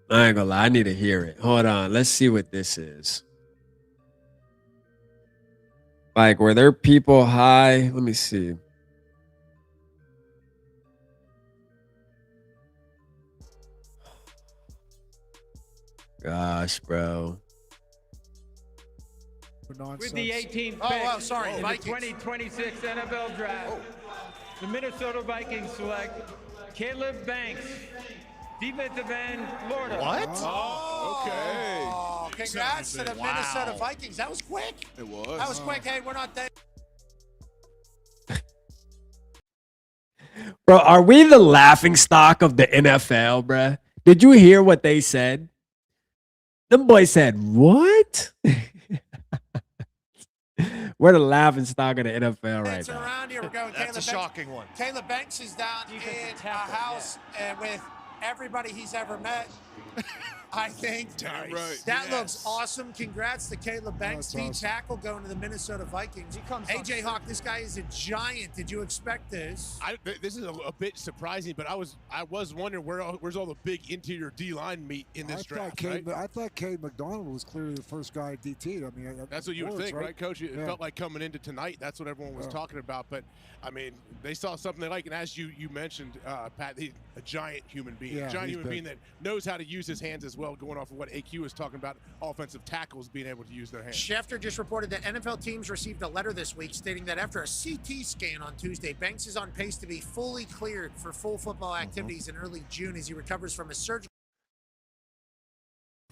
I ain't gonna lie. I need to hear it. Hold on. Let's see what this is. Like, were there people high? Let me see. Gosh, bro. With the 18th pick sorry, in the Vikings. 2026 NFL Draft, the Minnesota Vikings select Caleb Banks, defensive end, Florida. What? Oh, okay. Congrats to the Minnesota Vikings. That was quick. It was. That was quick. Hey, we're not there. Bro, are we the laughing stock of the NFL, bruh? Did you hear what they said? Them boys said, what? We're the laughing stock of the NFL right now. Around here, we're going. That's a shocking one. Caleb Banks is down in a house with everybody he's ever met. I think. Right. That looks awesome. Congrats to Caleb Banks, team tackle going to the Minnesota Vikings. AJ Hawk, this guy is a giant. Did you expect this? This is a bit surprising, but I was wondering where's all the big interior D line meat in this draft. I thought Cade McDonald was clearly the first guy at DT. I mean, that's what you would think, right, Coach? It felt like coming into tonight. That's what everyone was talking about. But I mean, they saw something they like, and as you mentioned, Pat, he's a giant human being, being that knows how to use his hands as well. Going off of what AQ is talking about, offensive tackles being able to use their hands. Schefter just reported that NFL teams received a letter this week stating that after a CT scan on Tuesday, Banks is on pace to be fully cleared for full football activities in early June as he recovers from a surgically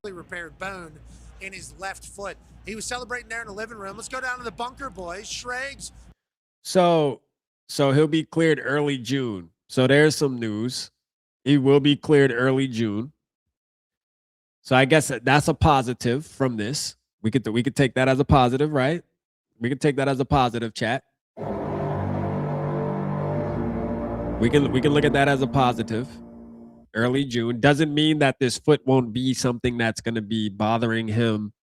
repaired bone in his left foot. He was celebrating there in the living room. Let's go down to the bunker, boys. Schrags. So he'll be cleared early June. So there's some news. He will be cleared early June. So I guess that's a positive from this. We could take that as a positive, right? We could take that as a positive, chat. We can look at that as a positive. Early June doesn't mean that this foot won't be something that's going to be bothering him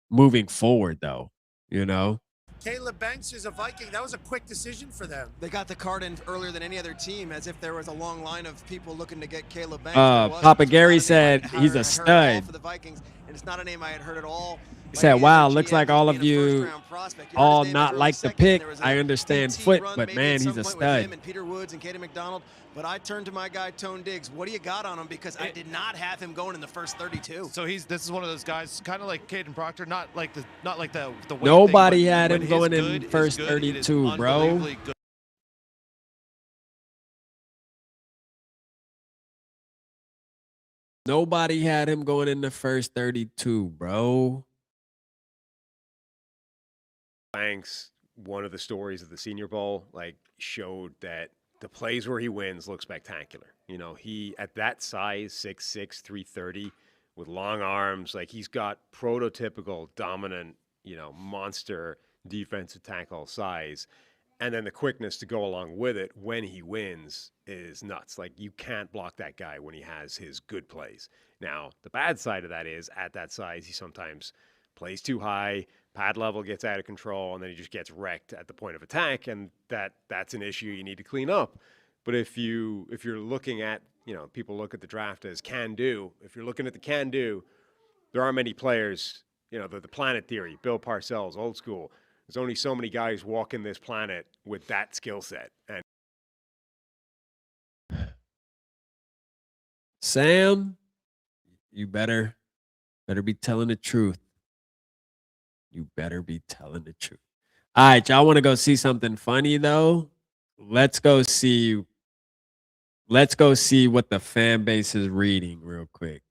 moving forward, though. You know. Caleb Banks is a Viking. That was a quick decision for them. They got the card in earlier than any other team, as if there was a long line of people looking to get Caleb Banks. Papa Gary said he's a stud. For the Vikings, and it's not a name I had heard at all. He said, wow, looks like all of you all not like the pick. I understand foot, but man, he's a stud. Him and Peter Woods and Katie McDonald. But I turned to my guy, Tone Diggs. What do you got on him? Because I did not have him going in the first 32. So this is one of those guys, kind of like Caden Proctor, not like the weight Nobody thing, had him going in first 32, bro. Nobody had him going in the first 32, bro. Banks, one of the stories of the Senior Bowl, showed that the plays where he wins look spectacular. You know, he at that size, 6'6", 330, with long arms, he's got prototypical dominant, monster defensive tackle size. And then the quickness to go along with it when he wins is nuts. You can't block that guy when he has his good plays. Now, the bad side of that is at that size, he sometimes plays too high, pad level gets out of control, and then he just gets wrecked at the point of attack, and that's an issue you need to clean up. But if you're looking at, people look at the draft as can do. If you're looking at the can do, there aren't many players, the planet theory, Bill Parcells, old school. There's only so many guys walking this planet with that skill set. And Sam, you better be telling the truth. You better be telling the truth. All right, y'all want to go see something funny, though? Let's go see Let's go see what the fan base is reading real quick.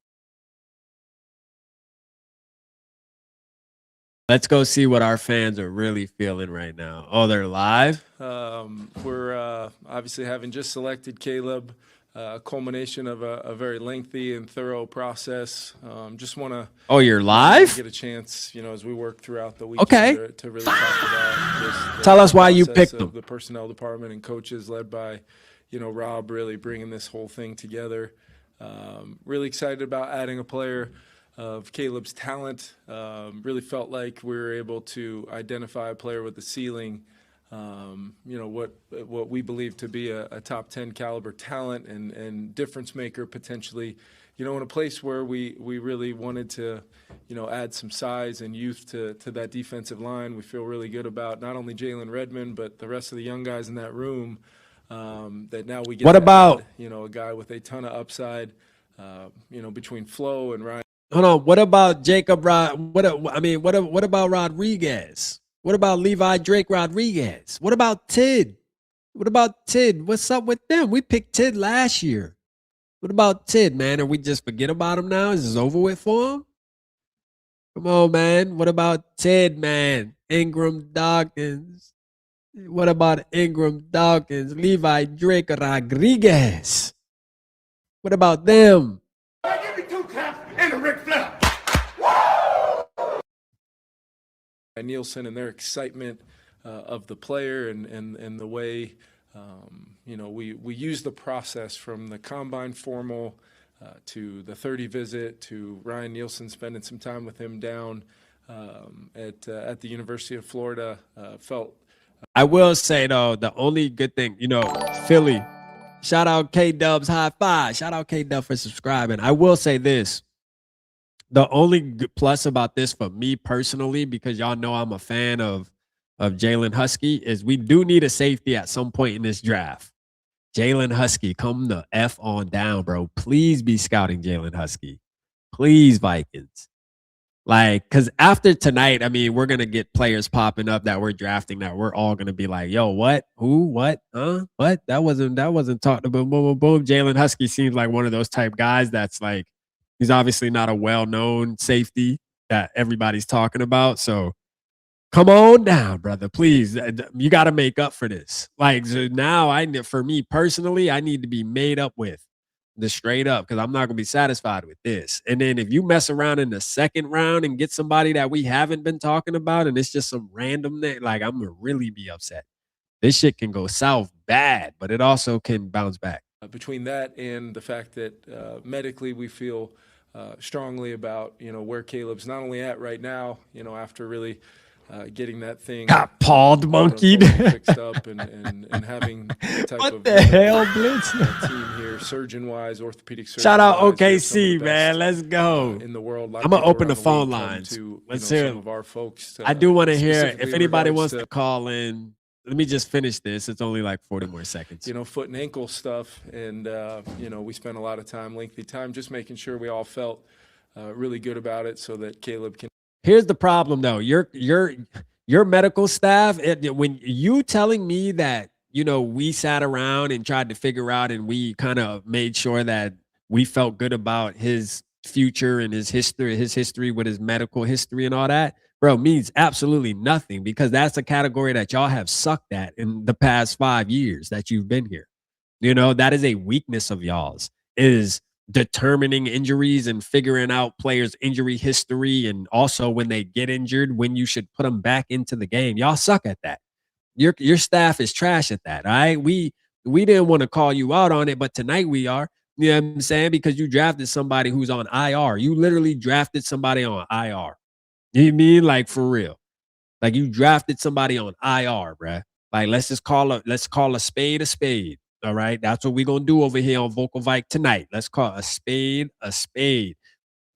Let's go see what our fans are really feeling right now. Oh, they're live? We're obviously having just selected Caleb, a culmination of a very lengthy and thorough process. Just want to. Oh, you're live? Get a chance, as we work throughout the week. Okay. To really talk about this. Tell us why you picked them. The personnel department and coaches led by, Rob really bringing this whole thing together. Really excited about adding a player of Caleb's talent. Really felt like we were able to identify a player with a ceiling, what we believe to be a top 10 caliber talent and difference maker potentially, in a place where we really wanted to, add some size and youth to that defensive line. We feel really good about not only Jalen Redmond, but the rest of the young guys in that room, that now we get a guy with a ton of upside, between Flo and Ryan. Hold on. What about Jacob what about Rodriguez? What about Levi Drake Rodriguez? What about Tid? What's up with them? We picked Tid last year. What about Tid, man? Are we just forget about him now? Is this over with for him? Come on, man. What about Tid, man? Ingram Dawkins. What about Ingram Dawkins? Levi Drake Rodriguez. What about them? Give me 2 claps and a Ric Flair. Nielsen and their excitement of the player and the way, we use the process from the combine formal to the 30 visit to Ryan Nielsen spending some time with him down at the University of Florida. I will say, though, the only good thing, Philly, shout out K-Dubs, high five. Shout out K-Dub for subscribing. I will say this. The only plus about this for me personally, because y'all know I'm a fan of Jalen Husky, is we do need a safety at some point in this draft. Jalen Husky, come the F on down, bro. Please be scouting Jalen Husky. Please, Vikings. Because after tonight, we're going to get players popping up that we're drafting that we're all going to be like, yo, what? Who? What? Huh? What? That wasn't talked about. Boom, boom, boom. Jalen Husky seems like one of those type guys that's like, he's obviously not a well-known safety that everybody's talking about. So come on down, brother. Please. You got to make up for this. So now for me personally, I need to be made up with the straight up, because I'm not going to be satisfied with this. And then if you mess around in the second round and get somebody that we haven't been talking about and it's just some random thing, I'm going to really be upset. This shit can go south bad, but it also can bounce back. Between that and the fact that medically we feel strongly about, where Caleb's not only at right now, after really getting that thing got pawed, monkeyed, fixed up and having the type what of the hell, Blitz? Team here, surgeon-wise, orthopedic surgeon. Shout out OKC, man. Let's go. In the world, I'm gonna open the phone lines. Let's hear some of our folks. I do want to hear if anybody wants to call in. Let me just finish this. It's only like 40 more seconds. Foot and ankle stuff, and we spent a lot of time, lengthy time, just making sure we all felt really good about it, so that Caleb can. Here's the problem, though. Your medical staff. When you telling me that we sat around and tried to figure out, and we kind of made sure that we felt good about his future and his history with his medical history and all that, bro, means absolutely nothing, because that's a category that y'all have sucked at in the past 5 years that you've been here. That is a weakness of y'all's, is determining injuries and figuring out players' injury history, and also when they get injured, when you should put them back into the game. Y'all suck at that. Your staff is trash at that. All right. We didn't want to call you out on it, but tonight we are. You know what I'm saying? Because you drafted somebody who's on IR. You literally drafted somebody on IR. You mean, for real? You drafted somebody on IR, bruh. Let's call a spade a spade. All right. That's what we're gonna do over here on Vocal Vike tonight. Let's call a spade a spade.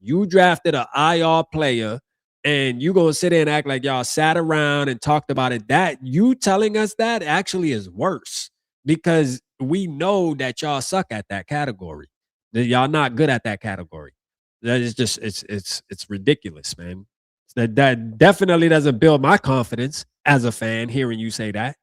You drafted an IR player, and you gonna sit there and act like y'all sat around and talked about it. That you telling us that actually is worse, because we know that y'all suck at that category. That y'all not good at that category. That is just it's ridiculous, man. That definitely doesn't build my confidence as a fan hearing you say that.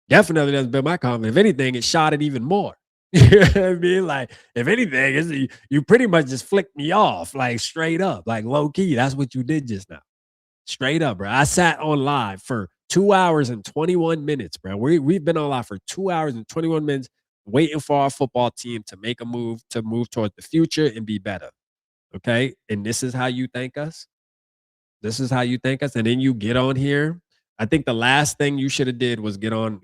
Definitely doesn't build my confidence. If anything, it shot it even more. You know what I mean? Like, if anything, you pretty much just flicked me off, like straight up, like low key. That's what you did just now. Straight up, bro. I sat on live for 2 hours and 21 minutes, bro. We've been on live for 2 hours and 21 minutes waiting for our football team to make a move toward the future and be better. Okay? And this is how you thank us? This is how you thank us? And then you get on here. I think the last thing you should have did was get on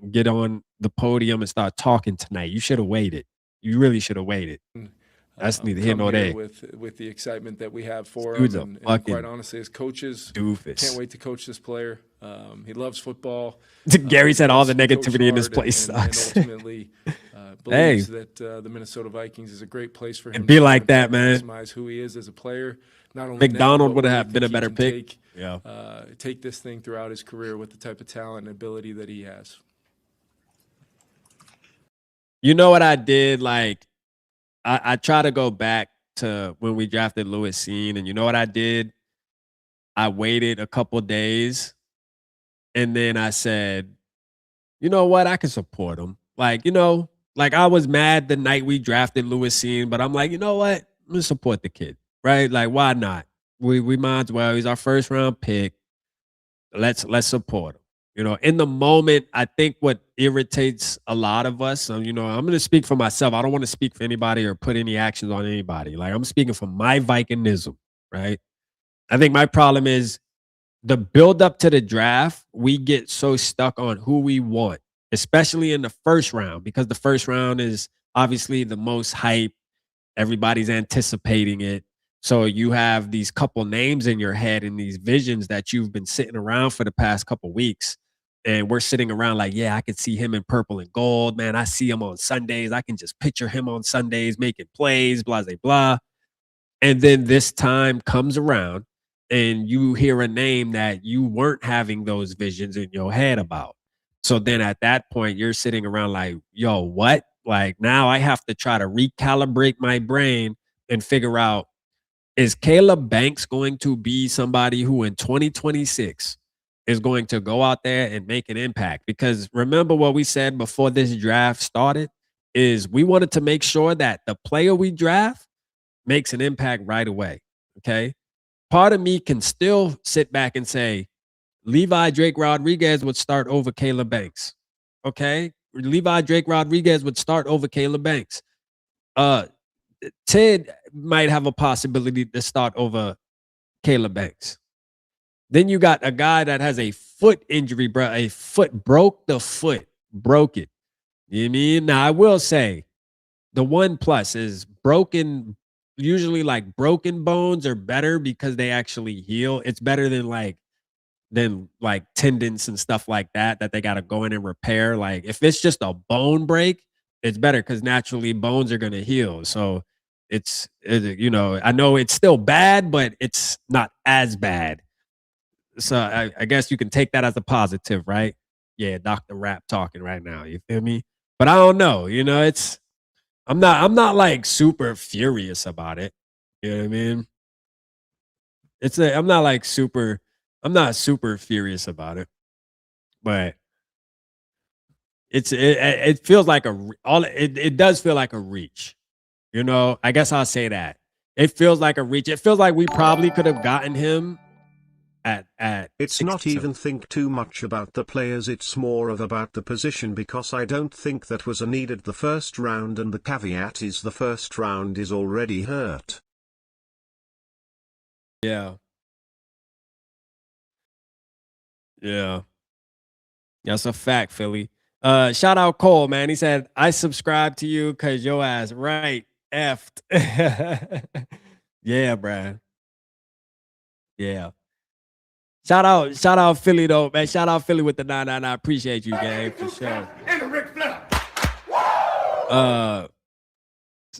the podium and start talking tonight. You should have waited. You really should have waited. That's neither here nor there. With the excitement that we have for Dude's him, a and quite honestly, as coaches, doofus. Can't wait to coach this player. He loves football. Gary said all the Coach negativity in this hard place and sucks. ultimately believes that the Minnesota Vikings is a great place for him. It'd be like that, to man. maximize who he is as a player. Not only McDonald now, would but have been a better pick. Take this thing throughout his career with the type of talent and ability that he has. You know what I did? Like, I try to go back to when we drafted Lewis Seen, and you know what I did? I waited a couple days, and then I said, you know what? I can support him. Like, like I was mad the night we drafted Lewis Seen, but I'm like, you know what? I'm gonna support the kid, right? Like, why not? We might as well. He's our first round pick. Let's support him. In the moment, I think what irritates a lot of us, I'm going to speak for myself. I don't want to speak for anybody or put any actions on anybody. Like, I'm speaking from my Vikingism, right? I think my problem is the build up to the draft. We get so stuck on who we want, especially in the first round, because the first round is obviously the most hype. Everybody's anticipating it. So you have these couple names in your head and these visions that you've been sitting around for the past couple weeks. And we're sitting around like, yeah, I could see him in purple and gold. Man, I see him on Sundays. I can just picture him on Sundays making plays, blah, blah, blah. And then this time comes around and you hear a name that you weren't having those visions in your head about. So then at that point, you're sitting around like, yo, what? Like, now I have to try to recalibrate my brain and figure out, is Caleb Banks going to be somebody who in 2026 is going to go out there and make an impact? Because remember what we said before this draft started is we wanted to make sure that the player we draft makes an impact right away, okay? Part of me can still sit back and say, Levi Drake Rodriguez would start over Caleb Banks, okay? Levi Drake Rodriguez would start over Caleb Banks. Ted might have a possibility to start over Caleb Banks. Then you got a guy that has a foot injury, bro. A foot broke it. You know what I mean? Now I will say the one plus is broken. Usually like broken bones are better because they actually heal. It's better than like tendons and stuff like that they got to go in and repair. Like if it's just a bone break, it's better because naturally bones are going to heal. So it's I know it's still bad, but it's not as bad. So I guess you can take that as a positive, right? Yeah, Dr. Rap talking right now. You feel me? But I don't know. I'm not like super furious about it. You know what I mean? I'm not super furious about it. But it feels like it does feel like a reach. I guess I'll say that. It feels like a reach. It feels like we probably could have gotten him at It's not even think too much about the players, it's more of about the position, because I don't think that was a needed the first round, and the caveat is the first round is already hurt. Yeah. That's a fact, Philly. Shout out Cole, man. He said, I subscribe to you because your ass right effed. Yeah, bruh. Yeah. Shout out Philly though, man. Shout out Philly with the 999. I appreciate you, gang, for sure. And the Ric Flair.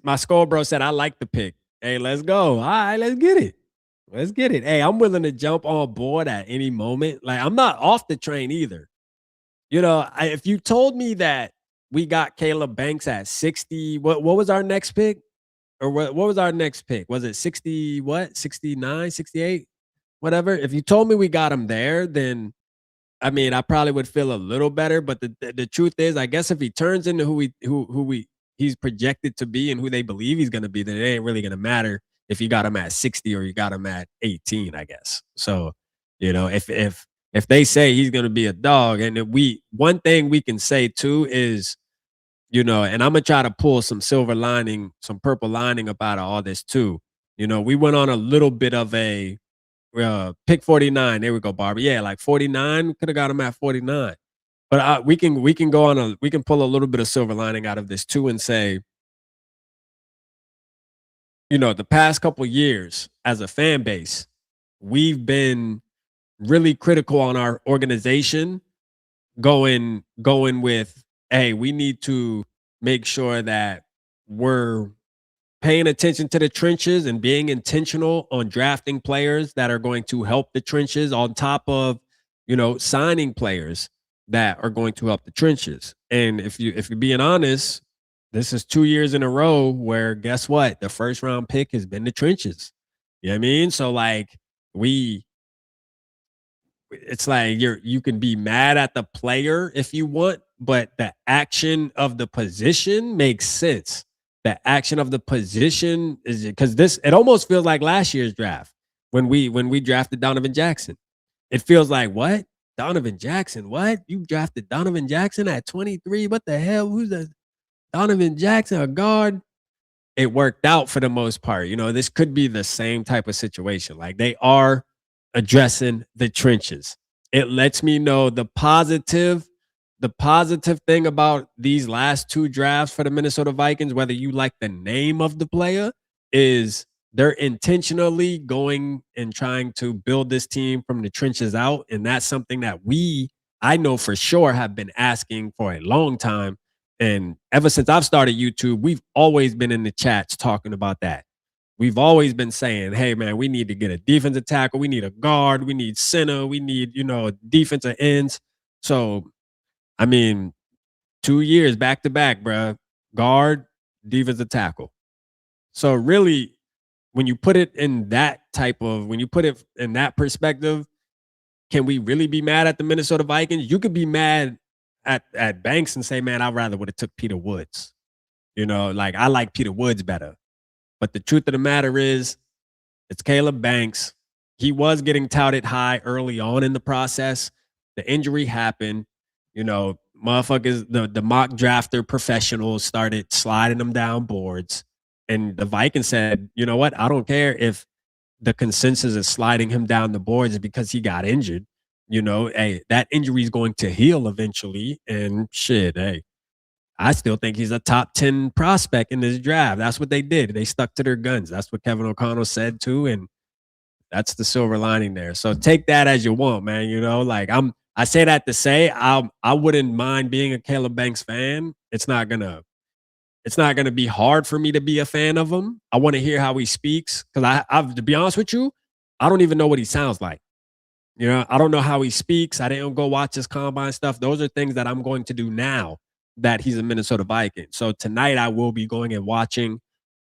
My SKOL bro said I like the pick. Hey, let's go. All right, let's get it. Hey, I'm willing to jump on board at any moment. Like, I'm not off the train either. If you told me that we got Caleb Banks at 60, what was our next pick? Or what was our next pick? Was it 60, 69, 68? Whatever. If you told me we got him there, then I mean, I probably would feel a little better. But the truth is, I guess if he turns into who he's projected to be and who they believe he's going to be, then it ain't really going to matter if you got him at 60 or you got him at 18, I guess. So, if they say he's going to be a dog, and one thing we can say too is, and I'm going to try to pull some silver lining, some purple lining up out of all this too. We went on a little bit of a pick 49. There we go, Barbie. Yeah, like 49, could have got him at 49. But we can pull a little bit of silver lining out of this too and say, the past couple years as a fan base, we've been really critical on our organization, going with, hey, we need to make sure that we're paying attention to the trenches and being intentional on drafting players that are going to help the trenches on top of, signing players that are going to help the trenches. And if you're being honest, this is 2 years in a row where, guess what? The first round pick has been the trenches. You know what I mean? So like it's like you can be mad at the player if you want, but the action of the position makes sense. The action of the position is, because it almost feels like last year's draft when we drafted Donovan Jackson. It feels like, what? Donovan Jackson, what? You drafted Donovan Jackson at 23? What the hell? Who's the Donovan Jackson, a guard? It worked out for the most part. This could be the same type of situation. Like, they are addressing the trenches. It lets me know the positive thing about these last 2 drafts for the Minnesota Vikings, whether you like the name of the player, is they're intentionally going and trying to build this team from the trenches out. And that's something that I know for sure, have been asking for a long time. And ever since I've started YouTube, we've always been in the chats talking about that. We've always been saying, hey, man, we need to get a defensive tackle. We need a guard. We need center. We need, defensive ends. So, 2 years back to back, bro. Guard, defensive tackle. So really, when you put it in that perspective, can we really be mad at the Minnesota Vikings? You could be mad at Banks and say, man, I rather would have took Peter Woods. Like, I like Peter Woods better. But the truth of the matter is, it's Caleb Banks. He was getting touted high early on in the process. The injury happened. Motherfuckers, the mock drafter professionals started sliding them down boards. And the Vikings said, you know what? I don't care if the consensus is sliding him down the boards because he got injured. Hey, that injury is going to heal eventually. And shit, hey, I still think he's a top 10 prospect in this draft. That's what they did. They stuck to their guns. That's what Kevin O'Connell said too. And that's the silver lining there. So take that as you want, man. Like, I say that to say I wouldn't mind being a Caleb Banks fan. It's not gonna be hard for me to be a fan of him. I want to hear how he speaks, because I've to be honest with you, I don't even know what he sounds like. I don't know how he speaks. I didn't go watch his combine stuff. Those are things that I'm going to do now that he's a Minnesota Viking. So tonight I will be going and watching,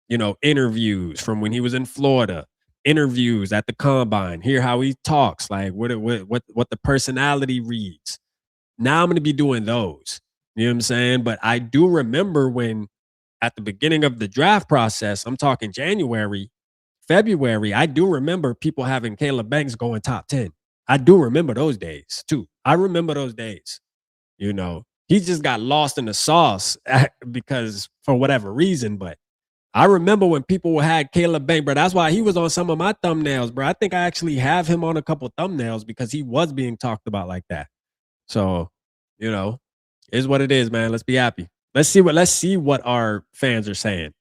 interviews from when he was in Florida, interviews at the combine, hear how he talks, like what the personality reads. Now I'm going to be doing those. You know what I'm saying? But I do remember when at the beginning of the draft process, I'm talking January, February, I do remember people having Caleb Banks going top 10. I do remember those days too. I remember those days. He just got lost in the sauce because for whatever reason, but I remember when people had Caleb Banks, bro. That's why he was on some of my thumbnails, bro. I think I actually have him on a couple thumbnails because he was being talked about like that. So, is what it is, man. Let's be happy. Let's see what our fans are saying,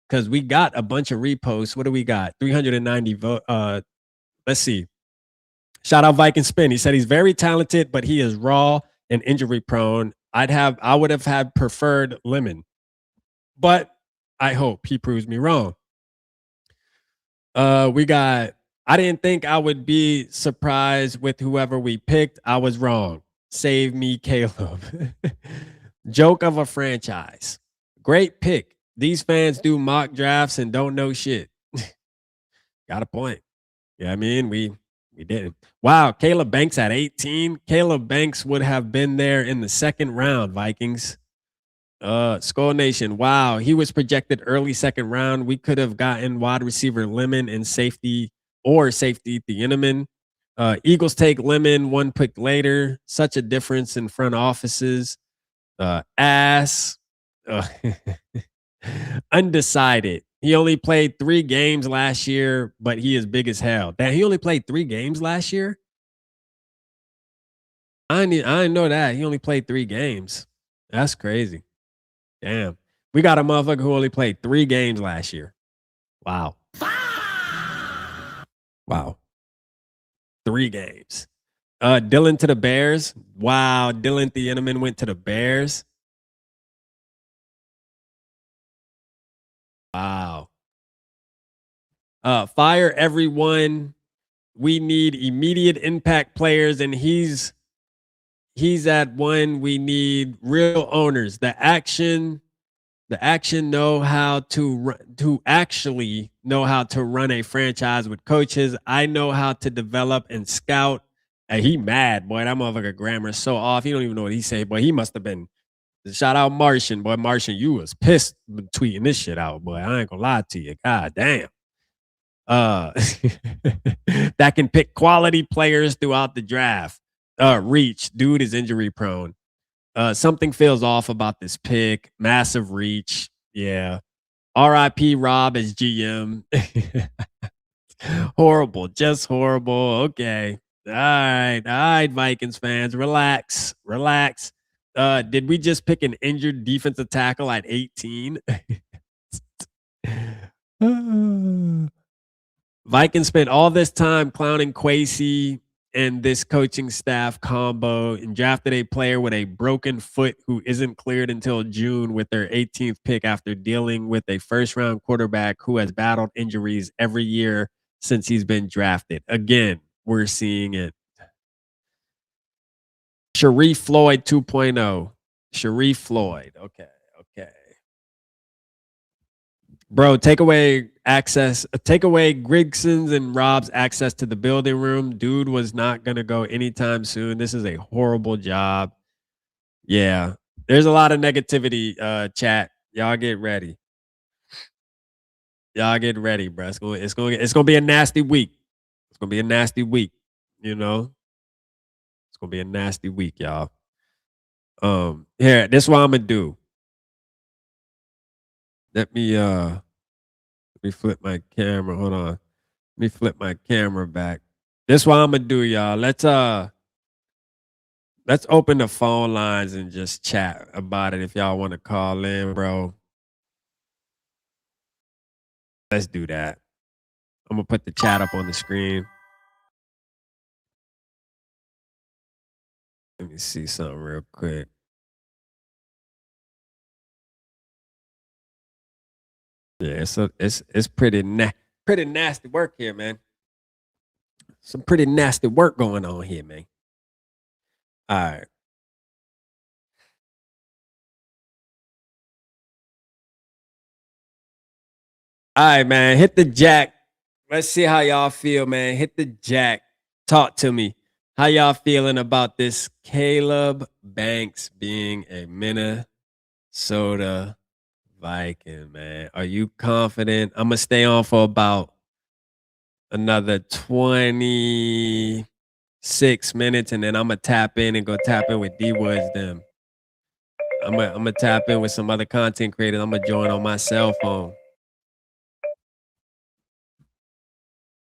because we got a bunch of reposts. What do we got? 390 vote. Let's see. Shout out Viking Spin. He said he's very talented, but he is raw and injury prone. I would have had preferred Lemon, but I hope he proves me wrong. We got, I didn't think I would be surprised with whoever we picked. I was wrong. Save me, Caleb. Joke of a franchise. Great pick. These fans do mock drafts and don't know shit. Got a point. Yeah, we didn't. Wow, Caleb Banks at 18. Caleb Banks would have been there in the second round, Vikings. SKOL Nation. Wow, he was projected early second round. We could have gotten wide receiver Lemon and safety Thieneman. Eagles take Lemon 1 pick later. Such a difference in front offices. Ass. Undecided. He only played 3 games last year, but he is big as hell. Damn, he only played 3 games last year? I didn't know that. He only played 3 games. That's crazy. Damn. We got a motherfucker who only played 3 games last year. Wow. Wow. 3 games. Dylan to the Bears. Wow. Dylan Thieneman went to the Bears. Wow. Fire everyone. We need immediate impact players, and he's at one. We need real owners. The action know how to actually know how to run a franchise with coaches. I know how to develop and scout. He mad, boy. That motherfucker grammar is so off. He don't even know what he say, boy. He must have been. Shout out Martian, boy. Martian, you was pissed tweeting this shit out, boy. I ain't gonna lie to you. God damn. That can pick quality players throughout the draft. Reach, dude is injury prone. Something feels off about this pick. Massive reach. Yeah. RIP Rob as GM. Horrible. Just horrible. Okay. All right, Vikings fans. Relax. Did we just pick an injured defensive tackle at 18? Vikings spent all this time clowning Kwesi and this coaching staff combo and drafted a player with a broken foot who isn't cleared until June with their 18th pick after dealing with a first-round quarterback who has battled injuries every year since he's been drafted. Again, we're seeing it. Sharif Floyd 2.0. Sharif Floyd. Okay. Bro, take away Grigson's and Rob's access to the building room. Dude was not going to go anytime soon. This is a horrible job. Yeah. There's a lot of negativity, chat. Y'all get ready. Bro. It's going to be a nasty week. It's going to be a nasty week, you know? It's going to be a nasty week, y'all. Here, this is what I'm going to do. Let me flip my camera. Hold on. Let me flip my camera back. This is what I'm gonna do, y'all. Let's open the phone lines and just chat about it if y'all want to call in, bro. Let's do that. I'm gonna put the chat up on the screen. Let me see something real quick. Yeah, it's pretty nasty work here, man. Some pretty nasty work going on here, man. All right. All right, man. Hit the jack. Let's see how y'all feel, man. Hit the jack. Talk to me. How y'all feeling about this Caleb Banks being a Minnesota Viking, man? Are you confident? I'm going to stay on for about another 26 minutes, and then I'm going to tap in with D Woods them. I'm gonna tap in with some other content creators. I'm going to join on my cell phone.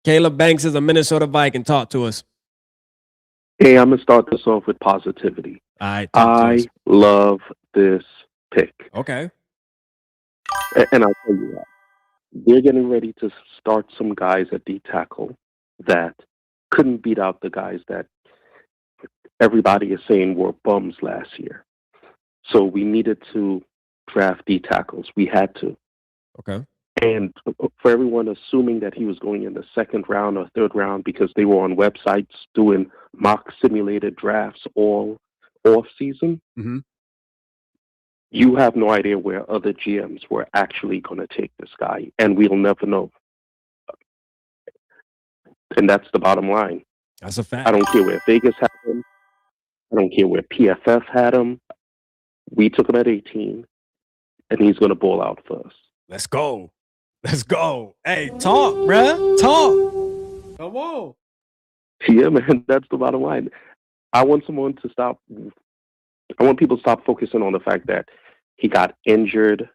Caleb Banks is a Minnesota Viking. Talk to us. Hey, I'm going to start this off with positivity. All right, I love this pick. Okay. And I'll tell you what. They're getting ready to start some guys at D tackle that couldn't beat out the guys that everybody is saying were bums last year. So we needed to draft D tackles. We had to. Okay. And for everyone assuming that he was going in the second round or third round because they were on websites doing mock simulated drafts all off season, you have no idea where other GMs were actually going to take this guy, and we'll never know. And that's the bottom line. That's a fact. I don't care where Vegas had him. I don't care where PFF had him. We took him at 18. and he's going to ball out for us. Let's go. Let's go. Hey, talk, bruh. Talk. Come on. Yeah, man, that's the bottom line. I want someone to stop. I want people to stop focusing on the fact that he got injured.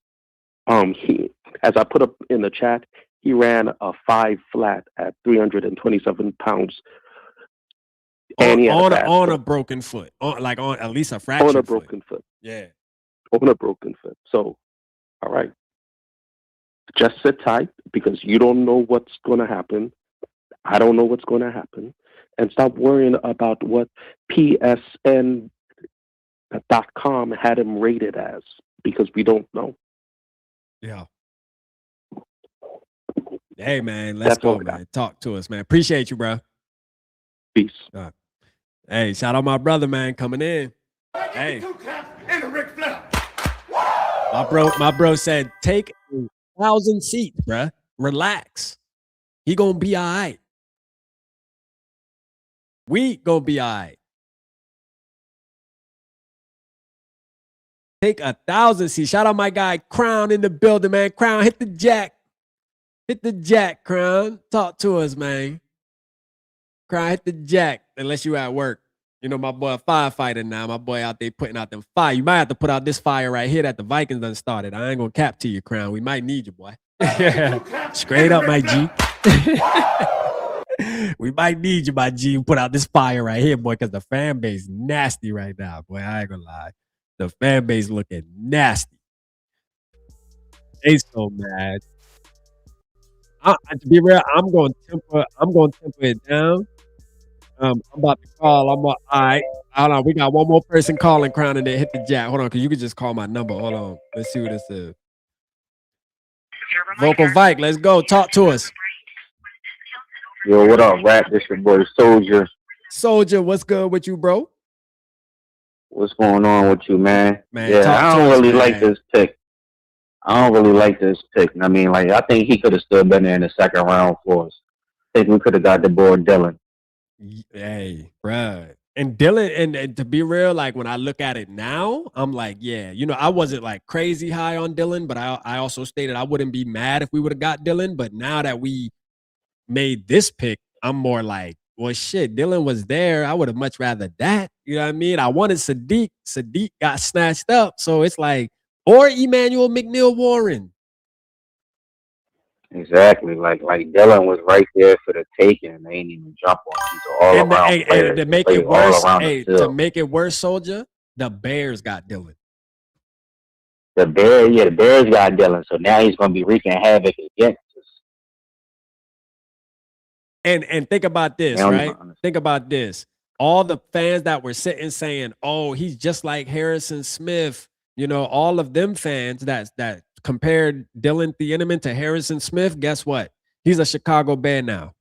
As I put up in the chat, he ran a 5 flat at 327 pounds. And he had On a broken foot. On at least a fractured on a broken foot. Yeah. On a broken foot. So, all right. Just sit tight because you don't know what's going to happen. I don't know what's going to happen. And stop worrying about what PSN.com had him rated as because we don't know. Yeah. Hey, man, let's go, man. Talk to us, man. Appreciate you, bro. Peace. Hey, shout out my brother, man, coming in. Hey. My bro said, take 1,000 seats, bruh. Relax. He gonna be all right. We gonna be all right. Take 1,000 seats. Shout out my guy, Crown, in the building, man. Crown, hit the jack. Hit the jack, Crown. Talk to us, man. Crown, hit the jack, unless you at work. You know, my boy a firefighter now. My boy out there putting out them fire. You might have to put out this fire right here that the Vikings done started. I ain't gonna cap to you, Crown. We might need you, boy. Straight up, my G. We might need you, my G. Put out this fire right here, boy, because the fan base nasty right now, boy. I ain't gonna lie. The fan base looking nasty. They so mad. To be real, I'm gonna temper it down. I'm about to call. All right. Hold on. We got one more person calling, Crown, and then hit the jack. Hold on, because you can just call my number. Hold on. Let's see what this is. Vocal Vike, let's go. Talk to us. Yo, what up, Rap? This your boy Soldier. Soldier, what's good with you, bro? What's going on with you, man? Man, yeah, talk I to don't us, really man. like this pick. I mean, like, I think he could have still been there in the second round for us. I think we could have got the boy Dylan. Hey, bruh. And Dylan, and to be real, like when I look at it now, I'm like, yeah, you know, I wasn't like crazy high on Dylan, but I also stated I wouldn't be mad if we would have got Dylan. But now that we made this pick, I'm more like, well, shit, Dylan was there. I would have much rather that. You know what I mean? I wanted Sadiq. Sadiq got snatched up. So it's like, or Emmanuel McNeil Warren. Exactly. Like Dylan was right there for the taking, and they ain't even jump on him. He's an all-around player. And to make it worse, Soldier, the Bears got Dylan. The Bears got Dylan. So now he's going to be wreaking havoc against us. And think about this, right? Think about this. All the fans that were sitting saying, "Oh, he's just like Harrison Smith," you know, all of them fans that compared Dylan Thieneman to Harrison Smith. Guess what? He's a Chicago Bear now.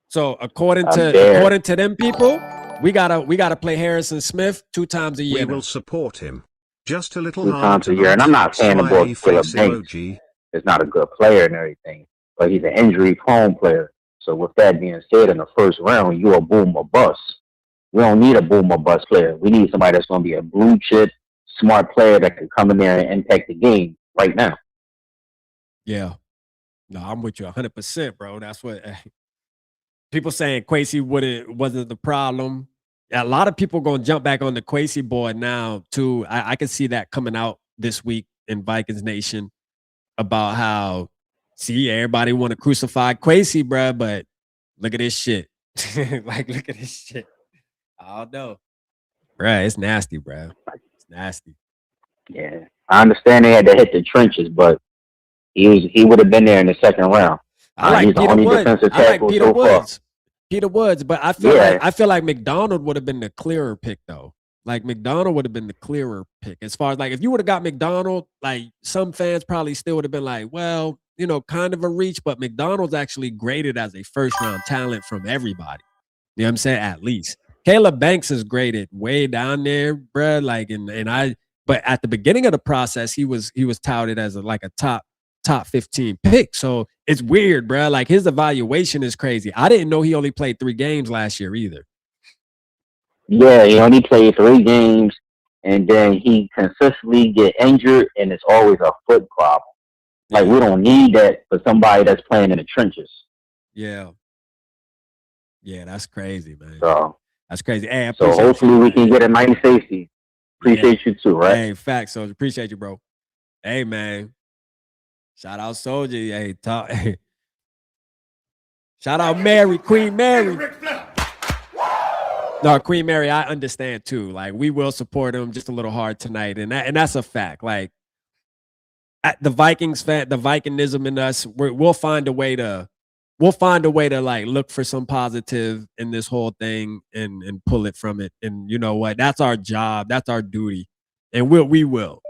So according to them people, we gotta play Harrison Smith 2 times a year. We will support him. Just a little 2 times a year, and I'm not saying the boy Caleb Banks is not a good player and everything, but he's an injury-prone player. So with that being said, in the first round, you're a boom or bust. We don't need a boom or bust player. We need somebody that's going to be a blue chip, smart player that can come in there and impact the game right now. Yeah. No, I'm with you 100%, bro. That's what people saying Kwesi wasn't the problem. A lot of people going to jump back on the Kwesi board now, too. I can see that coming out this week in Vikings Nation about how, see, everybody want to crucify Kwesi, bro, but look at this shit. Like, look at this shit. I don't know. Bruh, it's nasty, bro. It's nasty. Yeah. I understand they had to hit the trenches, but he would have been there in the second round. I like he's the Peter only Woods. defensive I like tackle Peter so far. Woods. Peter Woods, but I feel like McDonald would have been the clearer pick, though. Like, McDonald would have been the clearer pick. As far as, like, if you would have got McDonald, like, some fans probably still would have been like, well, you know, kind of a reach, but McDonald's actually graded as a first-round talent from everybody. You know what I'm saying? At least. Caleb Banks is graded way down there, bruh. Like, but at the beginning of the process, he was touted as a top 15 pick. So it's weird, bruh. Like, his evaluation is crazy. I didn't know he only played 3 games last year either. Yeah, he only played 3 games. and then he consistently get injured, and it's always a foot problem. Like, we don't need that for somebody that's playing in the trenches. Yeah. Yeah, that's crazy, man. So that's crazy. Hey, I so appreciate hopefully you, we man. can get a nice safety. Appreciate you too, right? Hey, facts, Soldier. Appreciate you, bro. Hey, man. Shout out Soldier. Hey, talk. Shout out Mary, Queen Mary. No, Queen Mary, I understand too. Like, we will support him just a little hard tonight, and that's a fact. Like, the Vikings fan, the Vikingism in us, we'll find a way to like look for some positive in this whole thing and pull it from it. And you know what? That's our job. That's our duty. And we will.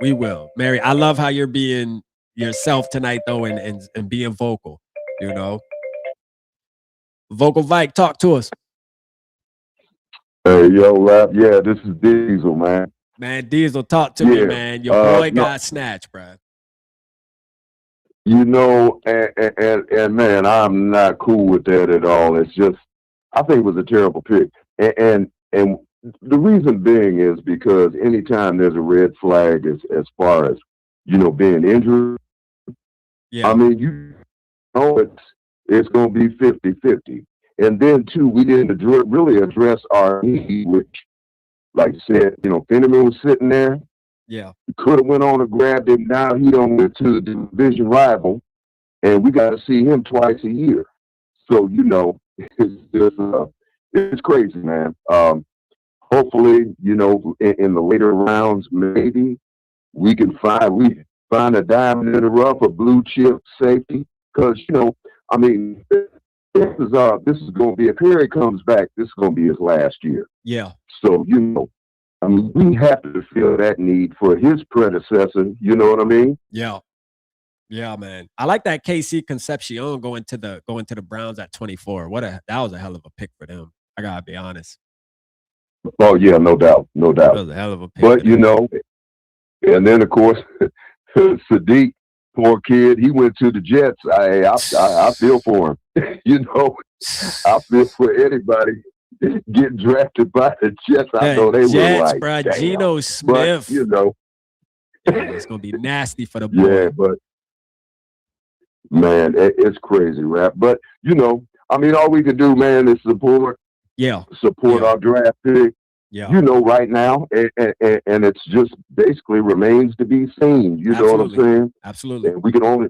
Mary, I love how you're being yourself tonight though, and being vocal. You know, Vocal Vike, talk to us. Hey, yo, Rap. Yeah, this is Diesel, man. Man, Diesel, talk to me, man. Your boy got snatched, bro. You know, and man, I'm not cool with that at all. It's just, I think it was a terrible pick. And the reason being is because anytime there's a red flag as far as, you know, being injured, I mean, you know, it's going to be 50-50. And then, too, we didn't really address our need, which, like you said, you know, Finneman was sitting there. Yeah. Could have went on and grabbed him. Now he don't went to the division rival, and we got to see him twice a year. So, you know, it's just, it's crazy, man. Hopefully, you know, in the later rounds, maybe we can find a diamond in the rough, a blue chip safety, because, you know, I mean, this is going to be, if Harry comes back, this is going to be his last year. Yeah. So, you know, I mean, we have to feel that need for his predecessor. You know what I mean? Yeah. Yeah, man. I like that KC Concepcion going to the Browns at 24. That was a hell of a pick for them. I gotta be honest. Oh yeah, no doubt. That was a hell of a pick. But you know, and then of course, Sadiq, poor kid, he went to the Jets. I feel for him. You know, I feel for anybody getting drafted by the Jets. I know they Jets, were like, bro, damn. Geno Smith. But, you know, it's gonna be nasty for the boy. Yeah, but man, it's crazy, Rap. But you know, I mean, all we can do, man, is support. Yeah. Support our draft pick. Yeah. You know, right now, and it's just basically remains to be seen. You know what I'm saying? Absolutely. And we can only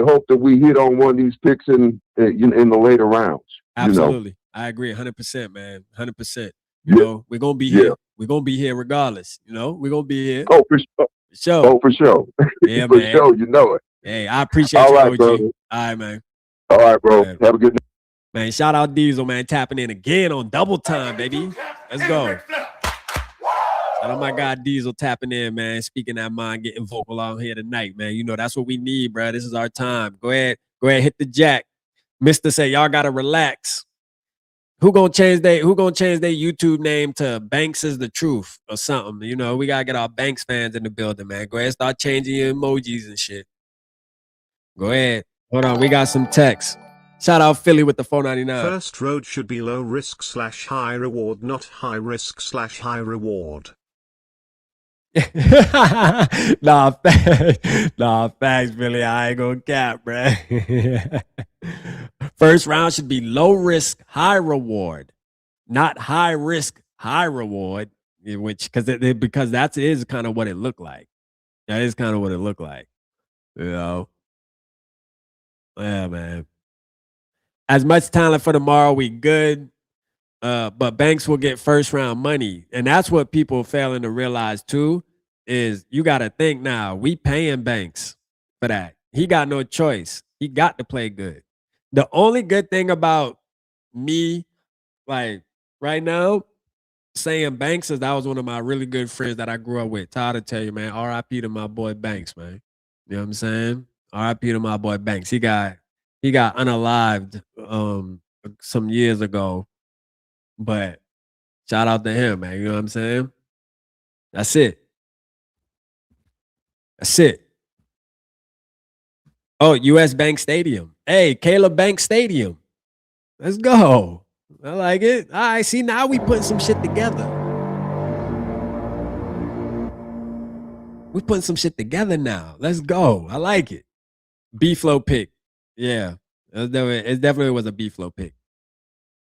hope that we hit on one of these picks in the later rounds. Absolutely. You know? I agree 100%, man. 100%. You know, we're going to be here. We're going to be here regardless. You know, we're going to be here. Oh, for sure. Oh, for sure. Yeah, for man. sure. You know it. Hey, I appreciate All you, right, OG. brother. All right, man. All right, bro. Man. Have a good night. Man, shout out Diesel, man, tapping in again on double time, baby. Let's go. Shout out my guy Diesel tapping in, man. Speaking that mind, getting vocal out here tonight, man. You know, that's what we need, bro. This is our time. Go ahead, hit the jack. Mister say, y'all gotta relax. Who gonna change their YouTube name to Banks is the Truth or something? You know, we gotta get our Banks fans in the building, man. Go ahead, start changing your emojis and shit. Go ahead. Hold on, we got some text. Shout out Philly with the 499. First road should be low risk / high reward, not high risk / high reward. Nah, facts, Philly. I ain't gonna cap, bruh. First round should be low risk, high reward, not high risk, high reward. Because that is kind of what it looked like. That is kind of what it looked like. You know. Yeah, man. As much talent for tomorrow, we good. But Banks will get first round money. And that's what people are failing to realize too, is you got to think now, we paying Banks for that. He got no choice. He got to play good. The only good thing about me, like right now, saying Banks is that was one of my really good friends that I grew up with. Todd will tell you, man, RIP to my boy Banks, man. You know what I'm saying? RIP to my boy Banks. He got unalived some years ago. But shout out to him, man. You know what I'm saying? That's it. That's it. Oh, US Bank Stadium. Hey, Caleb Bank Stadium. Let's go. I like it. All right, see, now we putting some shit together. We putting some shit together now. Let's go. I like it. B-Flow pick. Yeah. It definitely was a B-Flow pick.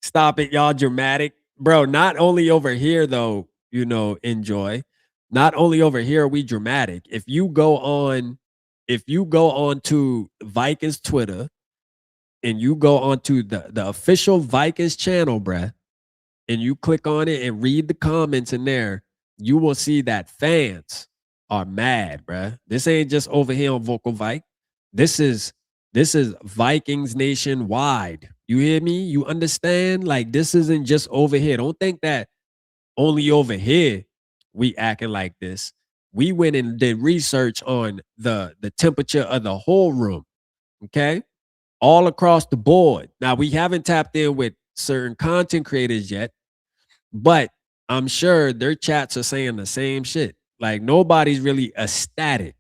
Stop it, y'all dramatic. Bro, not only over here, though, enjoy. Not only over here are we dramatic. If you go on to Vikings Twitter and you go onto the official Vikings channel, bruh, and you click on it and read the comments in there, you will see that fans are mad, bruh. This ain't just over here on Vocal Vike. This is Vikings nationwide. You hear me? You understand? Like, this isn't just over here. Don't think that only over here we acting like this. We went and did research on the temperature of the whole room. Okay? All across the board. Now, we haven't tapped in with certain content creators yet, but I'm sure their chats are saying the same shit. Like, nobody's really ecstatic.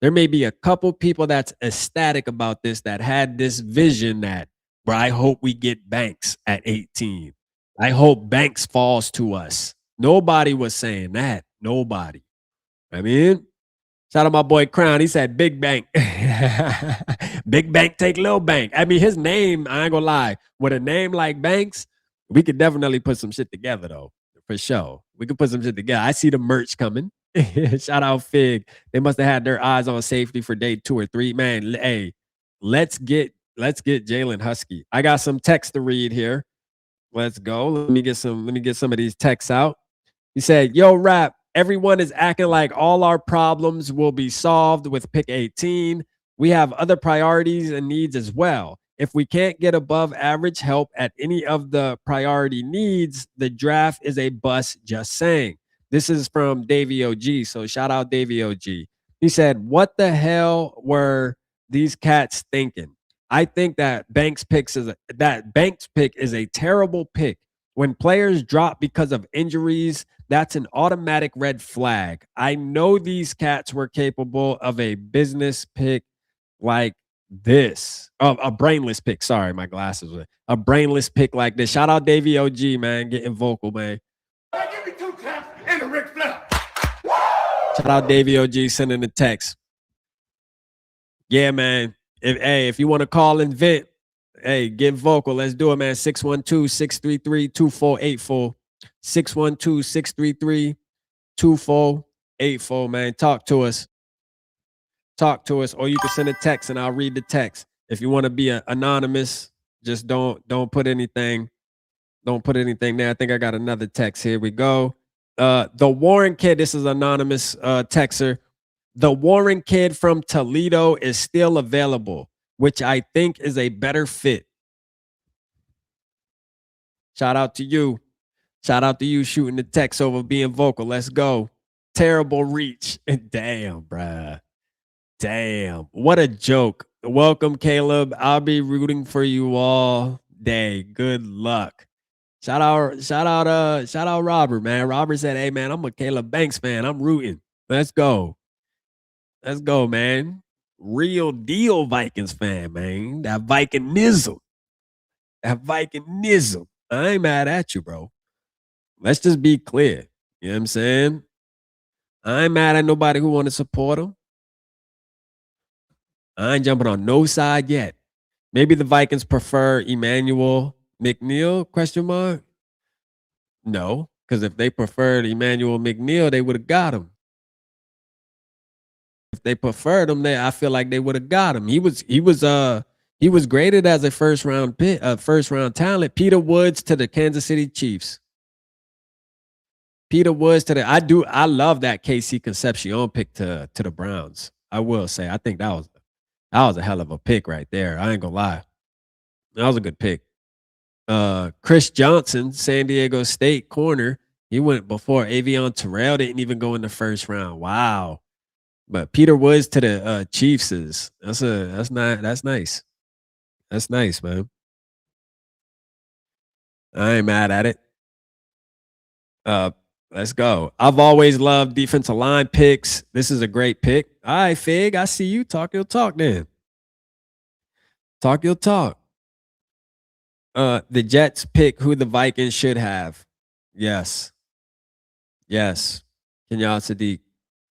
There may be a couple people that's ecstatic about this, that had this vision that, bro, I hope we get Banks at 18. I hope Banks falls to us. Nobody was saying that. Nobody. I mean, shout out my boy Crown. He said Big Bank. Big Bank take Lil Bank. I mean, his name, I ain't gonna lie. With a name like Banks, we could definitely put some shit together, though. For sure. We could put some shit together. I see the merch coming. Shout out Fig. They must have had their eyes on safety for day 2 or 3. Man, hey, let's get Jalen Husky. I got some text to read here. Let's go. Let me get some of these texts out. He said, "Yo, Rap, everyone is acting like all our problems will be solved with pick 18. We have other priorities and needs as well. If we can't get above average help at any of the priority needs, the draft is a bust, just saying." This is from Davey OG. So shout out Davey OG. He said, "What the hell were these cats thinking? I think that Banks pick is a terrible pick. When players drop because of injuries, that's an automatic red flag. I know these cats were capable of a business pick like this. A brainless pick. Sorry, my glasses were a brainless pick like this." Shout out Davey OG, man, getting vocal, man. Give me 2 taps and a Ric Flair. Shout out Davey OG sending the text. Yeah, man. If you want to call and vent, hey, get vocal. Let's do it, man. 612-633-2484. 612-633-2484, man. Talk to us. Talk to us. Or you can send a text and I'll read the text. If you want to be anonymous, just don't put anything. Don't put anything there. I think I got another text. Here we go. The Warren kid, this is anonymous texter. The Warren kid from Toledo is still available, which I think is a better fit. Shout out to you. Shout out to you shooting the text over being vocal. Let's go. Terrible reach. Damn, bruh. Damn. What a joke. Welcome, Caleb. I'll be rooting for you all day. Good luck. Shout out Robert, man. Robert said, "Hey, man, I'm a Caleb Banks fan. I'm rooting. Let's go. Let's go, man. Real deal Vikings fan, man. That Vikingism. That Vikingism. I ain't mad at you, bro. Let's just be clear. You know what I'm saying? I ain't mad at nobody who want to support him. I ain't jumping on no side yet. Maybe the Vikings prefer Emmanuel McNeil, question mark? No, because if they preferred Emmanuel McNeil, they would have got him. If they preferred him, I feel like they would have got him. He was graded as a first round talent. Peter Woods to the Kansas City Chiefs. Peter Woods to I love that KC Concepcion pick to the Browns. I will say, I think that was a hell of a pick right there. I ain't gonna lie. That was a good pick. Chris Johnson, San Diego State corner. He went before Avion Terrell. Didn't even go in the first round. Wow. But Peter Woods to the Chiefs that's nice. That's nice, man. I ain't mad at it. Let's go. I've always loved defensive line picks. This is a great pick. All right, Fig, I see you. Talk your talk then. Talk your talk. The Jets pick who the Vikings should have. Yes. Kenyatta Sadiq.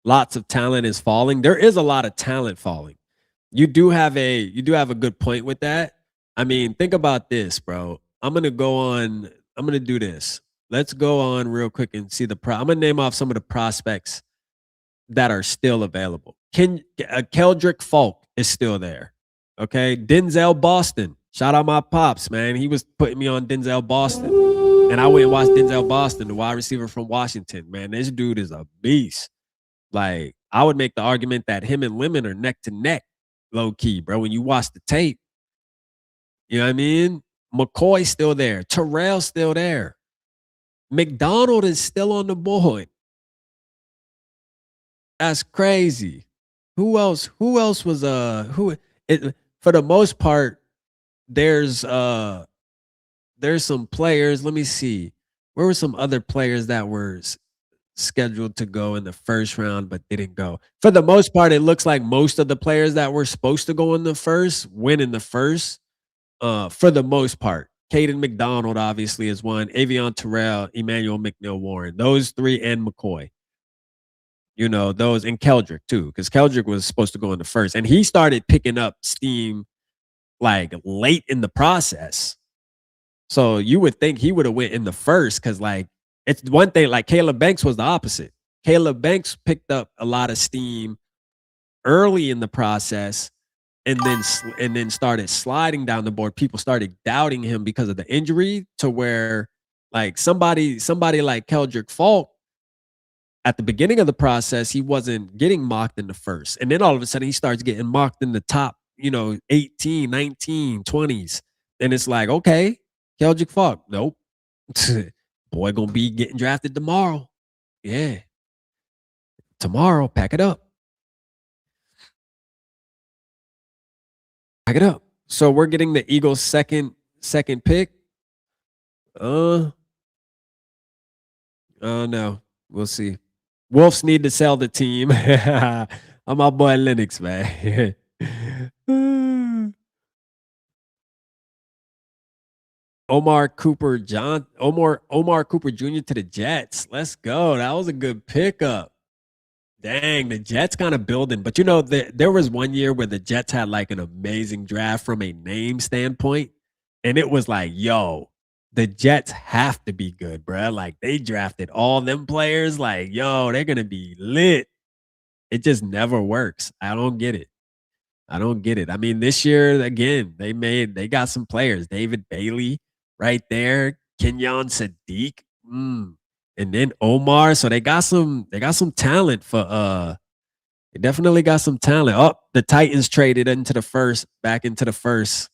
lots of talent is falling. There is a lot of talent falling. You do have a good point with that. I mean, think about this, bro. I'm gonna do this. Let's go on real quick and see I'm gonna name off some of the prospects that are still available. Keldrick Falk is still there. Okay. Denzel Boston. Shout out my pops, man. He was putting me on Denzel Boston. And I went and watched Denzel Boston, the wide receiver from Washington. Man, this dude is a beast. Like, I would make the argument that him and Lemon are neck to neck, low key, bro. When you watch the tape, you know what I mean? McCoy's still there. Terrell's still there. McDonald is still on the board. That's crazy. Who else was for the most part, there's some players. Let me see. Where were some other players that were scheduled to go in the first round but didn't go? For the most part, it looks like most of the players that were supposed to go in the first win in the first. For the most part. Caden McDonald obviously is one. Avion Terrell, Emmanuel McNeil Warren. Those three and McCoy. You know, those and Keldrick too, because Keldrick was supposed to go in the first. And he started picking up steam like late in the process. So you would think he would have went in the first because like it's one thing, like Caleb Banks was the opposite. Caleb Banks picked up a lot of steam early in the process and then started sliding down the board. People started doubting him because of the injury to where like somebody like Keldrick Falk at the beginning of the process, he wasn't getting mocked in the first. And then all of a sudden he starts getting mocked in the top, 18, 19, 20s. And it's like, okay, Keldrick Falk, nope. Boy gonna be getting drafted tomorrow. Yeah. Tomorrow, pack it up. Pack it up. So we're getting the Eagles' second pick. No. We'll see. Wolves need to sell the team. I'm my boy Lennox, man. Omar Cooper Jr. to the Jets. Let's go. That was a good pickup. Dang, the Jets kind of building. But there was one year where the Jets had like an amazing draft from a name standpoint. And it was like, yo, the Jets have to be good, bro. Like they drafted all them players. Like, yo, they're going to be lit. It just never works. I don't get it. I mean, this year, again, they got some players. David Bailey right there. Kenyon Sadiq. And then Omar. So they got some talent for they definitely got some talent. Oh, the Titans traded back into the first.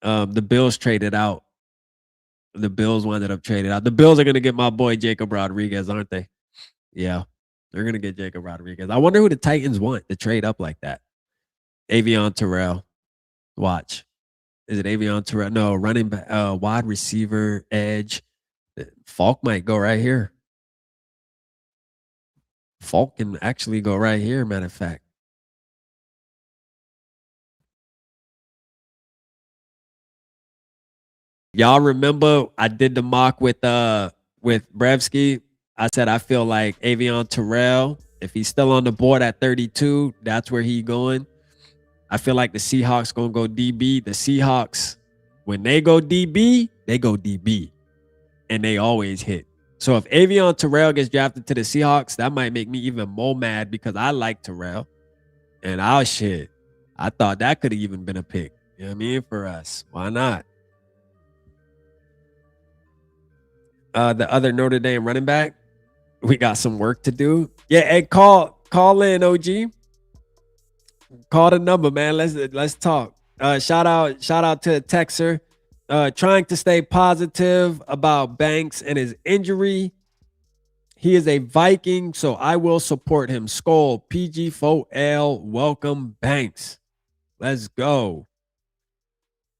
The Bills traded out. The Bills wound up traded out. The Bills are gonna get my boy Jacob Rodriguez, aren't they? Yeah. They're gonna get Jacob Rodriguez. I wonder who the Titans want to trade up like that. Avion Terrell. Watch. Is it Avion Terrell? No, running back, wide receiver, edge. Falk might go right here. Falk can actually go right here, matter of fact. Y'all remember I did the mock with Brevsky. I said I feel like Avion Terrell, if he's still on the board at 32, that's where he's going. I feel like the Seahawks gonna go DB. The Seahawks, when they go DB, they go DB. And they always hit. So if Avion Terrell gets drafted to the Seahawks, that might make me even more mad because I like Terrell. And I thought that could have even been a pick. You know what I mean? For us. Why not? The other Notre Dame running back, we got some work to do. Yeah, hey, call in, OG. Call the number, man. Let's talk. Shout out to the texter. Trying to stay positive about Banks and his injury. He is a Viking, so I will support him. SKOL, PG4L, welcome Banks. Let's go.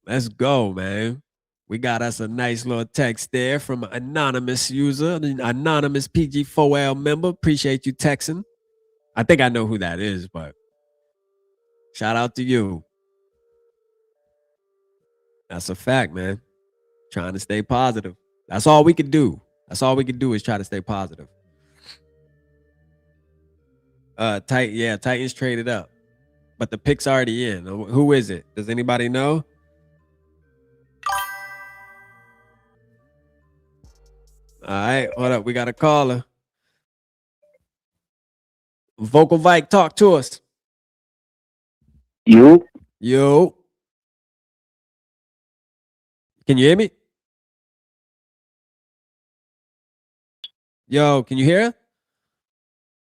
Let's go, man. We got us a nice little text there from an anonymous user, an anonymous PG4L member. Appreciate you texting. I think I know who that is, but shout out to you. That's a fact, man. Trying to stay positive. That's all we could do. That's all we could do is try to stay positive. Titans traded up, but the pick's already in. Who is it? Does anybody know? All right, hold up. We got a caller. Vocal Vike, talk to us. Yo. Can you hear me? Yo, can you hear?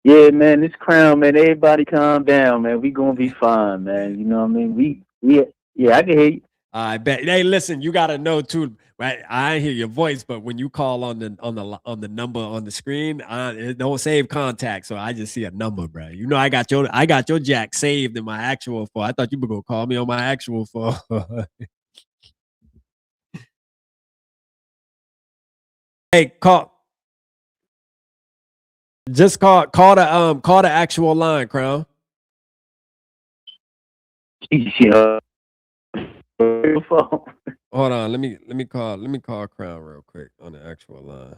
Yeah, man, this Crown, man. Everybody calm down, man. We gonna be fine, man. You know what I mean? Yeah, I can hear you. I bet. Hey, listen, you gotta know too, right? I hear your voice, but when you call on the number on the screen, it don't save contact, so I just see a number, bro. You know, I got your jack saved in my actual phone. I thought you were gonna call me on my actual phone. Hey, just call the actual line, Crown. Yeah. Hold on, let me call Crown real quick on the actual line.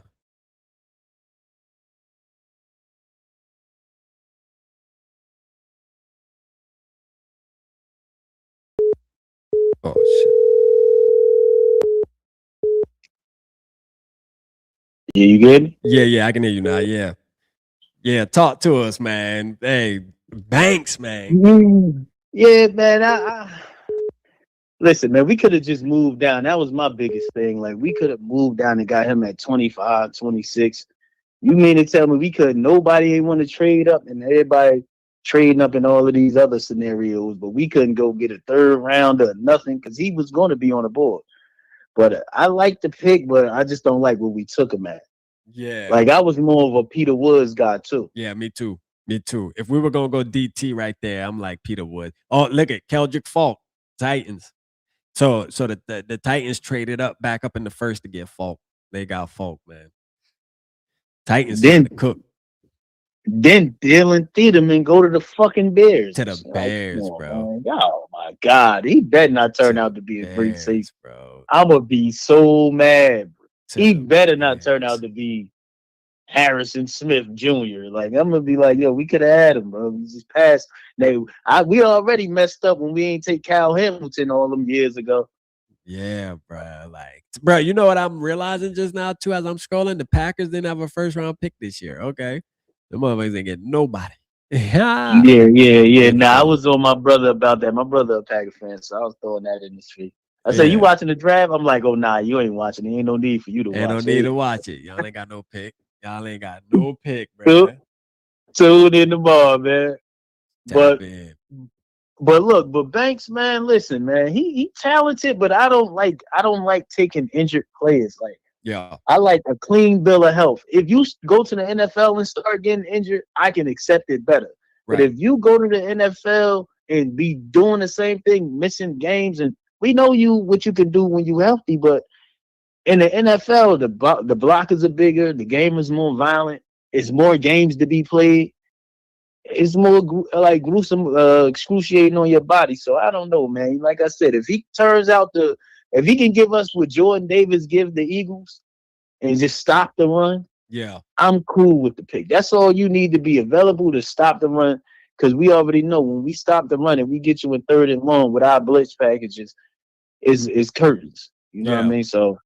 Oh shit. Yeah, you good? Yeah, I can hear you now. Yeah, talk to us, man. Hey, Banks, man. Yeah, man. I listen, man. We could have just moved down. That was my biggest thing. Like, we could have moved down and got him at 25, 26. You mean to tell me we could? Nobody ain't want to trade up, and everybody trading up in all of these other scenarios, but we couldn't go get a third round or nothing because he was going to be on the board. But I like the pick, but I just don't like what we took him at. Yeah. Like, I was more of a Peter Woods guy too. Yeah, me too. If we were gonna go DT right there, I'm like Peter Wood. Oh, look at Keldrick Falk, Titans. So the Titans traded up back up in the first to get Falk. They got Falk, man. Titans Then cook. Then Dylan Thiedemann go to the fucking Bears. To the Bears, bro. Man. Oh my God, he better not turn out to be a great safety, bro. I'm gonna be so mad. He better not turn out to be Harrison Smith Jr. Like, I'm gonna be like, yo, we could have had him, bro. We just passed. We already messed up when we ain't take Kyle Hamilton all them years ago. Yeah, bro. Like, bro, you know what I'm realizing just now too as I'm scrolling? The Packers didn't have a first round pick this year. Okay, the motherfuckers ain't getting nobody. Yeah. Nah, I was on my brother about that. My brother a Packer fan, so I was throwing that in his feet. I said, "You watching the draft?" I'm like, "Oh nah, you ain't watching. There ain't no need for you to watch. Ain't no need to watch it. Y'all ain't got no pick. Y'all ain't got no pick, bro." Tune in tomorrow, man. But look, Banks, man, listen, man, he talented, but I don't like taking injured players. Like, yeah, I like a clean bill of health. If you go to the NFL and start getting injured, I can accept it better. Right. But if you go to the NFL and be doing the same thing, missing games, and we know what you can do when you're healthy, but in the NFL, the blockers are bigger, the game is more violent, it's more games to be played. It's more like gruesome, excruciating on your body. So I don't know, man. Like I said, if he can give us what Jordan Davis give the Eagles and just stop the run, yeah, I'm cool with the pick. That's all you need to be available to stop the run. Because we already know when we stop the run and we get you in 3rd and long with our blitz packages, is curtains. You know what I mean? So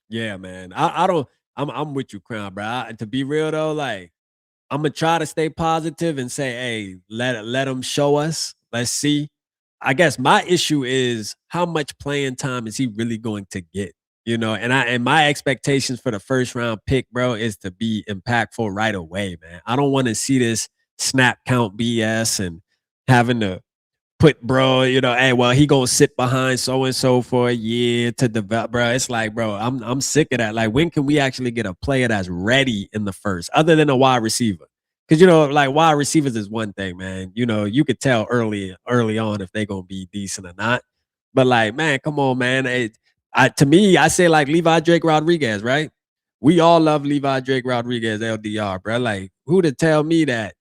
yeah, man. I'm with you, Crown, bro. To be real though, like, I'm gonna try to stay positive and say, hey, let them show us. Let's see. I guess my issue is how much playing time is he really going to get? You know, and my expectations for the first round pick, bro, is to be impactful right away, man. I don't want to see this snap count BS and having to put, bro, you know, hey, well, he gonna sit behind so and so for a year to develop, bro. It's like, bro, I'm sick of that. Like, when can we actually get a player that's ready in the first, other than a wide receiver? Because, you know, like, wide receivers is one thing, man. You know, you could tell early on if they gonna be decent or not. But like, man, come on, man. To me, I say like Levi Drake Rodriguez, right? We all love Levi Drake Rodriguez, LDR, bro. Like, who to tell me that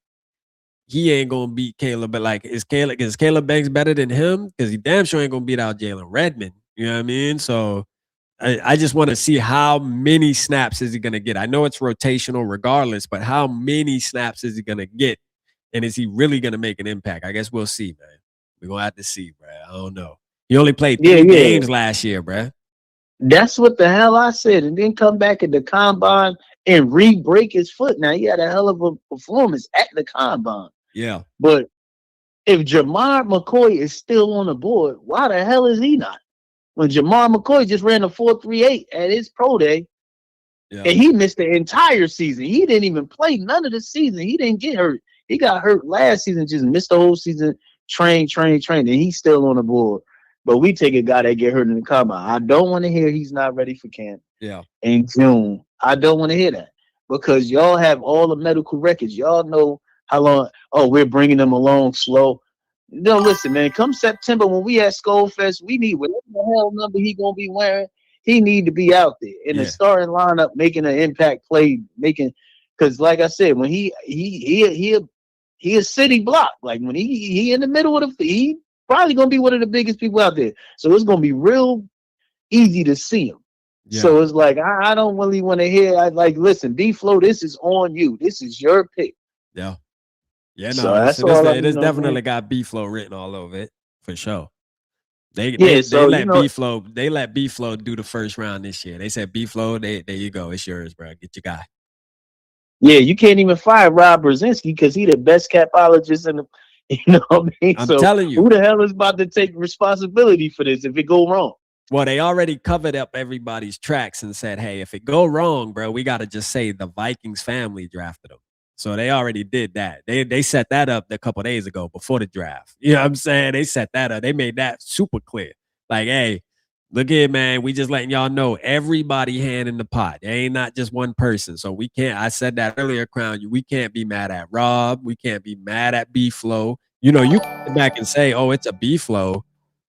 he ain't gonna beat Caleb? But like, is Caleb Banks better than him? Because he damn sure ain't gonna beat out Jalen Redmond. You know what I mean? So I just want to see how many snaps is he gonna get. I know it's rotational regardless, but how many snaps is he gonna get And is he really going to make an impact? I guess we'll see, man. We're going to have to see, bro. I don't know. He only played 3 games last year, bro. That's what the hell I said. And then come back at the combine and re-break his foot. Now, he had a hell of a performance at the combine. Yeah. But if Jamar McCoy is still on the board, why the hell is he not? When Jamar McCoy just ran a 4.38 at his pro day, and he missed the entire season. He didn't even play none of the season. He didn't get hurt. He got hurt last season, just missed the whole season, train, and he's still on the board. But we take a guy that get hurt in the combine. I don't want to hear he's not ready for camp in June. I don't want to hear that because y'all have all the medical records. Y'all know how long. Oh, we're bringing them along slow. No, listen, man. Come September when we at SKOL Fest, we need whatever the hell number he gonna be wearing. He need to be out there in the starting lineup, making an impact play, because like I said, when he a city block. Like when he in the middle of the he probably gonna be one of the biggest people out there. So it's gonna be real easy to see him. So it's like I don't really want to hear. Listen, B-Flow, this is on you. This is your pick. Yeah. Yeah, no, so that's all. It is definitely got B-Flow written all over it for sure. They let B-Flow do the first round this year. They said B-Flow, there you go, it's yours, bro. Get your guy. Yeah, you can't even fire Rob Brzezinski because he's the best capologist in the. You know what I mean? I'm telling you, who the hell is about to take responsibility for this if it go wrong? Well, they already covered up everybody's tracks and said, hey, if it go wrong, bro, we got to just say the Vikings family drafted him. So they already did that. They set that up a couple days ago before the draft. You know what I'm saying? They set that up. They made that super clear. Like, hey, look here, man. We just letting y'all know everybody hand in the pot. It ain't not just one person. So we can't. I said that earlier, Crown. We can't be mad at Rob. We can't be mad at B-Flow. You know, you can come back and say, oh, it's a B-Flow.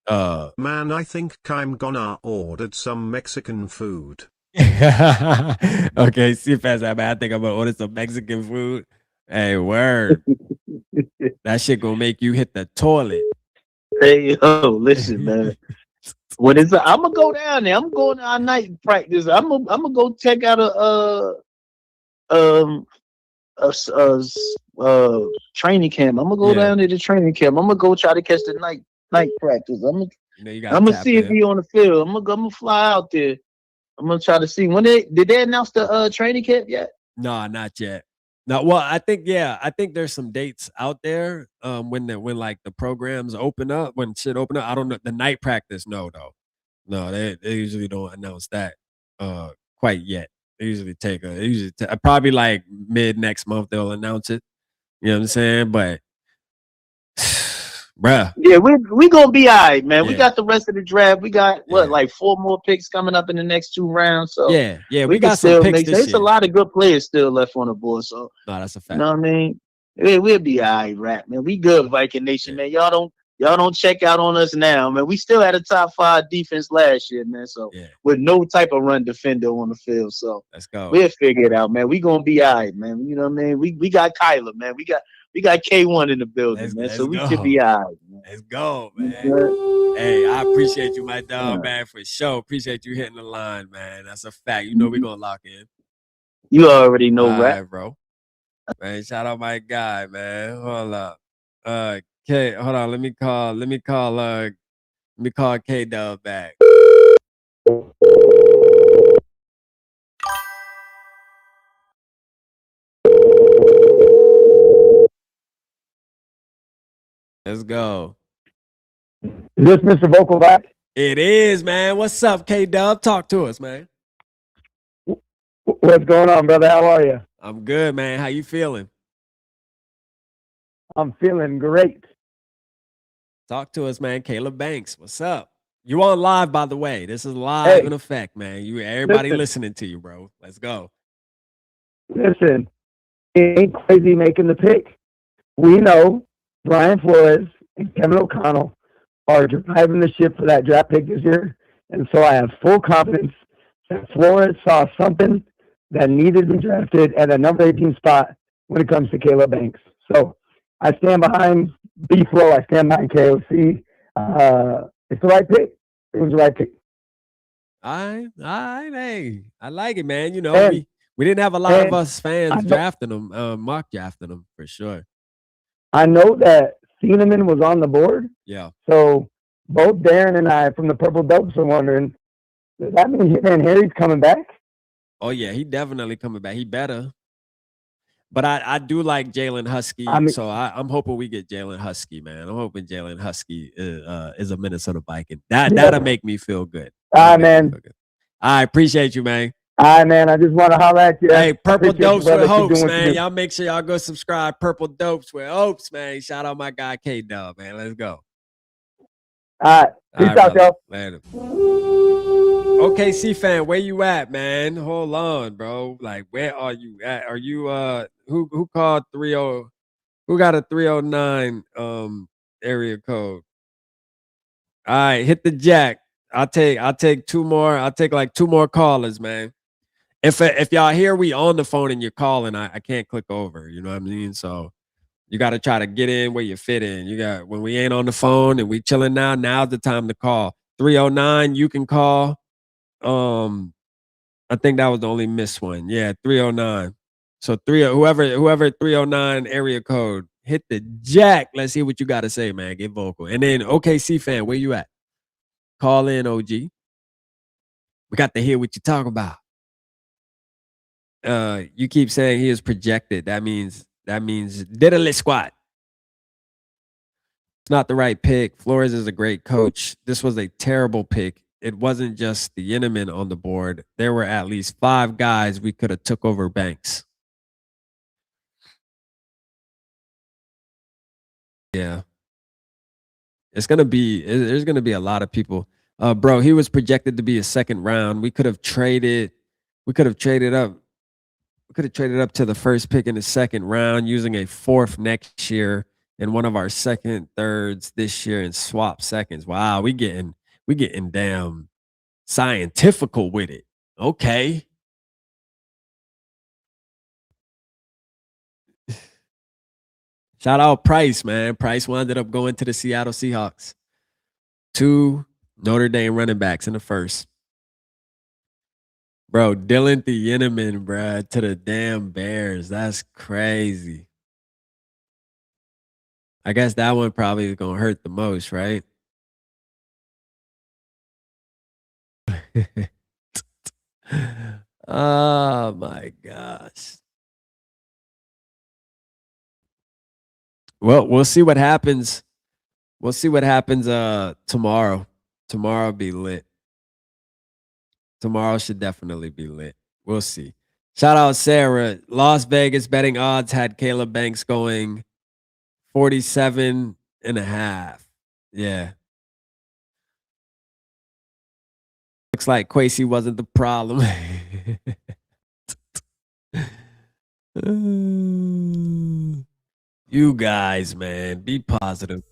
Man, I think I'm gonna ordered some Mexican food. Okay, see fast, man. I think I'm gonna order some Mexican food. Hey, word. That shit gonna make you hit the toilet. Hey, yo, listen, man. What is I'm gonna go down there. I'm going to our night practice. I'm gonna go check out a training camp. I'm gonna go down to the training camp. I'm gonna go try to catch the night practice. I'm gonna see if he on the field. I'm gonna fly out there. I'm gonna try to see when did they announce the training camp yet? No, not yet. No, well, I think there's some dates out there. When like the programs open up, when shit open up. I don't know the night practice. No, they usually don't announce that quite yet. They usually probably like mid next month they'll announce it. You know what I'm saying? But bruh. Yeah, we gonna be all right, man. We got the rest of the draft. We got like 4 more picks coming up in the next 2 rounds. So yeah, we got some picks this year. There's a lot of good players still left on the board. So no, that's a fact. You know what I mean? We'll be all right, rap, man. We good, Viking Nation, man. Y'all don't check out on us now, man. We still had a top 5 defense last year, man. So with no type of run defender on the field. So let's go. We'll figure it out, man. We gonna be all right, man. You know what I mean? We got Kyler, man. We got K1 in the building, man. So we should be all right, man. Let's go, man. Hey, I appreciate you, my dog, man, for sure. Appreciate you hitting the line, man. That's a fact. You know we're gonna lock in. You already know, right, rap. bro. Man, shout out my guy, man. Hold up. K, hold on. Let me call K-Dub back. Let's go. Is this Mr. Vocal back? It is, man. What's up, K-Dub? Talk to us, man. What's going on, brother? How are you? I'm good, man. How you feeling? I'm feeling great. Talk to us, man. Caleb Banks, what's up? You on live, by the way. This is live in effect, man. Everybody listening to you, bro. Let's go. Listen, it ain't crazy making the pick. We know Brian Flores and Kevin O'Connell are driving the ship for that draft pick this year. And so I have full confidence that Flores saw something that needed to be drafted at a number 18 spot when it comes to Caleb Banks. So I stand behind B-Flow. I stand behind KOC. It's the right pick. It was the right pick. All right, hey. I like it, man. You know, we didn't have a lot of us fans drafting them, mock drafting them for sure. I know that Cinnamon was on the board. Yeah. So both Darren and I from the Purple Dopes are wondering, does that mean Hitman Harry's coming back? Oh yeah, he definitely coming back. He better. But I do like Jalen Husky, so I'm hoping we get Jalen Husky, man. I'm hoping Jalen Husky is a Minnesota Viking. That'll make me feel good. All right, man. I appreciate you, man. All right, man. I just want to holler at you. Hey, Purple Dopes with Hopes, Keep man. Y'all make sure y'all go subscribe. Purple Dopes with Hopes, man. Shout out my guy K-Dub, man. Let's go. All right. Peace out, y'all. Later. OKC fan, where you at, man? Hold on, bro. Like, where are you at? Are you who called 30? Who got a 309 area code? All right, hit the jack. I'll take two more. I'll take like two more callers, man. If y'all hear we on the phone and you're calling, I can't click over. You know what I mean? So you got to try to get in where you fit in. You got when we ain't on the phone and we chilling now. Now's the time to call. 309, you can call. I think that was the only missed one. Yeah, 309. So whoever 309 area code, hit the jack. Let's hear what you got to say, man. Get vocal. And then OKC fan, where you at? Call in, OG. We got to hear what you talk about. You keep saying he is projected. That means diddly squat. It's not the right pick. Flores is a great coach. This was a terrible pick. It wasn't just the Yeneman on the board. There were at least 5 guys we could have took over Banks. Yeah. There's gonna be a lot of people. Bro, he was projected to be a second round. We could have traded up. We could have traded up to the first pick in the second round using a 4th next year and one of our second, thirds this year and swap seconds. Wow, we getting damn scientifical with it. Okay. Shout out Price, man. Price ended up going to the Seattle Seahawks. 2 Notre Dame running backs in the first. Bro, Dylan Thieneman, bro, to the damn Bears. That's crazy. I guess that one probably is going to hurt the most, right? Oh, my gosh. Well, we'll see what happens. We'll see what happens tomorrow. Tomorrow will be lit. Tomorrow should definitely be lit. We'll see. Shout out Sarah. Las Vegas betting odds had Caleb Banks going 47.5. Yeah. Looks like Kwesi wasn't the problem. You guys, man, be positive.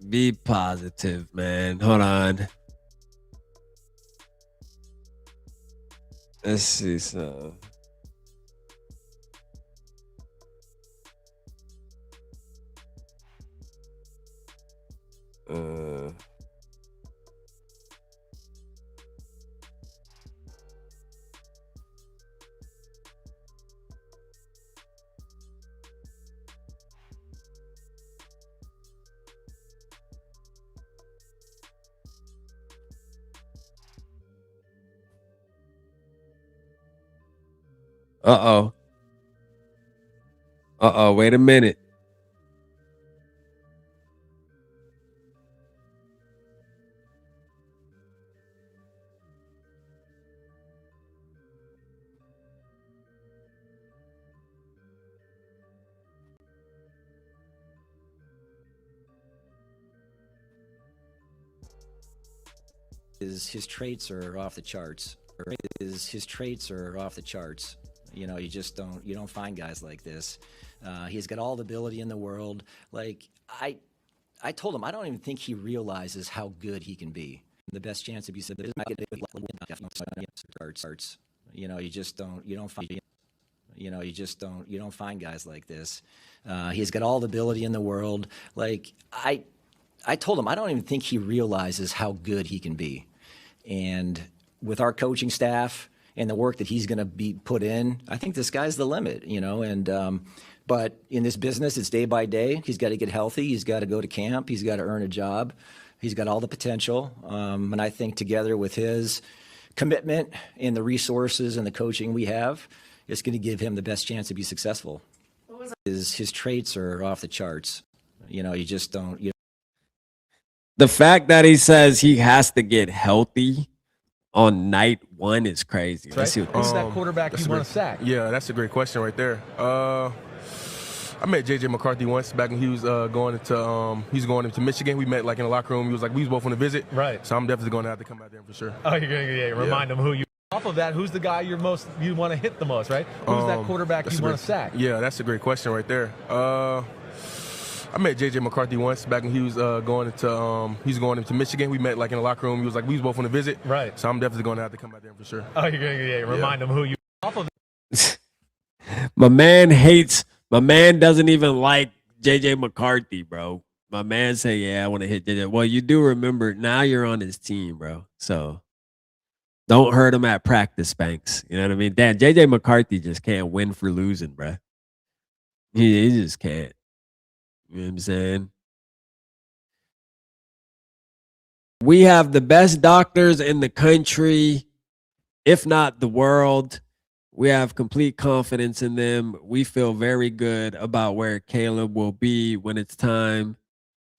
Be positive, man. Hold on. Let's see some. Uh-oh. Uh-oh, wait a minute. His traits are off the charts. His traits are off the charts. You know, you don't find guys like this. He's got all the ability in the world. Like I told him, I don't even think he realizes how good he can be. The best chance to be said, you know, you don't find guys like this. He's got all the ability in the world. Like I told him, I don't even think he realizes how good he can be. And with our coaching staff and the work that he's going to be put in, I think the sky's the limit, you know. And but in this business, it's day by day. He's got to get healthy. He's got to go to camp. He's got to earn a job. He's got all the potential. And I think together with his commitment and the resources and the coaching we have, it's going to give him the best chance to be successful. His traits are off the charts. You know, you just don't. The fact that he says he has to get healthy on night one is crazy. Let's see what Who's that quarterback you want to sack? Yeah, that's a great question right there. I met JJ McCarthy once back when he was going into Michigan. We met like in the locker room. He was like, we was both on a visit. Right. So I'm definitely going to have to come out there for sure. Oh, you're going to remind him who you. Off of that, who's the guy you want to hit the most, right? Who's that quarterback you want to sack? Yeah, that's a great question right there. I met JJ McCarthy once back when he was going into Michigan. We met like in the locker room. He was like, we was both on a visit. Right. So I'm definitely going to have to come out there for sure. Oh, you're going to remind him who you. Off of My man doesn't even like JJ McCarthy, bro. My man say, yeah, I want to hit JJ. Well, you do remember now you're on his team, bro. So don't hurt him at practice, Banks. You know what I mean? Damn, JJ McCarthy just can't win for losing, bro. He just can't. You know what I'm saying? We have the best doctors in the country, if not the world. We have complete confidence in them. We feel very good about where Caleb will be when it's time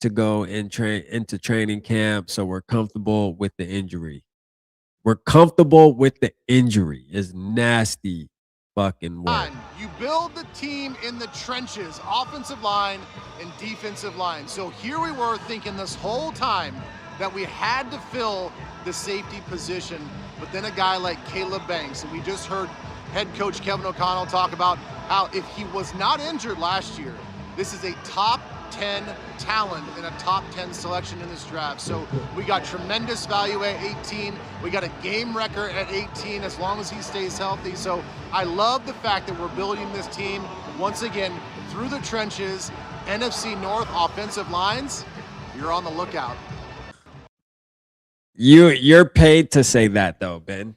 to go into training camp. So we're comfortable with the injury. We're comfortable with the injury. It's nasty fucking work. You build the team in the trenches, offensive line and defensive line. So here we were thinking this whole time that we had to fill the safety position, but then a guy like Caleb Banks, and we just heard head coach Kevin O'Connell talk about how if he was not injured last year, this is a top 10 talent and a top 10 selection in this draft. So we got tremendous value at 18. We got a game record at 18 as long as he stays healthy. So I love the fact that we're building this team once again through the trenches. NFC North offensive lines, you're on the lookout. You're paid to say that though, Ben.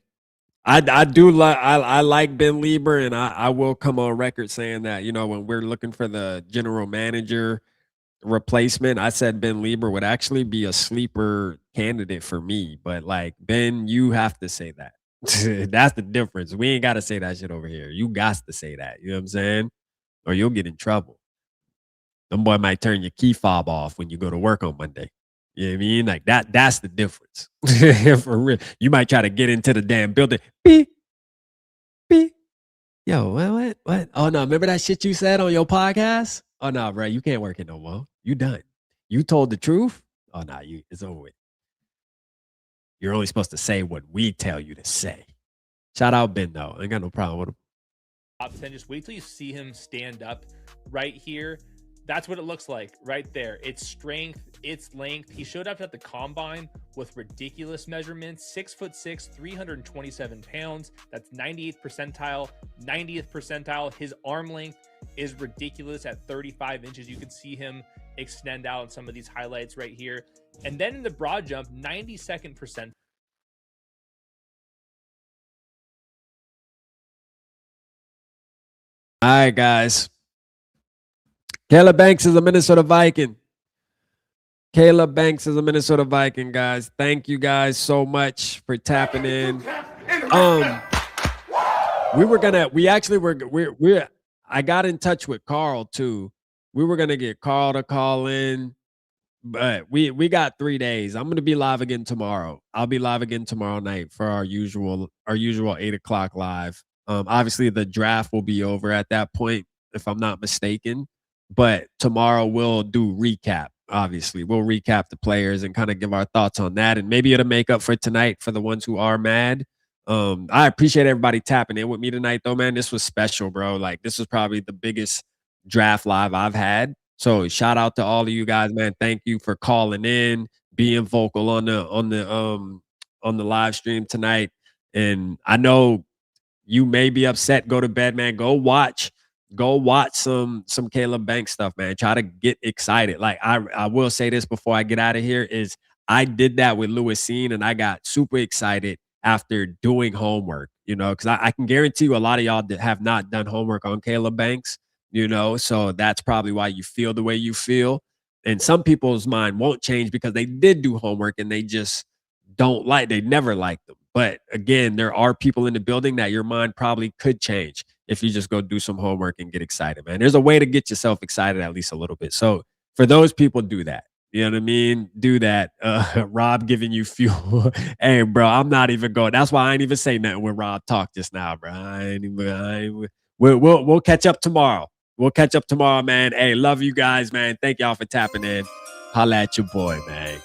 I do like I like Ben Lieber, and I will come on record saying that, you know, when we're looking for the general manager replacement, I said Ben Lieber would actually be a sleeper candidate for me. But like, Ben, you have to say that. That's the difference. We ain't got to say that shit over here. You got to say that. You know what I'm saying? Or you'll get in trouble. Them boy might turn your key fob off when you go to work on Monday. You know what I mean? Like that's the difference. For real. You might try to get into the damn building. Beep. Beep. Yo, what? Oh no, remember that shit you said on your podcast? Oh no, bro, you can't work it no more. You done. You told the truth? Oh no, it's over with. You're only supposed to say what we tell you to say. Shout out Ben though. I ain't got no problem with him. Top 10, just wait till you see him stand up right here. That's what it looks like right there. It's strength, it's length. He showed up at the combine with ridiculous measurements, 6'6", 327 pounds. That's 98th percentile, 90th percentile. His arm length is ridiculous at 35 inches. You can see him extend out in some of these highlights right here. And then in the broad jump, 92nd percentile. All right, guys. Caleb Banks is a Minnesota Viking. Caleb Banks is a Minnesota Viking, guys. Thank you guys so much for tapping in. I got in touch with Carl too. We were gonna get Carl to call in, but we got 3 days. I'm gonna be live again tomorrow. I'll be live again tomorrow night for our usual 8 o'clock live. Obviously the draft will be over at that point, if I'm not mistaken. But tomorrow we'll do recap. Obviously, we'll recap the players and kind of give our thoughts on that. And maybe it'll make up for tonight for the ones who are mad. I appreciate everybody tapping in with me tonight, though, man. This was special, bro. Like, this was probably the biggest draft live I've had. So shout out to all of you guys, man. Thank you for calling in, being vocal on the live stream tonight. And I know you may be upset. Go to bed, man. Go watch some Caleb Banks stuff, man. Try to get excited. Like I will say this before I get out of here is I did that with Lewis Cine and I got super excited after doing homework, you know, because I can guarantee you a lot of y'all that have not done homework on Caleb Banks, you know, so that's probably why you feel the way you feel. And some people's mind won't change because they did do homework and they just they never liked them. But again, there are people in the building that your mind probably could change if you just go do some homework and get excited, man. There's a way to get yourself excited at least a little bit. So for those people, do that. You know what I mean? Do that. Rob giving you fuel. Hey, bro, I'm not even going. That's why I ain't even say nothing when Rob talked just now, bro. We'll catch up tomorrow. We'll catch up tomorrow, man. Hey, love you guys, man. Thank y'all for tapping in. Holla at your boy, man.